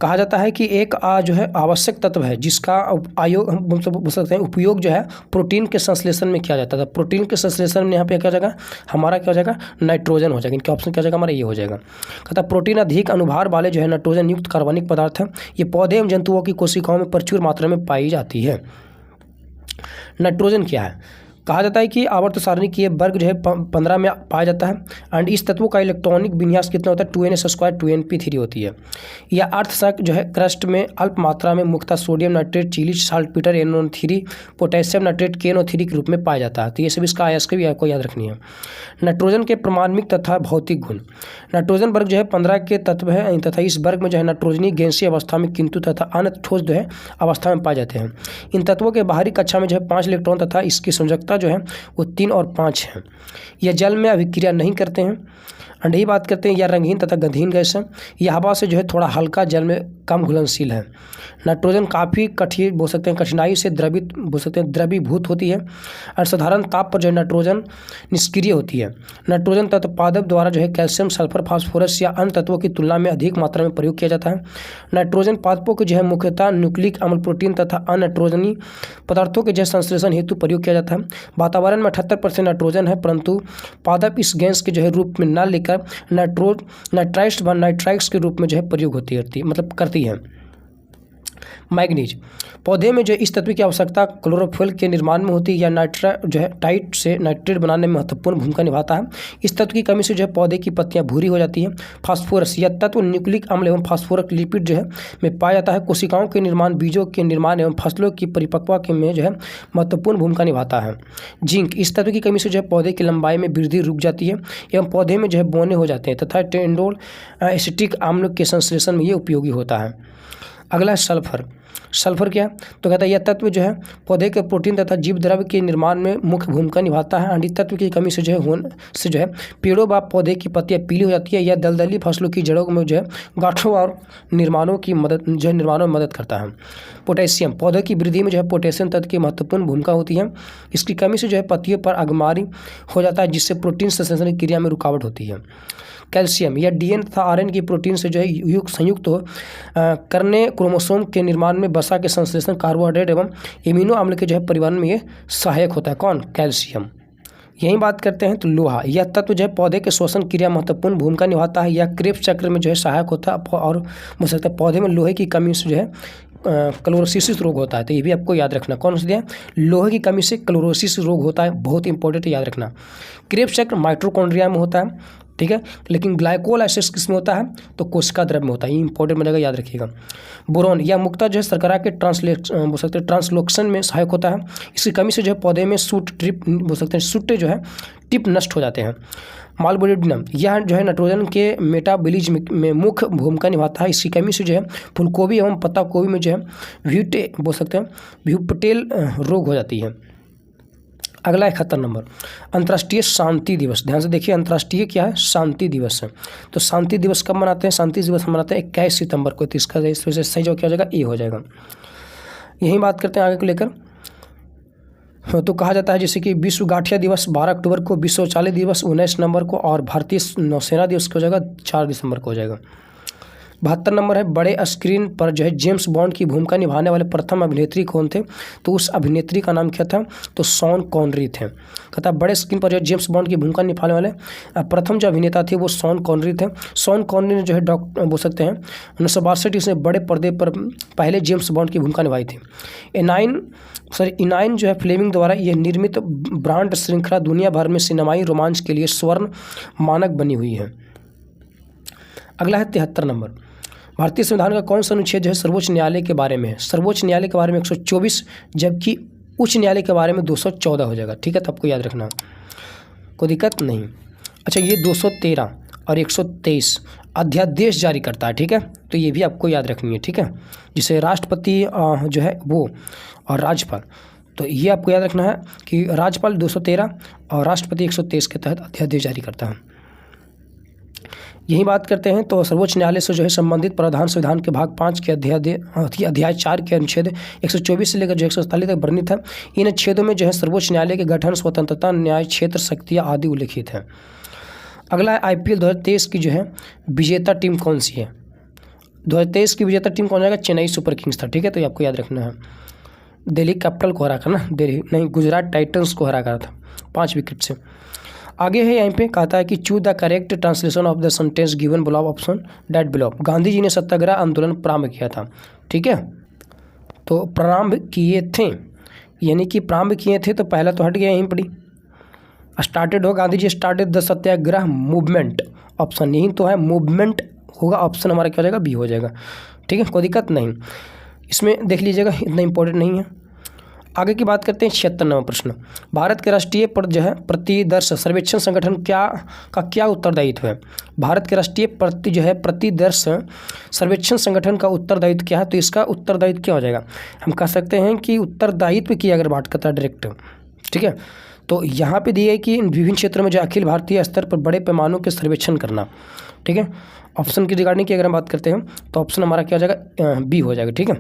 कहा जाता है कि एक जो है आवश्यक तत्व है जिसका आयोग हम बोल सकते हैं उपयोग जो है प्रोटीन के संश्लेषण में किया जाता है। प्रोटीन के संश्लेषण में यहाँ पे क्या हो जाएगा, हमारा क्या हो जाएगा, नाइट्रोजन हो जाएगा। इनका ऑप्शन क्या हो जाएगा, हमारा ये हो जाएगा। कहता प्रोटीन अधिक अनुभार वाले जो है नाइट्रोजन युक्त कार्बनिक पदार्थ है। ये पौधे एवं जंतुओं की कोशिकाओं में प्रचुर मात्रा में पाई जाती है। नाइट्रोजन क्या है, कहा जाता है कि आवर्त सारणी की वर्ग जो है 15 में पाया जाता है। एंड इस तत्वों का इलेक्ट्रॉनिक विन्यास कितना होता है, 2n² 2np3 होती है। यह अर्धशक जो है क्रस्ट में अल्प मात्रा में मुख्यतः sodium nitrate, Chile saltpetre NO3, potassium nitrate KNO3 के रूप में पाया जाता है। तो ये सब इसका अयस्क भी आपको याद रखनी है। नाइट्रोजन के परमाणुक तथा भौतिक गुण, नाइट्रोजन वर्ग जो है 15 के तत्व है तथा इस वर्ग में जो है नाइट्रोजनी गैसीय अवस्था में किंतु तथा अन्य ठोस जो है अवस्था में पाए जाते हैं। इन तत्वों के बाहरी कक्षा में जो है 5 इलेक्ट्रॉन तथा इसकी संयोजकता जो है वो 3 और 5 है। यह जल में अभिक्रिया नहीं करते हैं। अंडे ही बात करते हैं, यह रंगहीन तथा गंधहीन गैस है। यह हवा से जो है थोड़ा हल्का, जल में कम घुलनशील है। नाइट्रोजन काफ़ी कठिन बोल सकते हैं, कठिनाई से द्रवित बोल सकते हैं द्रवीभूत होती है और साधारण ताप पर जो है नाइट्रोजन निष्क्रिय होती है। नाइट्रोजन तत्व पादप द्वारा जो है कैल्शियम, सल्फर, फास्फोरस या अन्य तत्वों की तुलना में अधिक मात्रा में प्रयोग किया जाता है। नाइट्रोजन पादपों के जो है मुख्यतः न्यूक्लिक अम्ल, प्रोटीन तथा अन्य नाइट्रोजनी पदार्थों के जो संश्लेषण हेतु प्रयोग किया जाता है। वातावरण में 78% नाइट्रोजन है, परंतु पादप इस गैस के जो है रूप में न लेकर नाइट्राइट्स व नाइट्राइट्स के रूप में जो है प्रयोग होती है, मतलब करती है। मैग्नीज, पौधे में जो इस तत्व की आवश्यकता क्लोरोफिल के निर्माण में होती है या टाइट से नाइट्रेट बनाने में महत्वपूर्ण भूमिका निभाता है। इस तत्व की कमी से जो है पौधे की पत्तियां भूरी हो जाती हैं। फास्फोरस, यह तत्व न्यूक्लिक अम्ल एवं फास्फोरिक लिपिड जो है में पाया जाता है। कोशिकाओं के निर्माण, बीजों के निर्माण एवं फसलों की परिपक्वता में जो है महत्वपूर्ण भूमिका निभाता है। जिंक, इस तत्व की कमी से जो है पौधे की लंबाई में वृद्धि रुक जाती है एवं पौधे में जो है बौने हो जाते हैं तथा टेंडोल एसिटिक अम्ल के संश्लेषण में ये उपयोगी होता है। अगला है सल्फर। सल्फर क्या है? तो कहता है यह तत्व जो है पौधे के प्रोटीन तथा जीव द्रव्य के निर्माण में मुख्य भूमिका निभाता है। एंड इस तत्व की कमी से जो है पेड़ों व पौधे की पत्तियां पीली हो जाती है। यह दलदली फसलों की जड़ों में जो है गांठों और निर्माण में मदद करता है। पोटेशियम, पौधे की वृद्धि में जो है पोटेशियम तत्व की महत्वपूर्ण भूमिका होती है। इसकी कमी से जो है पत्तियों पर अगमारी हो जाता है, जिससे प्रोटीन संश्लेषण की क्रिया में रुकावट होती है। कैल्शियम, यह डीएन तथा आरएन की प्रोटीन से जो है संयुक्त हो करने क्रोमोसोम के निर्माण में, वसा के संश्लेषण, कार्बोहाइड्रेट एवं इम्यूनो अम्ल के जो है परिवहन में ये सहायक होता है। कौन? कैल्शियम। यही बात करते हैं तो लोहा, यह तत्व जो है पौधे के श्वसन क्रिया महत्वपूर्ण भूमिका निभाता है। यह क्रेब्स चक्र में जो है सहायक होता है और हो सकता है पौधे में लोहे की कमी से जो है क्लोरोसिस रोग होता है। तो ये भी आपको याद रखना। कौन सा दिया? लोहे की कमी से क्लोरोसिस रोग होता है, बहुत इंपॉर्टेंट, याद रखना। क्रेब्स चक्र माइटोकॉन्ड्रिया में होता है, ठीक है, लेकिन ग्लाइकोलाइसिस किस में होता है? तो कोशिका द्रव्य में होता है। ये इंपॉर्टेंट बनेगा, याद रखिएगा। बोरॉन, यह मुक्ता जो है शर्करा के ट्रांसलोकेशन में सहायक होता है। इसकी कमी से जो है पौधे में सूट जो है टिप नष्ट हो जाते हैं। मॉलिब्डेनम, यह जो है नाइट्रोजन के मेटाबॉलिज्म में मुख्य भूमिका निभाता है। इसकी कमी से जो है फूलगोभी एवं पत्ता गोभी में जो है व्यूपटेल रोग हो जाती है। अगला 71 नंबर, अंतर्राष्ट्रीय शांति दिवस। ध्यान से देखिए, अंतर्राष्ट्रीय क्या है? शांति दिवस है। तो शांति दिवस कब मनाते हैं? शांति दिवस हम मनाते हैं 21 सितंबर को। तो इसका इस वजह से सही जो क्या हो जाएगा? ए हो जाएगा। यही बात करते हैं आगे को लेकर। तो कहा जाता है जैसे कि विश्व गाठिया दिवस 12 अक्टूबर को, विश्व शौचालय दिवस 19 नवंबर को, और भारतीय नौसेना दिवस को हो जाएगा 4 दिसंबर को हो जाएगा। 72 नंबर है, बड़े स्क्रीन पर जो है जेम्स बॉन्ड की भूमिका निभाने वाले प्रथम अभिनेत्री कौन थे? तो उस अभिनेत्री का नाम क्या था? तो शॉन कॉनरी थे। कहता है बड़े स्क्रीन पर जो है जेम्स बॉन्ड की भूमिका निभाने वाले प्रथम जो अभिनेता थे वो शॉन कॉनरी थे। शॉन कॉनरी ने जो है बोल सकते हैं 1962 इसने बड़े पर्दे पर पहले जेम्स बॉन्ड की भूमिका निभाई थी। इनाइन जो है फ्लेमिंग द्वारा यह निर्मित ब्रांड श्रृंखला दुनिया भर में सिनेमाई रोमांच के लिए स्वर्ण मानक बनी हुई है। अगला है 73 नंबर, भारतीय संविधान का कौन सा अनुच्छेद जो है सर्वोच्च न्यायालय के बारे में है? सर्वोच्च न्यायालय के बारे में 124, जबकि उच्च न्यायालय के बारे में 214 हो जाएगा। ठीक है, तो आपको याद रखना, कोई दिक्कत नहीं। अच्छा, ये 213 और 123 अध्यादेश जारी करता है। ठीक है, तो ये भी आपको याद रखनी है। ठीक है, जिसे राष्ट्रपति जो है वो और राज्यपाल, तो ये आपको याद रखना है कि राज्यपाल 213 और राष्ट्रपति 123 के तहत अध्यादेश जारी करता है। यही बात करते हैं तो सर्वोच्च न्यायालय से जो है संबंधित प्रावधान संविधान के भाग 5 के अध्याय 4 के अनुच्छेद 124 से लेकर जो 147 तक वर्णित है। इन अनुच्छेदों में जो है सर्वोच्च न्यायालय के गठन, स्वतंत्रता, न्याय क्षेत्र, शक्तियाँ आदि उल्लिखित है। अगला है IPL 2023 की जो है विजेता टीम कौन सी है? 2023 की विजेता टीम कौन जाएगा? चेन्नई सुपर किंग्स था। ठीक है, तो ये आपको याद रखना है। दिल्ली कैपिटल को हरा कर ना, दिल्ली नहीं, गुजरात टाइटंस को हरा कर था 5 विकेट से। आगे है यहाँ पे कहता है कि choose the correct translation of the sentence given below option that below. Gandhi ji ने सत्याग्रह आंदोलन प्रारंभ किया था। ठीक है, तो प्रारंभ किए थे, यानी कि प्रारंभ किए थे, तो पहला तो हट गया यहीं पर ही, स्टार्टेड हो, Gandhi ji started the satyagraha movement. Option यही तो है, मूवमेंट होगा, ऑप्शन हमारा क्या हो जाएगा? बी हो जाएगा। ठीक है, कोई दिक्कत नहीं, इसमें देख लीजिएगा, इतना इंपॉर्टेंट नहीं है। आगे की बात करते हैं 76 नंबर प्रश्न, भारत के राष्ट्रीय पर जो है प्रतिदर्श सर्वेक्षण संगठन क्या उत्तरदायित्व है? भारत के राष्ट्रीय प्रतिदर्श सर्वेक्षण संगठन का उत्तरदायित्व क्या है? तो इसका उत्तरदायित्व क्या हो जाएगा? हम कह सकते हैं कि उत्तरदायित्व की अगर बात करता है डायरेक्ट, ठीक है, तो यहाँ पे दिया है कि विभिन्न क्षेत्रों में जो अखिल भारतीय स्तर पर बड़े पैमानों के सर्वेक्षण करना। ठीक है, ऑप्शन की रिगार्डिंग की अगर हम बात करते हैं तो ऑप्शन हमारा क्या हो जाएगा? बी हो जाएगा। ठीक है,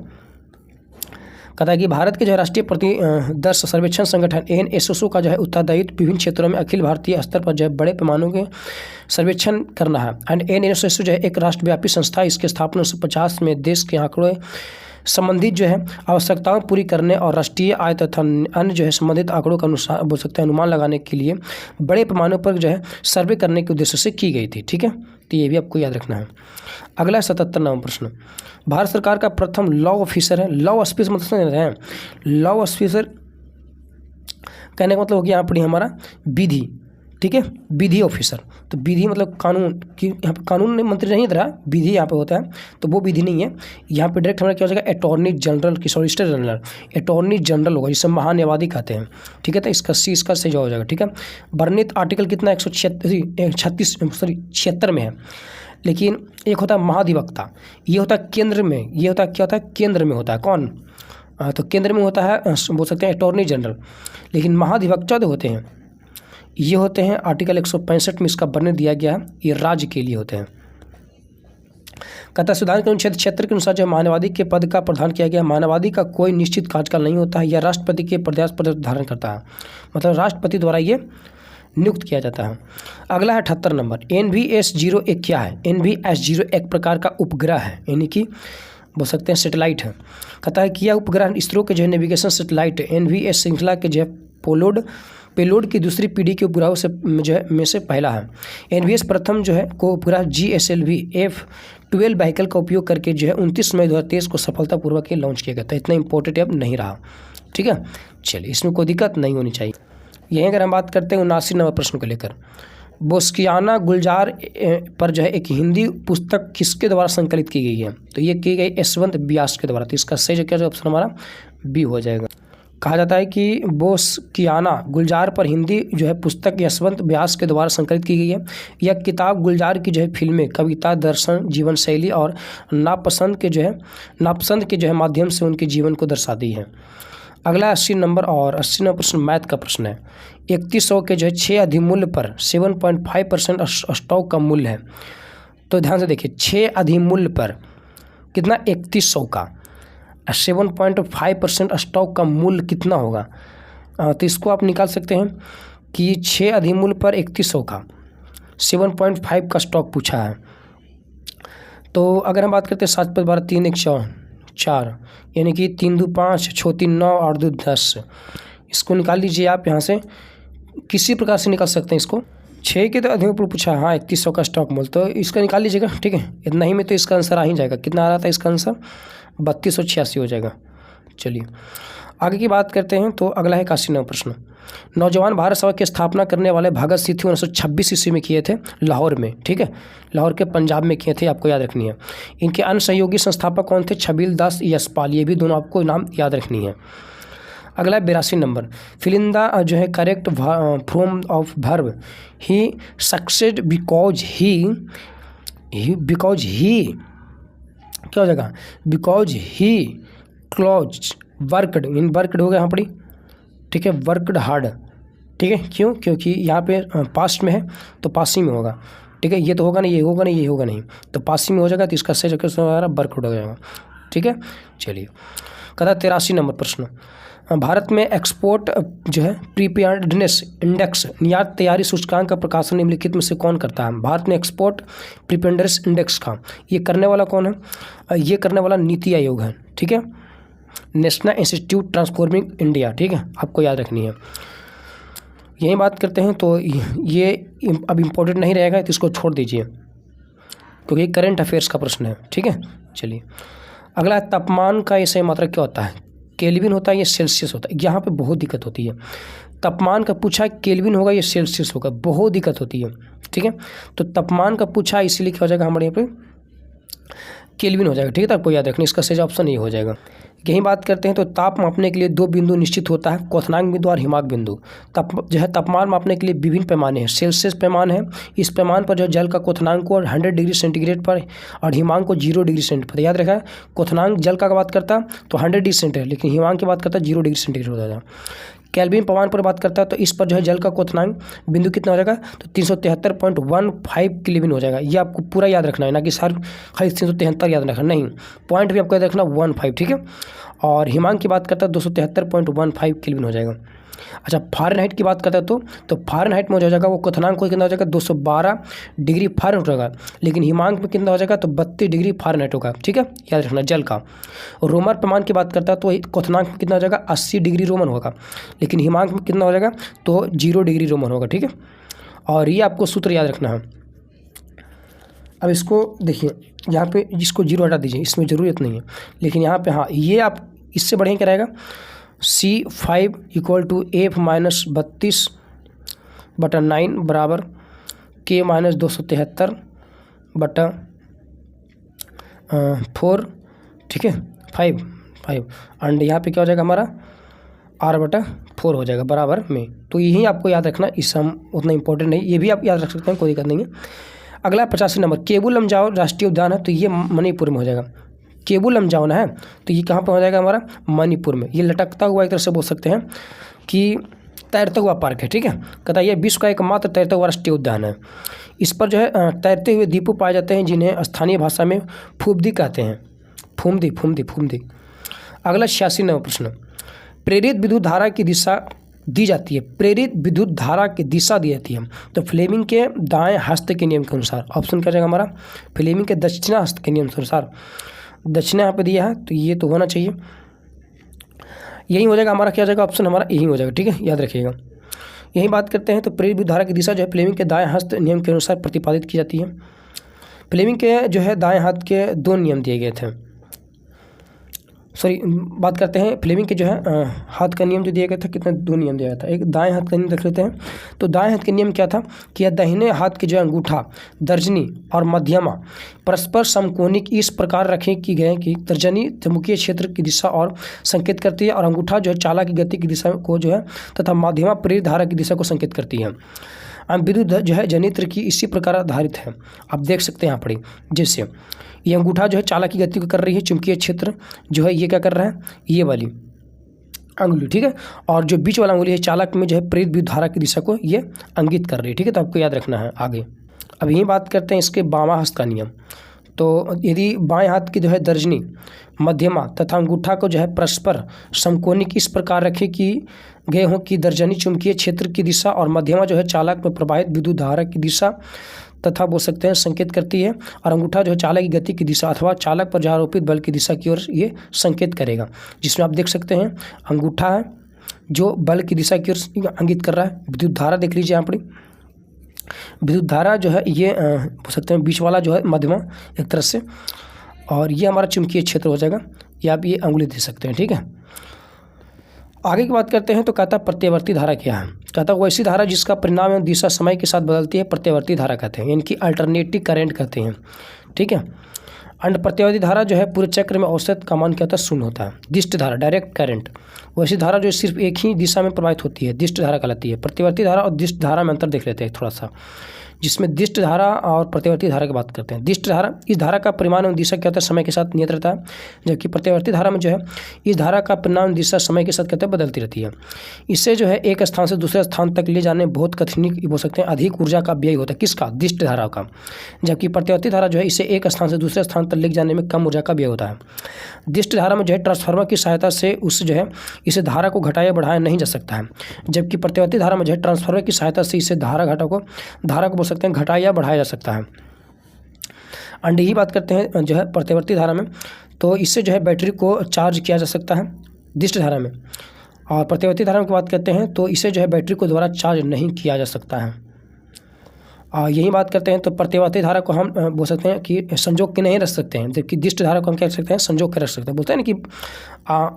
कहता है कि भारत के जो है राष्ट्रीय प्रतिदर्श सर्वेक्षण संगठन ANSSO का जो है उत्तरदायित्व विभिन्न क्षेत्रों में अखिल भारतीय स्तर पर जो है बड़े पैमानों के सर्वेक्षण करना है। एंड ANSSO जो है एक राष्ट्रव्यापी संस्था, इसकी स्थापना 1950 में देश के आंकड़ों संबंधित जो है आवश्यकताओं पूरी करने और राष्ट्रीय आय तथा अन्य जो है संबंधित आंकड़ों का अनुसार बोल सकते हैं अनुमान लगाने के लिए बड़े पैमाने पर जो है सर्वे करने के उद्देश्य से की गई थी। ठीक है, तो ये भी आपको याद रखना है। अगला 77 नंबर प्रश्न, भारत सरकार का प्रथम लॉ ऑफिसर है। लॉ ऑफिसर मतलब समझ रहे हैं? लॉ ऑफिसर कहने का मतलब हो गया यहाँ पर हमारा विधि। ठीक है, विधि ऑफिसर, तो विधि मतलब कानून की, यहाँ पे कानून मंत्री नहीं रहा, विधि यहाँ पे होता है, तो वो विधि नहीं है। यहाँ पे डायरेक्ट हमारा क्या हो जाएगा? अटॉर्नी जनरल की, सॉलिसिटर जनरल, अटॉर्नी जनरल होगा, जिसे महान्यायवादी कहते हैं। ठीक है, तो इसका सही जवाब हो जाएगा। ठीक है, वर्णित आर्टिकल कितना? 136 में है। लेकिन एक होता है महाधिवक्ता, ये होता है केंद्र में, ये होता है क्या होता है केंद्र में होता है कौन, तो केंद्र में होता है बोल सकते हैं अटॉर्नी जनरल। लेकिन महाधिवक्ता जो होते हैं ये होते हैं आर्टिकल 165 में इसका वर्णन दिया गया है, ये राज्य के लिए होते हैं। कहता है संविधान के अनुच्छेद 76 के अनुसार जो मानवाधिक के पद का प्रदान किया गया, मानवाधिक का कोई निश्चित कार्यकाल नहीं होता है, यह राष्ट्रपति के प्रदेश पर धारण करता है, मतलब राष्ट्रपति द्वारा ये नियुक्त किया जाता है। अगला है 78 नंबर, NVS-01 क्या है? NVS-01 एक प्रकार का उपग्रह है, यानी कि बोल सकते हैं सेटेलाइट है। कहता है कि यह उपग्रह इसरो के जो है नेविगेशन सेटेलाइट NVS श्रृंखला के जो है पेलोड की दूसरी पीढ़ी के उपग्रहों से जो है में से पहला है। NVS प्रथम जो है को उपग्रह GSLV F-12 व्हीकल का उपयोग करके जो है 29 मई 2023 को सफलतापूर्वक लॉन्च किया गया था। इतना इंपॉर्टेंट अब नहीं रहा, ठीक है। चलिए, इसमें कोई दिक्कत नहीं होनी चाहिए। यहीं अगर हम बात करते हैं 79 नंबर प्रश्न को लेकर, बोस्कियाना गुलजार पर जो है एक हिंदी पुस्तक किसके द्वारा संकलित की गई है? तो ये की गई यशवंत व्यास के द्वारा। तो इसका सही जो क्या ऑप्शन हमारा बी हो जाएगा। कहा जाता है कि बोस्कियाना गुलजार पर हिंदी जो है पुस्तक यशवंत व्यास के द्वारा संकलित की गई है। यह किताब गुलजार की जो है फिल्में, कविता, दर्शन, जीवन शैली और नापसंद के जो है माध्यम से उनके जीवन को दर्शाती है। अगला 80 नंबर और 80 नंबर प्रश्न मैथ का प्रश्न है। 3100 के जो है 6 अधिमूल्य पर 7.5% स्टॉक का मूल्य है। तो ध्यान से देखिए, 6 अधिमूल्य पर कितना 3100 का 7.5% स्टॉक का मूल्य कितना होगा? तो इसको आप निकाल सकते हैं कि 6 अधिमूल्य पर 3100 का 7.5 का स्टॉक पूछा है। तो अगर हम बात करते हैं 7 + 12 3 1 4, यानी कि 3 2 5 6 3 9 8 2 10, इसको निकाल लीजिए आप यहाँ से, किसी प्रकार से निकाल सकते हैं इसको। 6 के तो अधिमूल्य पूछा है, हाँ 3100 का स्टॉक मूल्य, तो इसका निकाल लीजिएगा, ठीक है। इतना ही में तो इसका आंसर आ ही जाएगा। कितना आ रहा था इसका आंसर? 3286 हो जाएगा। चलिए आगे की बात करते हैं। तो अगला है 81 नंबर प्रश्न। नौजवान भारत सभा की स्थापना करने वाले भगत सिंह 1926 ईस्वी में किए थे लाहौर में, ठीक है, लाहौर के पंजाब में किए थे, आपको याद रखनी है। इनके अन्य सहयोगी संस्थापक कौन थे? छबील दास, यशपाल, ये भी दोनों आपको नाम याद रखनी है। अगला 82 नंबर, फिलिंदा जो है correct form of verb he succeed because he क्या हो जाएगा? Because he close worked, in worked हो गया यहाँ पड़ी, ठीक है, वर्कड हार्ड, ठीक है। क्यों? क्योंकि यहाँ पे पास्ट में है तो पासी में होगा, ठीक है। ये तो होगा नहीं, ये होगा नहीं, ये होगा नहीं, तो पासी में हो जाएगा, तो इसका सही जगह वर्कड हो जाएगा, ठीक है। चलिए कहता 83 नंबर प्रश्न, भारत में एक्सपोर्ट जो है प्रीपेयर्डनेस इंडेक्स निर्यात तैयारी सूचकांक का प्रकाशन निम्नलिखित में से कौन करता है? भारत में एक्सपोर्ट प्रीपेयर्डनेस इंडेक्स का ये करने वाला कौन है? ये करने वाला नीति आयोग है, ठीक है, नेशनल इंस्टीट्यूट ट्रांसफॉर्मिंग इंडिया, ठीक है, आपको याद रखनी है। यही बात करते हैं, तो ये अब इम्पोर्टेंट नहीं रहेगा, तो इसको छोड़ दीजिए क्योंकि करंट अफेयर्स का प्रश्न है, ठीक है। चलिए अगला, तापमान का ये सही मात्रा क्या होता है? केल्विन होता है या सेल्सियस होता है? यहाँ पे बहुत दिक्कत होती है। तापमान का पूछा केल्विन होगा या सेल्सियस होगा, बहुत दिक्कत होती है, ठीक है। तो तापमान का पूछा, इसीलिए क्या हो जाएगा हमारे यहाँ पे केल्विन हो जाएगा, ठीक है। तो आपको याद रखना, इसका सही ऑप्शन ये हो जाएगा। यही बात करते हैं, तो ताप मापने के लिए 2 बिंदु निश्चित होता है, क्वथनांक बिंदु और हिमांक बिंदु। जो है तापमान मापने के लिए विभिन्न पैमाने हैं। सेल्सियस पैमान है, इस पैमान पर जो जल का क्वथनांक को 100 डिग्री सेंटीग्रेड पर और हिमांक को 0 डिग्री सेंटीग्रेड पर। याद रखा है, क्वथनांक जल का बात करता तो 100 डिग्री सेंटीग्रेड, लेकिन हिमांक की बात करता 0 डिग्री सेंटीग्रेड हो जाएगा। केल्विन पैमान पर बात करता है तो इस पर जो है जल का क्वथनांक बिंदु कितना हो जाएगा? तो 373.15 केल्विन हो जाएगा। ये आपको पूरा याद रखना है, ना कि सर खाली 373 याद रखना, नहीं, पॉइंट भी आपको याद रखना 15, ठीक है। और हिमांक की बात करता है 273.15 केल्विन हो जाएगा। अच्छा, फ़ारेनहाइट की बात करता है तो फ़ारेनहाइट में हो जाएगा वो क्वथनांक को कितना हो जाएगा? 212 डिग्री फ़ारेनहाइट होगा, लेकिन हिमांक में कितना हो जाएगा? तो 32 डिग्री फ़ारेनहाइट होगा, ठीक है, याद रखना जल का। और रोमन पैमान की बात करता है तो क्वथनांक में कितना हो जाएगा? 80 डिग्री रोमन होगा, लेकिन हिमांक में कितना हो जाएगा? तो 0 डिग्री रोमन होगा, ठीक है। और ये आपको सूत्र याद रखना है। अब इसको देखिए, यहाँ पे जिसको 0 हटा दीजिए, इसमें ज़रूरत नहीं है, लेकिन यहाँ पे हाँ, ये आप इससे बढ़िया क्या रहेगा? C5 = F-32/9 बराबर K - 273/4, ठीक है, 5 एंड यहाँ पे क्या हो जाएगा हमारा? R/4 हो जाएगा बराबर में। तो यही आपको याद रखना, इस हम उतना इंपॉर्टेंट नहीं, ये भी आप याद रख सकते हैं, कोई दिक्कत नहीं है। अगला 85 नंबर, केबुल लमजाओ राष्ट्रीय उद्यान है, तो ये मणिपुर में हो जाएगा। केबुल लमजाओ ना है, तो ये कहाँ पर हो जाएगा हमारा, मणिपुर में। ये लटकता हुआ एक तरह से बोल सकते हैं कि तैरता हुआ पार्क है, ठीक है। कहता है ये विश्व का एकमात्र तैरता हुआ राष्ट्रीय उद्यान है। इस पर जो है तैरते हुए दीपू पाए जाते हैं, जिन्हें स्थानीय भाषा में फूमदी कहते हैं। फूमदी फूमदी फूमदी। अगला 86 नंबर प्रश्न, प्रेरित विद्युत धारा की दिशा दी जाती है। प्रेरित विद्युत धारा की दिशा दी जाती है तो फ्लेमिंग के दाएं हस्त के नियम के अनुसार। ऑप्शन क्या जाएगा हमारा, फ्लेमिंग के दक्षिणा हस्त के नियम के अनुसार। दक्षिणा यहाँ पे दिया है तो ये तो होना चाहिए, यही हो जाएगा हमारा। क्या जाएगा ऑप्शन हमारा यही हो जाएगा, ठीक है, याद रखिएगा। यही बात करते हैं तो प्रेरित विद्युत धारा की दिशा जो है फ्लेमिंग के दाएं हस्त नियम के अनुसार प्रतिपादित की जाती है। फ्लेमिंग के जो है दाएं हाथ के 2 नियम दिए गए थे। बात करते हैं फ्लेमिंग के जो है हाथ का नियम जो दिया गया था, कितने 2 नियम दिया गया था। एक दाएं हाथ का नियम देख लेते हैं। तो दाएं हाथ के नियम क्या था कि यह दाहिने हाथ के जो है अंगूठा, दर्जनी और मध्यमा परस्पर समकोणिक इस प्रकार रखे कि गए कि तर्जनी चुंबकीय क्षेत्र की दिशा और संकेत करती है और अंगूठा जो है चालक की गति की दिशा को जो है तथा मध्यमा प्रेरित धारा की दिशा को संकेत करती है। विद्युत जो है जनित्र की इसी प्रकार आधारित है। आप देख सकते हैं यहाँ पर, जैसे ये अंगूठा जो है चालक की गति को कर रही है, चुंबकीय क्षेत्र जो है ये क्या कर रहा है, ये वाली अंगुली, ठीक है, और जो बीच वाला अंगुली है चालक में जो है प्रेरित विद्युत धारा की दिशा को ये इंगित कर रही है, ठीक है। तो आपको याद रखना है आगे। अब यही बात करते हैं इसके बामा हस्त का नियम। तो यदि बाएं हाथ की जो है दर्जनी, मध्यमा तथा अंगूठा को जो है परस्पर समकोणिक इस प्रकार रखे कि गए हों कि दर्जनी चुंबकीय क्षेत्र की दिशा और मध्यमा जो है चालक में प्रवाहित विद्युत धारा की दिशा तथा बोल सकते हैं संकेत करती है, और अंगूठा जो है चालक की गति की दिशा अथवा चालक पर आरोपित बल की दिशा की ओर ये संकेत करेगा। जिसमें आप देख सकते हैं अंगूठा है जो बल की दिशा की ओर इंगित कर रहा है। विद्युत धारा देख लीजिए यहाँ पर, विद्युत धारा जो है ये बोल सकते हैं बीच वाला जो है मध्यमा एक तरह से, और ये हमारा चुंबकीय क्षेत्र हो जाएगा। या आप ये अंगुली दे सकते हैं, ठीक है। आगे की बात करते हैं तो कहता प्रत्यावर्ती धारा क्या है। कहता वैसी धारा जिसका परिणाम एवं दिशा समय के साथ बदलती है प्रत्यावर्ती धारा कहते हैं, इनकी अल्टरनेटिव करंट कहते हैं, ठीक है। अंड प्रत्यावर्ती धारा जो है पूरे चक्र में औसत का मान क्या होता है, 0 होता है। दिष्ट धारा डायरेक्ट करंट, वैसी धारा जो सिर्फ एक ही दिशा में प्रवाहित होती है, दिष्ट धारा कहलाती है। प्रत्यावर्ती धारा और दिष्ट धारा में अंतर देख लेते हैं थोड़ा सा, जिसमें दिष्ट धारा और प्रत्यावर्ती धारा की बात करते हैं। दिष्ट धारा, इस धारा का परिमाण एवं दिशा क्या होता है, समय के साथ नियत रहता है, जबकि प्रत्यावर्ती धारा में जो है इस धारा का परिमाण दिशा समय के साथ कहते हैं बदलती रहती है। इससे जो है एक स्थान से दूसरे स्थान तक ले जाने बहुत कठिन हो सकते हैं, अधिक ऊर्जा का व्यय होता है, किसका, दिष्ट धारा का। जबकि प्रत्यावर्ती धारा जो है इसे एक स्थान से दूसरे स्थान तक ले जाने में कम ऊर्जा का व्यय होता है। दिष्ट धारा में जो है ट्रांसफार्मर की सहायता से उस जो है इसे धारा को घटाया बढ़ाया नहीं जा सकता है, जबकि प्रत्यावर्ती धारा में जो है ट्रांसफार्मर की सहायता से इसे धारा को बोल सकते हैं घटाया बढ़ाया जा सकता है। अंड ही बात करते हैं जो है प्रत्यावर्ती धारा में, तो इससे जो है बैटरी को चार्ज किया जा सकता है दिष्ट धारा में, और प्रत्यावर्ती धारा की बात करते हैं तो इसे जो है बैटरी को द्वारा चार्ज नहीं किया जा सकता है। और यही बात करते हैं तो प्रत्यावर्ती धारा को हम बोल सकते हैं कि संजोग के नहीं रख सकते हैं, जबकि दिष्ट धारा को हम क्या कर सकते हैं, संजोग के रख सकते हैं। बोलते हैं ना कि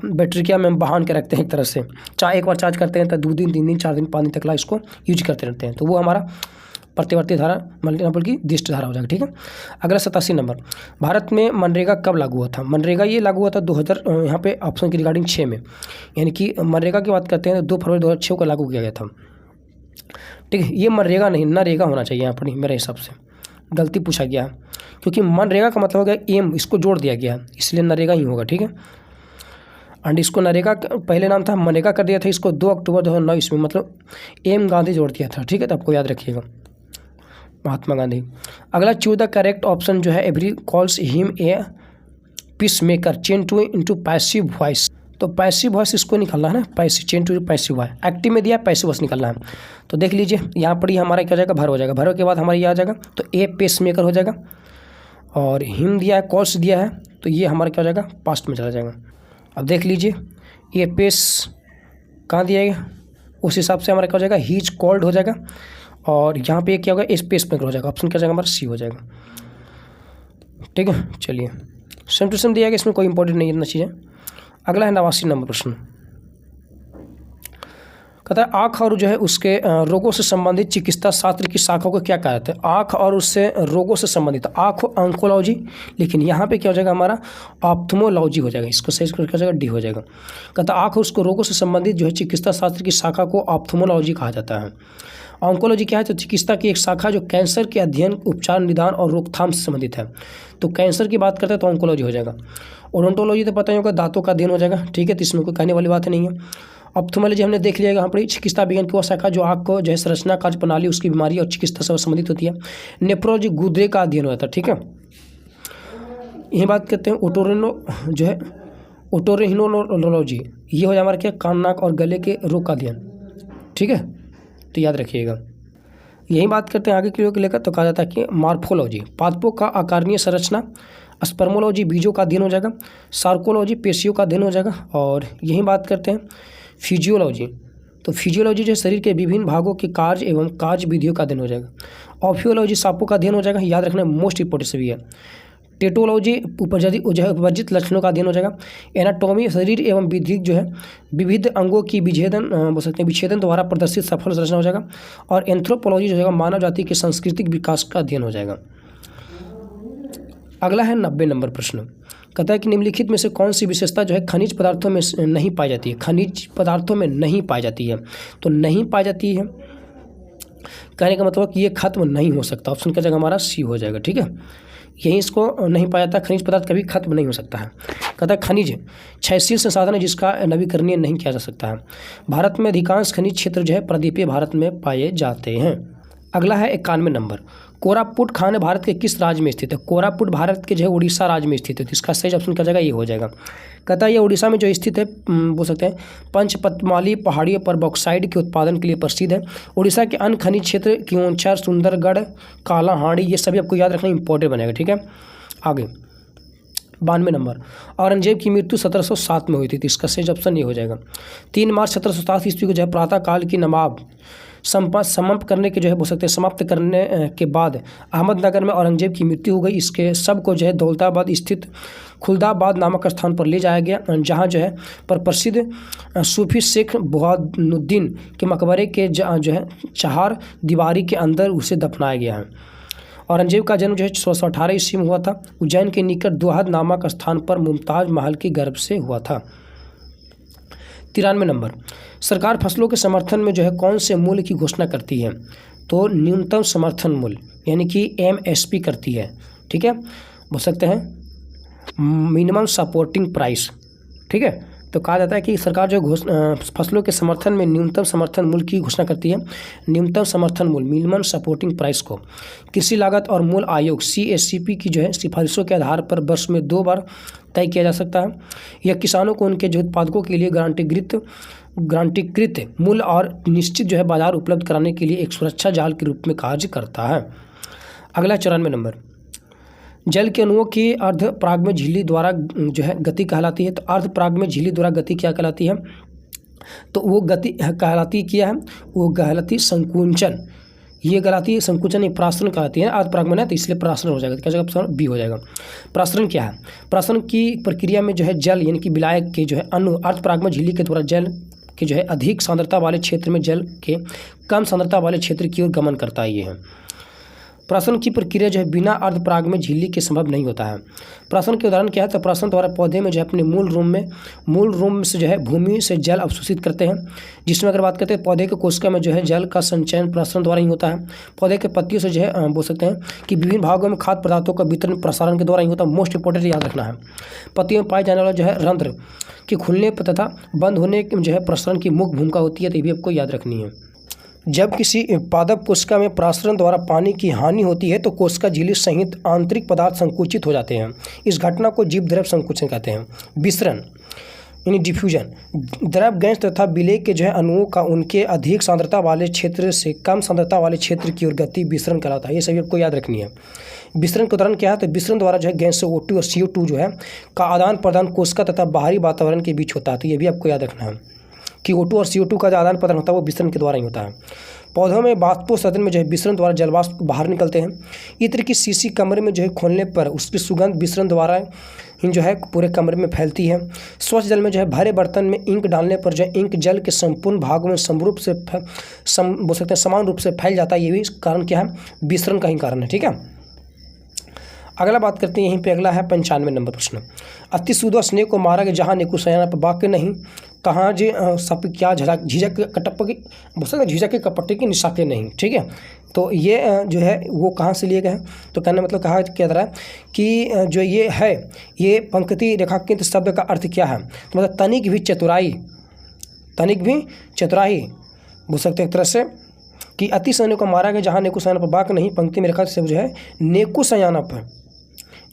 बैटरी क्या में बहान के रखते हैं एक तरह से, चाहे एक बार चार्ज करते हैं तो 2 दिन 3 दिन 4 दिन 5 दिन तक ला इसको यूज करते रहते हैं, तो वो हमारा प्रत्यावर्ती धारा बल्कि दिष्ट धारा हो जाएगा, ठीक है। अगला 87 नंबर, भारत में मनरेगा कब लागू हुआ था। मनरेगा ये लागू हुआ था 2000 यहाँ पे ऑप्शन की रिगार्डिंग 6 में, यानी कि मनरेगा की बात करते हैं 2 फरवरी 2006 को लागू किया गया था, ठीक है। ये मनरेगा नहीं नरेगा होना चाहिए यहाँ पर, मेरे हिसाब से गलती पूछा गया है, क्योंकि मनरेगा का मतलब हो गया एम, इसको जोड़ दिया गया है, इसलिए नरेगा ही होगा, ठीक है। एंड इसको नरेगा पहले नाम था, मनरेगा कर दिया था इसको 2 अक्टूबर 2009 ईस्वी, मतलब एम गांधी जोड़ दिया था, ठीक है। तो आपको याद रखिएगा महात्मा गांधी। अगला चूज द करेक्ट ऑप्शन जो है every calls him a peacemaker change to into passive voice. तो पैसिव वॉइस इसको निकालना है ना, passive change to passive voice, active में दिया पैसिव वॉइस निकालना है। तो देख लीजिए यहाँ पर ये हमारा क्या हो जाएगा, भर हो जाएगा, भर के बाद हमारा ये आ जाएगा तो ए पेस मेकर हो जाएगा, और हिम दिया है कॉल्स दिया है तो ये हमारा क्या हो जाएगा, पास्ट में चला जाएगा। अब देख लीजिए ये पेस कहाँ दिया गया, उस हिसाब से हमारा क्या हो जाएगा, हीज कॉल्ड हो जाएगा, और यहाँ पे क्या होगा, स्पेस मेकर हो जाएगा, ऑप्शन क्या जाएगा हमारा सी हो जाएगा, ठीक है। चलिए सेम टू सेम दिया गया, इसमें कोई इंपॉर्टेंट नहीं इतना चीज़ है। अगला है 89 नंबर प्रश्न, कहता है आँख और जो है उसके रोगों से संबंधित चिकित्सा शास्त्र की शाखा को क्या कहा जाता है? आँख और उससे रोगों से संबंधित आँख ऑन्कोलॉजी, लेकिन यहाँ पे क्या हो जाएगा हमारा ऑप्थेमोलॉजी हो जाएगा, इसको सही क्या हो जाएगा डी हो जाएगा। कहता है आँख और उसको रोगों से संबंधित जो है चिकित्सा शास्त्र की शाखा को ऑप्थेमोलॉजी कहा जाता है। ऑन्कोलॉजी क्या है? तो चिकित्सा की एक शाखा जो कैंसर के अध्ययन, उपचार, निदान और रोकथाम से संबंधित है। तो कैंसर की बात करते हैं तो ऑन्कोलॉजी हो जाएगा। ओडोंटोलॉजी तो पता ही होगा, दांतों का अध्ययन हो जाएगा, ठीक है, तो इसमें कोई कहने वाली बात नहीं है। ऑप्थेमोलॉजी हमने देख लिया यहाँ पर चिकित्सा विज्ञान की वो शाखा जो आँख को जो है संरचना, कार्य प्रणाली, उसकी बीमारी और चिकित्सा से संबंधित होती है। नेफ्रोलॉजी गुर्दे का अध्ययन होता है, ठीक है। यही बात करते हैं ओटोरिनोलॉजी, ये हो जाए हमारा क्या कान, नाक और गले के रोग का अध्ययन, ठीक है, तो याद रखिएगा। यही बात करते हैं आगे की को लेकर, तो कहा जाता है कि मॉर्फोलॉजी पादपों का आकारणीय संरचना, स्पर्मोलॉजी बीजों का अध्ययन हो जाएगा, सार्कोलॉजी पेशियों का अध्ययन हो जाएगा, और यही बात करते हैं फिजियोलॉजी, तो फिजियोलॉजी जो शरीर के विभिन्न भागों के कार्य एवं कार्य विधियों का अध्ययन हो जाएगा। ऑफियोलॉजी सांपों का अध्ययन हो जाएगा, याद रखना मोस्ट इंपोर्टेंट भी है। टेटोलॉजी उपजित लक्षणों का अध्ययन हो जाएगा। एनाटॉमी शरीर एवं विधि जो है विविध अंगों की विच्छेदन द्वारा प्रदर्शित सफल संरचना हो जाएगा। और एंथ्रोपोलॉजी जो है मानव जाति के सांस्कृतिक विकास का अध्ययन हो जाएगा। अगला है 90 नंबर प्रश्न, कहता है कि निम्नलिखित में से कौन सी विशेषता जो है खनिज पदार्थों में नहीं पाई जाती है? खनिज पदार्थों में नहीं पाई जाती है, तो नहीं पाई जाती है कहने का मतलब कि ये खत्म नहीं हो सकता। ऑप्शन का जगह हमारा सी हो जाएगा, ठीक है, यही इसको नहीं पाया जाता। खनिज पदार्थ कभी खत्म नहीं हो सकता है। कहता है खनिज क्षयशील संसाधन है जिसका नवीकरणीय नहीं किया जा सकता है। भारत में अधिकांश खनिज क्षेत्र जो है प्रदीपीय भारत में पाए जाते हैं। अगला है 91 नंबर, कोरापुट खान भारत के किस राज्य में स्थित है? कोरापुट भारत के जो है उड़ीसा राज्य में स्थित है, तो इसका सही ऑप्शन क्या जाएगा, ये हो जाएगा। कहता है ये उड़ीसा में जो स्थित है बोल सकते हैं पंचपतमाली पहाड़ियों पर बॉक्साइड के उत्पादन के लिए प्रसिद्ध है। उड़ीसा के अन्य खनिज क्षेत्र क्योंझर, सुंदरगढ़, कालाहांडी, ये सभी आपको याद रखना इंपॉर्टेंट बनेगा, ठीक है। आगे 92 नंबर, औरंगजेब की मृत्यु 1707 में हुई थी, तो इसका सही ऑप्शन ये हो जाएगा। 3 मार्च 1707 ईस्वी को जो है प्रातः काल की नवाब समाप्त करने के जो है बोल सकते हैं समाप्त करने के बाद अहमदनगर में औरंगजेब की मृत्यु हो गई। इसके सब को जो है दौलताबाद स्थित खुलदाबाद नामक स्थान पर ले जाया गया, जहां जो है पर प्रसिद्ध सूफी शेख बुहानुद्दीन के मकबरे के जो है चार दीवारी के अंदर उसे दफनाया गया है। औरंगजेब का जन्म जो है 1618 ईस्वी में हुआ था। उज्जैन के निकट दोहद नामक स्थान पर मुमताज महल के गर्भ से हुआ था। 93 नंबर, सरकार फसलों के समर्थन में जो है कौन से मूल्य की घोषणा करती है? तो न्यूनतम समर्थन मूल्य यानी कि MSP करती है, ठीक है, बोल सकते हैं मिनिमम सपोर्टिंग प्राइस, ठीक है। तो कहा जाता है कि सरकार जो फसलों के समर्थन में न्यूनतम समर्थन मूल्य की घोषणा करती है। न्यूनतम समर्थन मूल्य मिनिमम सपोर्टिंग प्राइस को कृषि लागत और मूल्य आयोग CSCP की जो है सिफारिशों के आधार पर वर्ष में 2 बार तय किया जा सकता है। यह किसानों को उनके जो उत्पादकों के लिए गारंटीकृत मूल्य और निश्चित जो है बाजार उपलब्ध कराने के लिए एक सुरक्षा जाल के रूप में कार्य करता है। अगला 94 नंबर, जल के अणुओं की अर्धपरागमय झिल्ली द्वारा जो है गति कहलाती है। तो अर्धपरागमय झिल्ली द्वारा गति क्या कहलाती है? तो वो गति कहलाती क्या है? वो कहलाती संकुचन। ये कहलाती संकुचन नहीं, प्रासरण कहलाती है। अर्धपरागमय है तो इसलिए प्रासरण हो जाएगा, तो क्या जाएगा बी हो जाएगा। प्रासरण क्या है? प्रासरण की प्रक्रिया में जो है जल यानी कि विलायक के जो है अणु अर्धपरागमय झिल्ली के द्वारा जल के जो है अधिक सांद्रता वाले क्षेत्र में जल के कम सांद्रता वाले क्षेत्र की ओर गमन करता है। ये है प्रासरण की प्रक्रिया जो है बिना अर्धपरागमय झिल्ली के संभव नहीं होता है। प्रासरण के उदाहरण क्या है? तो प्रासरण द्वारा पौधे में जो है अपने मूल रूम से जो है भूमि से जल अवशोषित करते हैं, जिसमें अगर बात करते हैं पौधे के कोशिका में जो है जल का संचयन प्रासरण द्वारा ही होता है। पौधे के पत्तियों से जो है बोल सकते हैं कि विभिन्न भागों में खाद्य पदार्थों का वितरण प्रसारण के द्वारा ही होता है। मोस्ट इंपॉर्टेंट याद रखना है। पत्तियों में पाए जाने वाला जो है रंध्र के खुलने तथा बंद होने की जो है प्रसारण की मुख्य भूमिका होती है, तो ये भी आपको याद रखनी है। जब किसी पादप कोशिका में प्रासरण द्वारा पानी की हानि होती है तो कोशिका झिल्ली सहित आंतरिक पदार्थ संकुचित हो जाते हैं। इस घटना को जीवद्रव्य संकुचन कहते हैं। विसरण यानी डिफ्यूजन, द्रव गैस तथा विलेय के जो है अणुओं का उनके अधिक सांद्रता वाले क्षेत्र से कम सांद्रता वाले क्षेत्र की ओर गति विसरण कहलाता है। ये सभी आपको याद रखनी है। विसरण का उदाहरण क्या है? तो विसरण द्वारा जो है गैस से O2 और CO2 जो है का आदान प्रदान कोशिका तथा बाहरी वातावरण के बीच होता है, तो ये भी आपको याद रखना है। कि O2 और CO2 का जो आदान प्रदान होता है वो विसरण के द्वारा ही होता है। पौधों में वाष्पोत्सर्जन में जो है विसरण द्वारा जलवाष्प बाहर निकलते हैं। इस तरह की शीशी कमरे में जो है खोलने पर उसकी सुगंध विसरण द्वारा ही जो है पूरे कमरे में फैलती है। स्वच्छ जल में जो है भरे बर्तन में इंक डालने पर जो है इंक जल के संपूर्ण भागों में समरूप से बोल सकते हैं समान रूप से फैल जाता है। ये भी कारण क्या है, विसरण का ही कारण है। ठीक है, अगला बात करते हैं यहीं पे। अगला है 95 नंबर प्रश्न। अति सूदो स्नेह को मारा गया जहाँ नेकु सयाना पर वाक्य नहीं, कहाँ जे सप क्या झिझक कटप की झिझक के कपट्टे की निशाके नहीं। ठीक है, तो ये जो है वो कहाँ से लिए गए हैं, तो कहने मतलब कहा क्या जा रहा है कि जो ये है ये पंक्ति रेखांकित शब्द का अर्थ क्या है, तो मतलब तनिक भी चतुराई बोल सकते हैं एक तरह से कि अति सैन्य को मारा गया जहाँ नेकु सयाना पर वाक्य नहीं, पंक्ति में रेखा से जो है नेकु सयाना पर।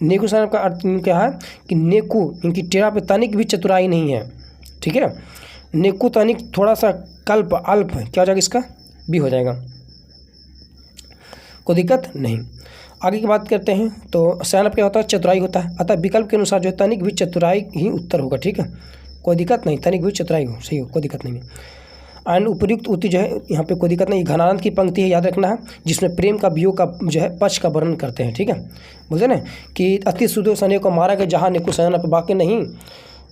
नेकु सयाना का अर्थ क्या है कि नेकु इनकी टेढ़ा पे तनिक भी चतुराई नहीं है। ठीक है, नेकु तनिक थोड़ा सा कल्प अल्प क्या हो जाएगा, इसका भी हो जाएगा, कोई दिक्कत नहीं। आगे की बात करते हैं तो सयाना क्या होता है, चतुराई होता है, अतः विकल्प के अनुसार जो है तनिक भी चतुराई ही उत्तर होगा। ठीक है, कोई दिक्कत नहीं, तनिक भी चतुराई हो, सही हो, कोई दिक्कत नहीं है। एंड उपयुक्त उत्तर जो है यहाँ पे कोई दिक्कत नहीं। घनानंद की पंक्ति है, याद रखना है, जिसमें प्रेम का वियोग का जो है पक्ष का वर्णन करते हैं। ठीक है, बोलते ना कि अति सूदो स्नेह को मारा गया जहाँ नेकु सयाना पर वाक्य नहीं,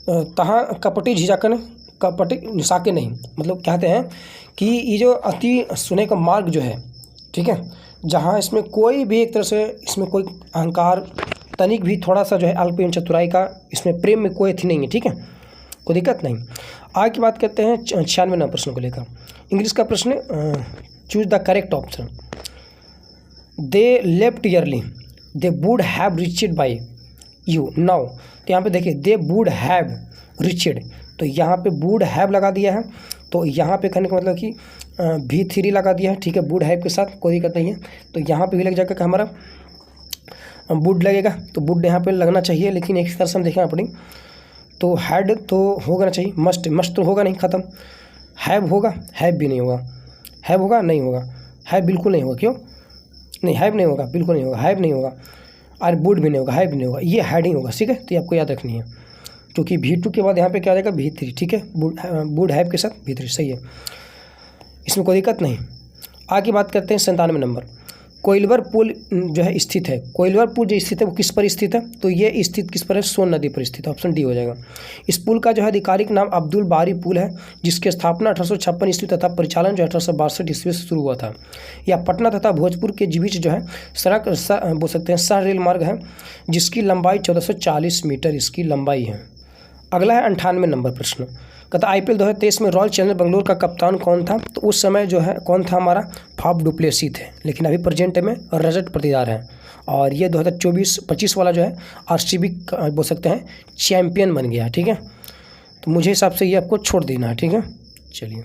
तहाँ कपटी झिझकन कपटी निशाके नहीं। मतलब कहते हैं कि ये जो अति स्नेह का मार्ग जो है, ठीक है, जहाँ इसमें कोई भी एक तरह से इसमें कोई अहंकार तनिक भी थोड़ा सा जो है अल्प चतुराई का इसमें प्रेम में कोई थी नहीं है। ठीक है, कोई दिक्कत नहीं। आगे की बात करते हैं 96 नंबर प्रश्न को लेकर। इंग्लिश का प्रश्न, choose the correct option. They left yearly they would have reached by you now. तो यहाँ पे देखिए दे वुड हैव रिचड, तो यहाँ पे वुड हैव लगा दिया है, तो यहाँ पे कहने का मतलब कि V3 लगा दिया है। ठीक है, वुड हैव के साथ कोई दिक्कत नहीं है, तो यहाँ पे भी लग जाएगा हमारा वुड लगेगा, तो वुड यहाँ पे लगना चाहिए, लेकिन एक तरह से हम देखें अपनी तो हैड तो होगा ना चाहिए, मस्ट तो होगा नहीं, ख़त्म। हैव होगा, हैव भी नहीं होगा, हैव होगा नहीं होगा, हैव बिल्कुल नहीं होगा, क्यों नहीं, हैव नहीं होगा, बिल्कुल नहीं होगा, हैव नहीं होगा, और वुड भी नहीं होगा, हैव भी नहीं होगा, ये हैड ही होगा। ठीक है, तो ये आपको याद रखनी है, क्योंकि V2 के बाद यहाँ पे क्या आ जाएगा V3। ठीक है, वुड हैव के साथ V3 सही है, इसमें कोई दिक्कत नहीं। आगे बात करते हैं 97 नंबर। कोइलवर पुल जो है स्थित है, कोइलवर पुल जो स्थित है वो किस पर स्थित है, तो ये स्थित किस पर है, सोन नदी पर स्थित है, ऑप्शन डी हो जाएगा। इस पुल का जो है आधिकारिक नाम अब्दुल बारी पुल है, जिसकी स्थापना 1856 ईस्वी तथा परिचालन जो 1862 ईस्वी से शुरू हुआ था। यह पटना तथा भोजपुर के बीच जो है सड़क बोल सकते हैं सह रेल मार्ग है, जिसकी लंबाई 1440 मीटर इसकी लंबाई है। अगला है 98 नंबर प्रश्न। कहता IPL 2023 में रॉयल चैलेंजर्स बेंगलोर का कप्तान कौन था, तो उस समय जो है कौन था, हमारा फाफ डुप्लेसी थे, लेकिन अभी प्रेजेंट में रजत पाटीदार हैं। और ये 2024-25 वाला जो है RCB बोल सकते हैं चैम्पियन बन गया। ठीक है, तो मुझे हिसाब से ये आपको छोड़ देना है। ठीक है, चलिए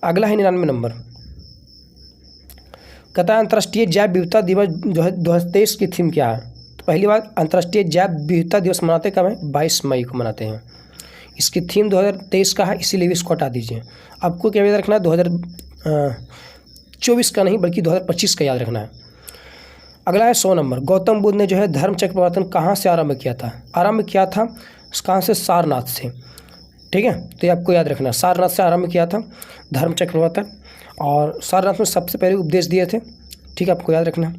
अगला है 99 नंबर। कहता है अंतर्राष्ट्रीय जैव विविधता दिवस जो है 2023 की थीम क्या है, तो पहली बात अंतर्राष्ट्रीय जैव विविधता दिवस मनाते कब है, 22 मई को मनाते हैं। इसकी थीम 2023 का है, इसीलिए इसको हटा दीजिए। आपको क्या याद रखना है, 2024 का नहीं बल्कि 2025 का याद रखना है। अगला है 100 नंबर। गौतम बुद्ध ने जो है धर्म चक्र प्रवर्तन कहाँ से आरंभ किया था, कहाँ से, सारनाथ से। ठीक है, तो ये आपको याद रखना है, सारनाथ से आरंभ किया था धर्म चक्र प्रवर्तन, और सारनाथ में सबसे पहले उपदेश दिए थे। ठीक है, आपको याद रखना।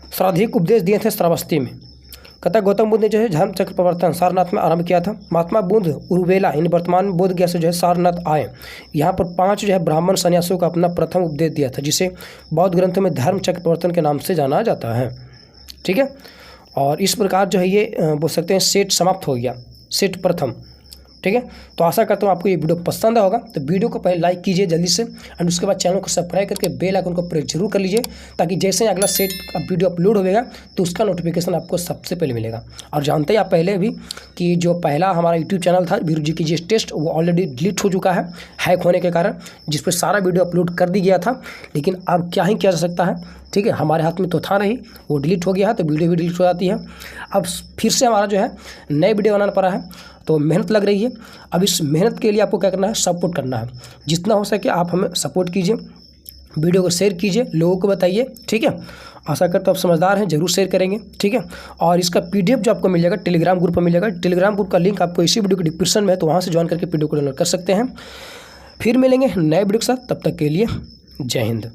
सर्वाधिक उपदेश दिए थे श्रावस्ती में। कहता गौतम बुद्ध ने जो है धर्म चक्र प्रवर्तन सारनाथ में आरंभ किया था। महात्मा बुद्ध उर्वेला इन वर्तमान बोध गया से जो है सारनाथ आए। यहाँ पर 5 जो है ब्राह्मण सन्यासियों का अपना प्रथम उपदेश दिया था, जिसे बौद्ध ग्रंथों में धर्म चक्र प्रवर्तन के नाम से जाना जाता है। ठीक है, और इस प्रकार जो है ये बोल सकते हैं सेट समाप्त हो गया, सेट प्रथम। ठीक है, तो आशा करता हूँ आपको ये वीडियो पसंद होगा, तो वीडियो को पहले लाइक कीजिए जल्दी से, एंड उसके बाद चैनल को सब्सक्राइब करके बेल आइकन को प्रेस जरूर कर लीजिए, ताकि जैसे ही अगला सेट का वीडियो अपलोड होगा तो उसका नोटिफिकेशन आपको सबसे पहले मिलेगा। और जानते हैं आप पहले भी कि जो पहला हमारा यूट्यूब चैनल था वीरू जी की GS टेस्ट, वो ऑलरेडी डिलीट हो चुका है हैक होने के कारण, जिस पर सारा वीडियो अपलोड कर दी गया था, लेकिन अब क्या ही किया जा सकता है। ठीक है, हमारे हाथ में तो था नहीं, वो डिलीट हो गया है, तो वीडियो भी डिलीट हो जाती है। अब फिर से हमारा जो है नए वीडियो बनाना पड़ा है, तो मेहनत लग रही है। अब इस मेहनत के लिए आपको क्या करना है, सपोर्ट करना है। जितना हो सके आप हमें सपोर्ट कीजिए, वीडियो को शेयर कीजिए, लोगों को बताइए, ठीक है। आशा करता हूँ आप समझदार हैं, जरूर शेयर करेंगे, ठीक है। और इसका PDF जो आपको मिल जाएगा टेलीग्राम ग्रुप पर मिल जाएगा। टेलीग्राम ग्रुप का लिंक आपको इसी वीडियो के डिस्क्रिप्शन में है, तो वहाँ से ज्वाइन करके PDF को डाउनलोड कर सकते हैं। फिर मिलेंगे नए वीडियो के साथ, तब तक के लिए जय हिंद।